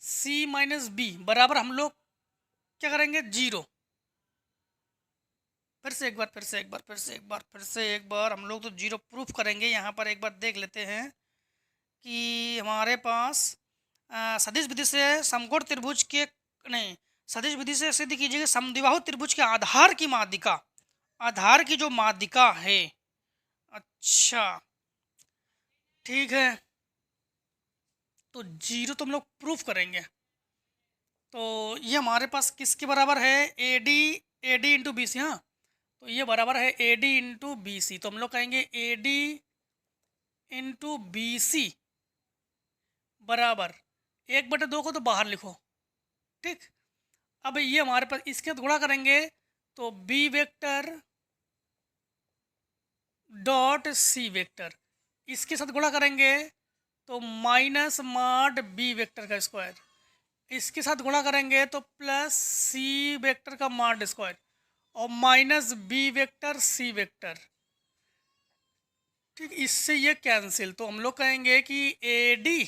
S1: सी माइनस बी बराबर हम लोग क्या करेंगे? जीरो। फिर से एक बार हम लोग तो जीरो प्रूफ करेंगे। यहाँ पर एक बार देख लेते हैं कि हमारे पास सदिश विधि से समकोण त्रिभुज के, नहीं, सदिश विधि से सिद्ध कीजिए समद्विबाहु त्रिभुज के आधार की माध्यिका, आधार की जो माध्यिका है। अच्छा, ठीक है, तो जीरो तो हम लोग प्रूफ करेंगे। तो ये हमारे पास किसके बराबर है? A D into B C. हाँ, तो ये बराबर है A D into B C. तो हम लोग कहेंगे A D into B C बराबर 1/2 को तो बाहर लिखो, ठीक। अब ये हमारे पास इसके गुणा करेंगे तो B vector dot C vector, इसके साथ गुणा करेंगे तो माइनस मॉड बी वेक्टर का स्क्वायर, इसके साथ गुणा करेंगे तो प्लस सी वेक्टर का मॉड स्क्वायर, और minus B vector C vector, ठीक। इससे ये कैंसिल, तो हम लोग कहेंगे कि A D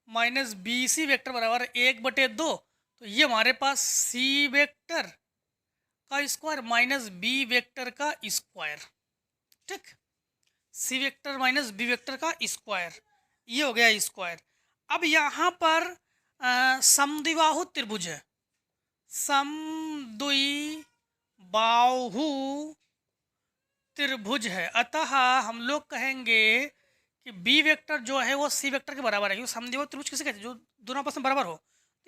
S1: minus B C vector बराबर 1/2। तो ये हमारे पास सी वेक्टर का स्क्वायर माइनस बी वेक्टर का स्क्वायर, ठीक। C vector minus B vector का स्क्वायर, ये हो गया स्क्वायर। अब यहाँ पर समद्विबाहु त्रिभुज है, समद्विबाहु त्रिभुज है, अतः हम लोग कहेंगे कि बी वेक्टर जो है वो सी वेक्टर के बराबर है, क्योंकि समद्विबाहु त्रिभुज किसे कहते हैं? जो दोनों आपस में बराबर हो।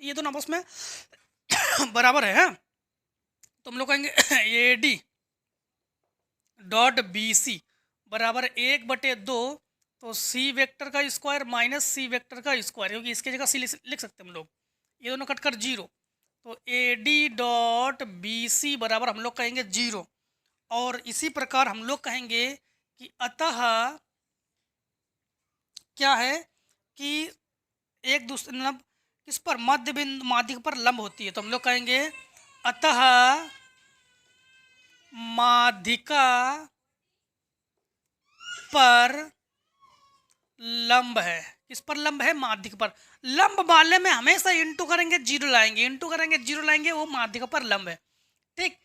S1: तो ये दोनों आपस में बराबर है। तो हम लोग कहेंगे A D dot B C बराबर 1/2, तो सी वेक्टर का स्क्वायर माइनस सी वेक्टर का स्क्वायर, क्योंकि इसके जगह सी लिख सकते हैं हम लोग, ये दोनों कट कर जीरो। तो A D dot B C बराबर हम लोग कहेंगे जीरो। और इसी प्रकार हम लोग कहेंगे कि अतः क्या है कि एक दूसरे मतलब किस पर मध्य बिंदु माध्यिका पर लंब होती है, तो हम लोग कहेंगे अतः माध्यिका पर लंब है। किस पर लंब है? माध्यिका पर। लंब वाले में हमेशा इंटू करेंगे जीरो लाएंगे, इंटू करेंगे जीरो लाएंगे, वो माध्यिका पर लंब है, ठीक।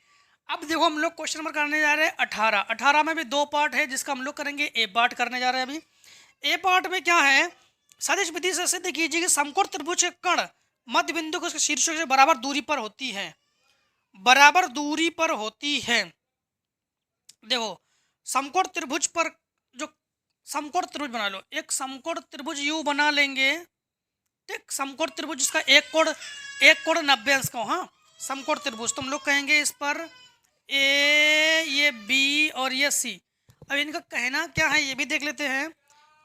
S1: अब देखो हम लोग क्वेश्चन नंबर करने जा रहे हैं 18। 18 में भी दो पार्ट है, जिसका हम लोग करेंगे ए पार्ट करने जा रहे हैं अभी। ए पार्ट में क्या है? सदिश विधि से सिद्ध कीजिए कि समकोण त्रिभुज के कण मध्य बिंदु को उसके शीर्षों से बराबर दूरी पर होती है, बराबर दूरी पर होती है। देखो समकोण त्रिभुज पर जो समकोण त्रिभुज बना लो, एक समकोण त्रिभुज यू बना लेंगे, ठीक। समकोण त्रिभुज जिसका एक कोण 90 अंश का हो, हाँ, समकोण त्रिभुज। तो हम लोग कहेंगे इस पर ए, ये बी और ये सी। अब इनका कहना क्या है ये भी देख लेते हैं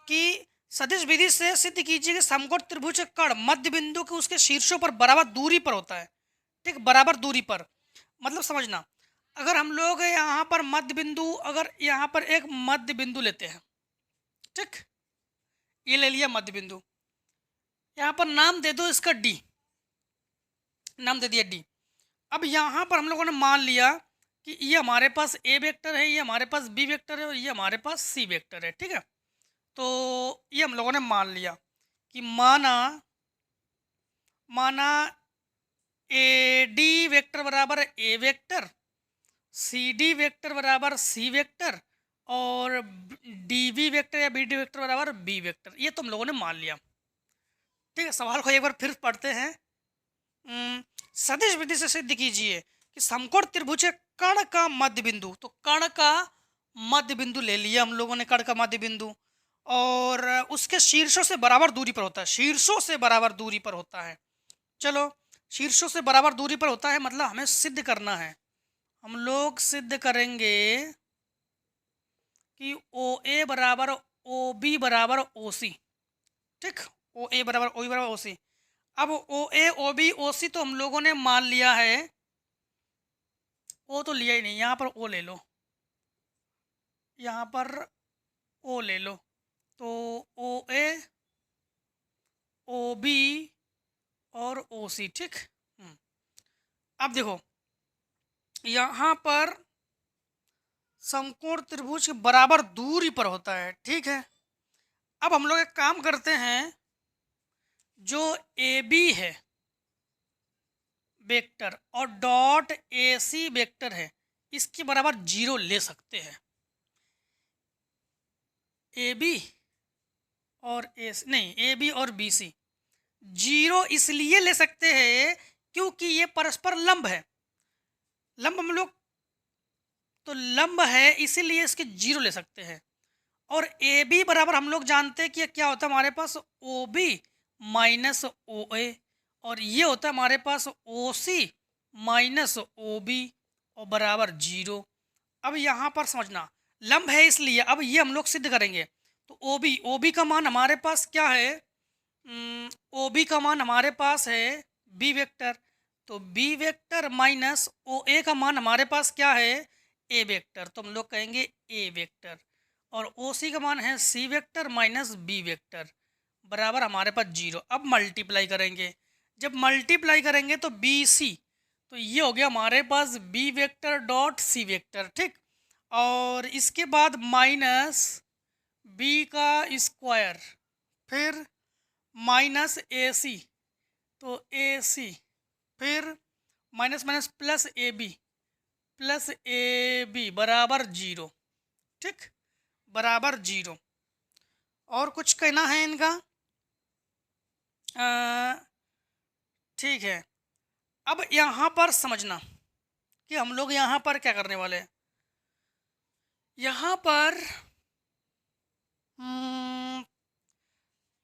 S1: कि सदिश विधि से सिद्ध कीजिए कि समकोण त्रिभुज का कण मध्य बिंदु के उसके शीर्षों पर बराबर दूरी पर होता है, ठीक। बराबर दूरी पर मतलब समझना, अगर हम लोग यहाँ पर मध्य बिंदु, अगर यहाँ पर एक मध्य बिंदु लेते हैं, ठीक, ये ले लिया मध्य बिंदु, यहाँ पर नाम दे दो इसका डी, नाम दे दिया डी। अब यहाँ पर हम लोगों ने मान लिया कि ये हमारे पास ए वेक्टर है, ये हमारे पास बी वेक्टर है, और ये हमारे पास सी वेक्टर है, ठीक है। तो ये हम लोगों ने मान लिया कि माना ए डी वेक्टर बराबर A vector, C D vector बराबर सी वेक्टर, और डी वी वेक्टर या बी डी वेक्टर बराबर बी वेक्टर, ये तो हम लोगों ने मान लिया, ठीक है। सवाल को एक बार फिर पढ़ते हैं। सदिश विधि से सिद्ध कीजिए कि समकोण त्रिभुज के कण का मध्य बिंदु, तो कण का मध्य बिंदु ले लिया हम लोगों ने, कण का मध्य बिंदु, और उसके शीर्षों से बराबर दूरी पर होता है, शीर्षों से बराबर दूरी पर होता है। चलो, शीर्षों से बराबर दूरी पर होता है मतलब हमें सिद्ध करना है, हम लोग सिद्ध करेंगे कि ओ ए बराबर ओ बी बराबर ओ सी। ठीक, ओ ए बराबर ओ बी बराबर ओ सी। अब ओ ए ओ बी ओ सी तो हम लोगों ने मान लिया है, ओ तो लिया ही नहीं, यहाँ पर ओ ले लो, यहाँ पर ओ ले लो, तो ओ ए ओ बी और ओ सी। ठीक, अब देखो यहाँ पर समकोण त्रिभुज के बराबर दूरी पर होता है। ठीक है, अब हम लोग एक काम करते हैं, जो ए बी है वेक्टर और डॉट ए सी वेक्टर है, इसके बराबर 0 ले सकते हैं। ए बी और ए नहीं, ए बी और बी सी 0 इसलिए ले सकते हैं क्योंकि ये परस्पर लंब है, लंब हम लोग तो लंब है इसीलिए इसके 0 ले सकते हैं। और ए बी बराबर हम लोग जानते हैं कि क्या होता है हमारे पास, ओ बी माइनस ओ ए, और ये होता है हमारे पास ओ सी माइनस ओ बी, और बराबर 0। अब यहाँ पर समझना, लंब है इसलिए अब ये हम लोग सिद्ध करेंगे। तो ओ बी का मान हमारे पास क्या है, ओ बी का मान हमारे पास है बी वेक्टर, तो बी वेक्टर माइनस ओ ए का मान हमारे पास क्या है, ए वेक्टर, तो हम लोग कहेंगे ए वेक्टर, और ओ सी का मान है C vector minus B vector, बराबर हमारे पास 0। अब मल्टीप्लाई करेंगे, जब मल्टीप्लाई करेंगे तो बी सी, तो ये हो गया हमारे पास B vector dot C vector. ठीक, और इसके बाद माइनस बी का स्क्वायर, फिर माइनस ए सी, तो ए सी, फिर minus minus plus A B बराबर 0। ठीक, बराबर 0। और कुछ कहना है इनका? ठीक है, अब यहाँ पर समझना कि हम लोग यहाँ पर क्या करने वाले हैं। यहाँ पर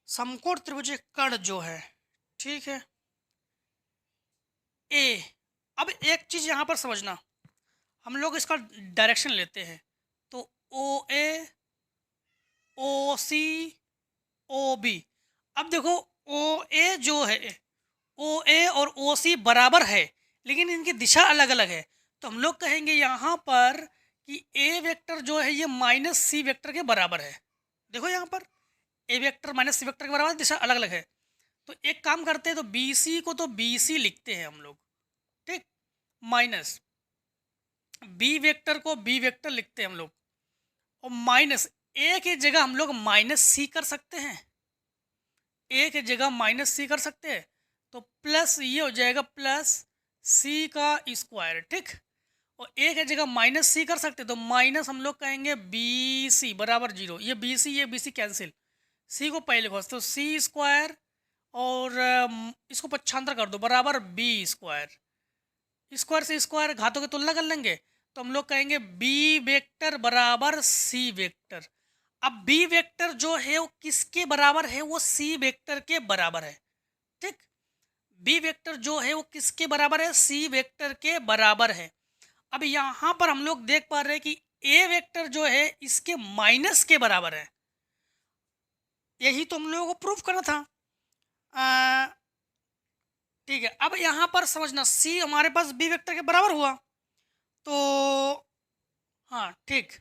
S1: समकोण त्रिभुज कण जो है, ठीक है, ए, अब एक चीज यहाँ पर समझना, हम लोग इसका डायरेक्शन लेते हैं, तो ओ ए ओ सी ओ बी। अब देखो ओ ए जो है, ओ ए और ओ सी बराबर है लेकिन इनकी दिशा अलग अलग है, तो हम लोग कहेंगे यहाँ पर कि ए वेक्टर जो है ये माइनस सी वेक्टर के बराबर है। देखो यहाँ पर ए वेक्टर माइनस सी वेक्टर के बराबर, दिशा अलग अलग है, तो एक काम करते हैं, तो बी सी को तो बी सी लिखते हैं हम लोग, ठीक, माइनस बी वेक्टर को बी वेक्टर लिखते हैं हम लोग, और माइनस ए की जगह हम लोग माइनस सी कर सकते हैं, ए की जगह माइनस सी कर सकते हैं, तो प्लस ये हो जाएगा प्लस सी का स्क्वायर। ठीक, और ए की जगह माइनस सी कर सकते हैं, तो माइनस हम लोग कहेंगे बी सी बराबर 0, ये बी सी कैंसिल, सी को पहले लिखो, तो सी स्क्वायर और इसको पक्षांतर कर दो, बराबर बी स्क्वायर, स्क्वायर से स्क्वायर घातों की तुलना कर लेंगे, तो हम लोग कहेंगे बी वेक्टर बराबर सी वेक्टर। अब बी वेक्टर जो है वो किसके बराबर है, वो सी वेक्टर के बराबर है। ठीक, बी वेक्टर जो है वो किसके बराबर है, सी वेक्टर के बराबर है। अब यहाँ पर हम लोग देख पा रहे हैं कि ए वेक्टर जो है इसके माइनस के बराबर है, यही तो हम लोगों को प्रूफ करना था। ठीक है, अब यहाँ पर समझना, सी हमारे पास बी वेक्टर के बराबर हुआ, तो हाँ ठीक,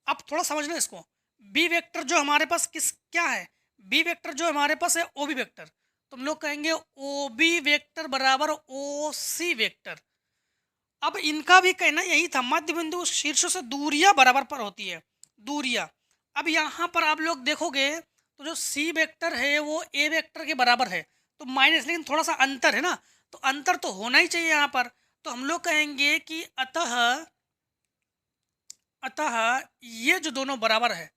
S1: अब थोड़ा समझना इसको, बी वेक्टर जो हमारे पास क्या है, बी वेक्टर जो हमारे पास है ओ बी वेक्टर, तो हम लोग कहेंगे ओ बी वेक्टर बराबर ओ सी वेक्टर। अब इनका भी कहना यही था, मध्य बिंदु शीर्षों से दूरियां बराबर पर होती है, दूरियां। अब यहाँ पर आप लोग देखोगे तो जो सी वेक्टर है वो ए वेक्टर के बराबर है, तो माइनस, लेकिन थोड़ा सा अंतर है ना, तो अंतर तो होना ही चाहिए यहाँ पर, तो हम लोग कहेंगे कि अतः ये जो दोनों बराबर है,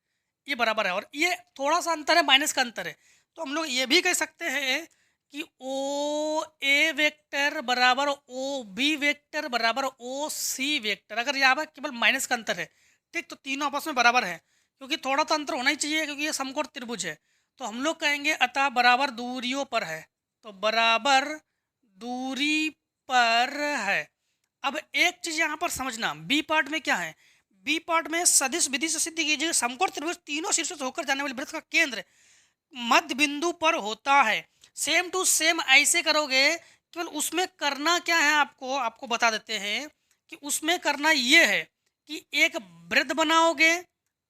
S1: ये बराबर है, और ये थोड़ा सा अंतर है, माइनस का अंतर है, तो हम लोग ये भी कह सकते हैं कि ओ ए वेक्टर बराबर ओ बी वेक्टर बराबर ओ सी वेक्टर। अगर यहाँ पर केवल माइनस का अंतर है, ठीक, तो तीनों आपस में बराबर है, क्योंकि थोड़ा तो अंतर होना ही चाहिए क्योंकि ये समकोण त्रिभुज है। तो हम लोग कहेंगे अतः बराबर दूरियों पर है, तो बराबर दूरी पर है। अब एक चीज यहाँ पर समझना, बी पार्ट में क्या है, बी पार्ट में सदिश विधि से सिद्ध कीजिए समकोण त्रिभुज तीनों शीर्षों से होकर जाने वाले वृत्त का केंद्र मध्य बिंदु पर होता है। सेम टू सेम ऐसे करोगे, केवल उसमें करना क्या है, आपको आपको बता देते हैं कि उसमें करना ये है कि एक वृत्त बनाओगे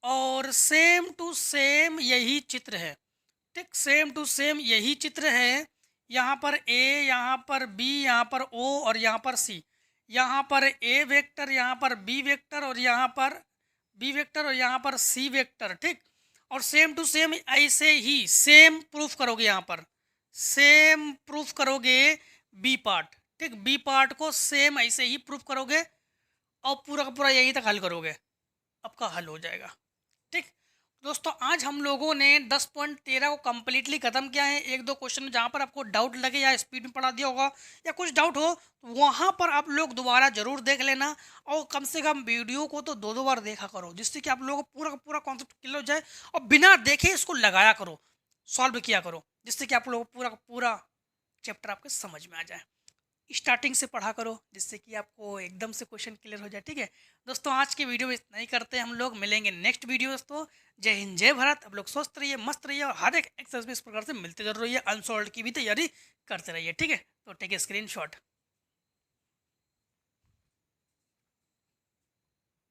S1: और सेम टू सेम यही चित्र है, ठीक, सेम टू सेम यही चित्र है। यहाँ पर ए, यहाँ पर बी, यहाँ पर ओ और यहाँ पर सी, यहाँ पर ए वेक्टर, यहाँ पर बी वेक्टर और यहाँ पर बी वेक्टर और यहाँ पर सी वेक्टर, ठीक। और सेम टू सेम ऐसे ही सेम प्रूफ करोगे, यहाँ पर सेम प्रूफ करोगे बी पार्ट, ठीक, बी पार्ट को सेम ऐसे ही प्रूफ करोगे और पूरा का पूरा यहीं तक हल करोगे, आपका हल हो जाएगा, ठीक। दोस्तों आज हम लोगों ने 10.13 को कम्प्लीटली खत्म किया है। एक दो क्वेश्चन जहाँ पर आपको डाउट लगे या स्पीड में पढ़ा दिया होगा या कुछ डाउट हो तो वहाँ पर आप लोग दोबारा जरूर देख लेना, और कम से कम वीडियो को तो दो दो बार देखा करो, जिससे कि आप लोगों को पूरा का पूरा कॉन्सेप्ट क्लियर हो जाए, और बिना देखे इसको लगाया करो, सॉल्व किया करो, जिससे कि आप लोगों को पूरा का पूरा चैप्टर आपके समझ में आ जाए। स्टार्टिंग से पढ़ा करो जिससे कि आपको एकदम से क्वेश्चन क्लियर हो जाए, ठीक है। दोस्तों आज की वीडियो में इतना ही करते हैं, हम लोग मिलेंगे नेक्स्ट वीडियो। दोस्तों जय हिंद जय भारत, आप लोग स्वस्थ रहिए, मस्त रहिए और हर एक एक्सरसाइज इस प्रकार से मिलते जरूर रहिए, अनसॉल्व की भी तैयारी करते रहिए, ठीक है। तो टेक ए स्क्रीनशॉट।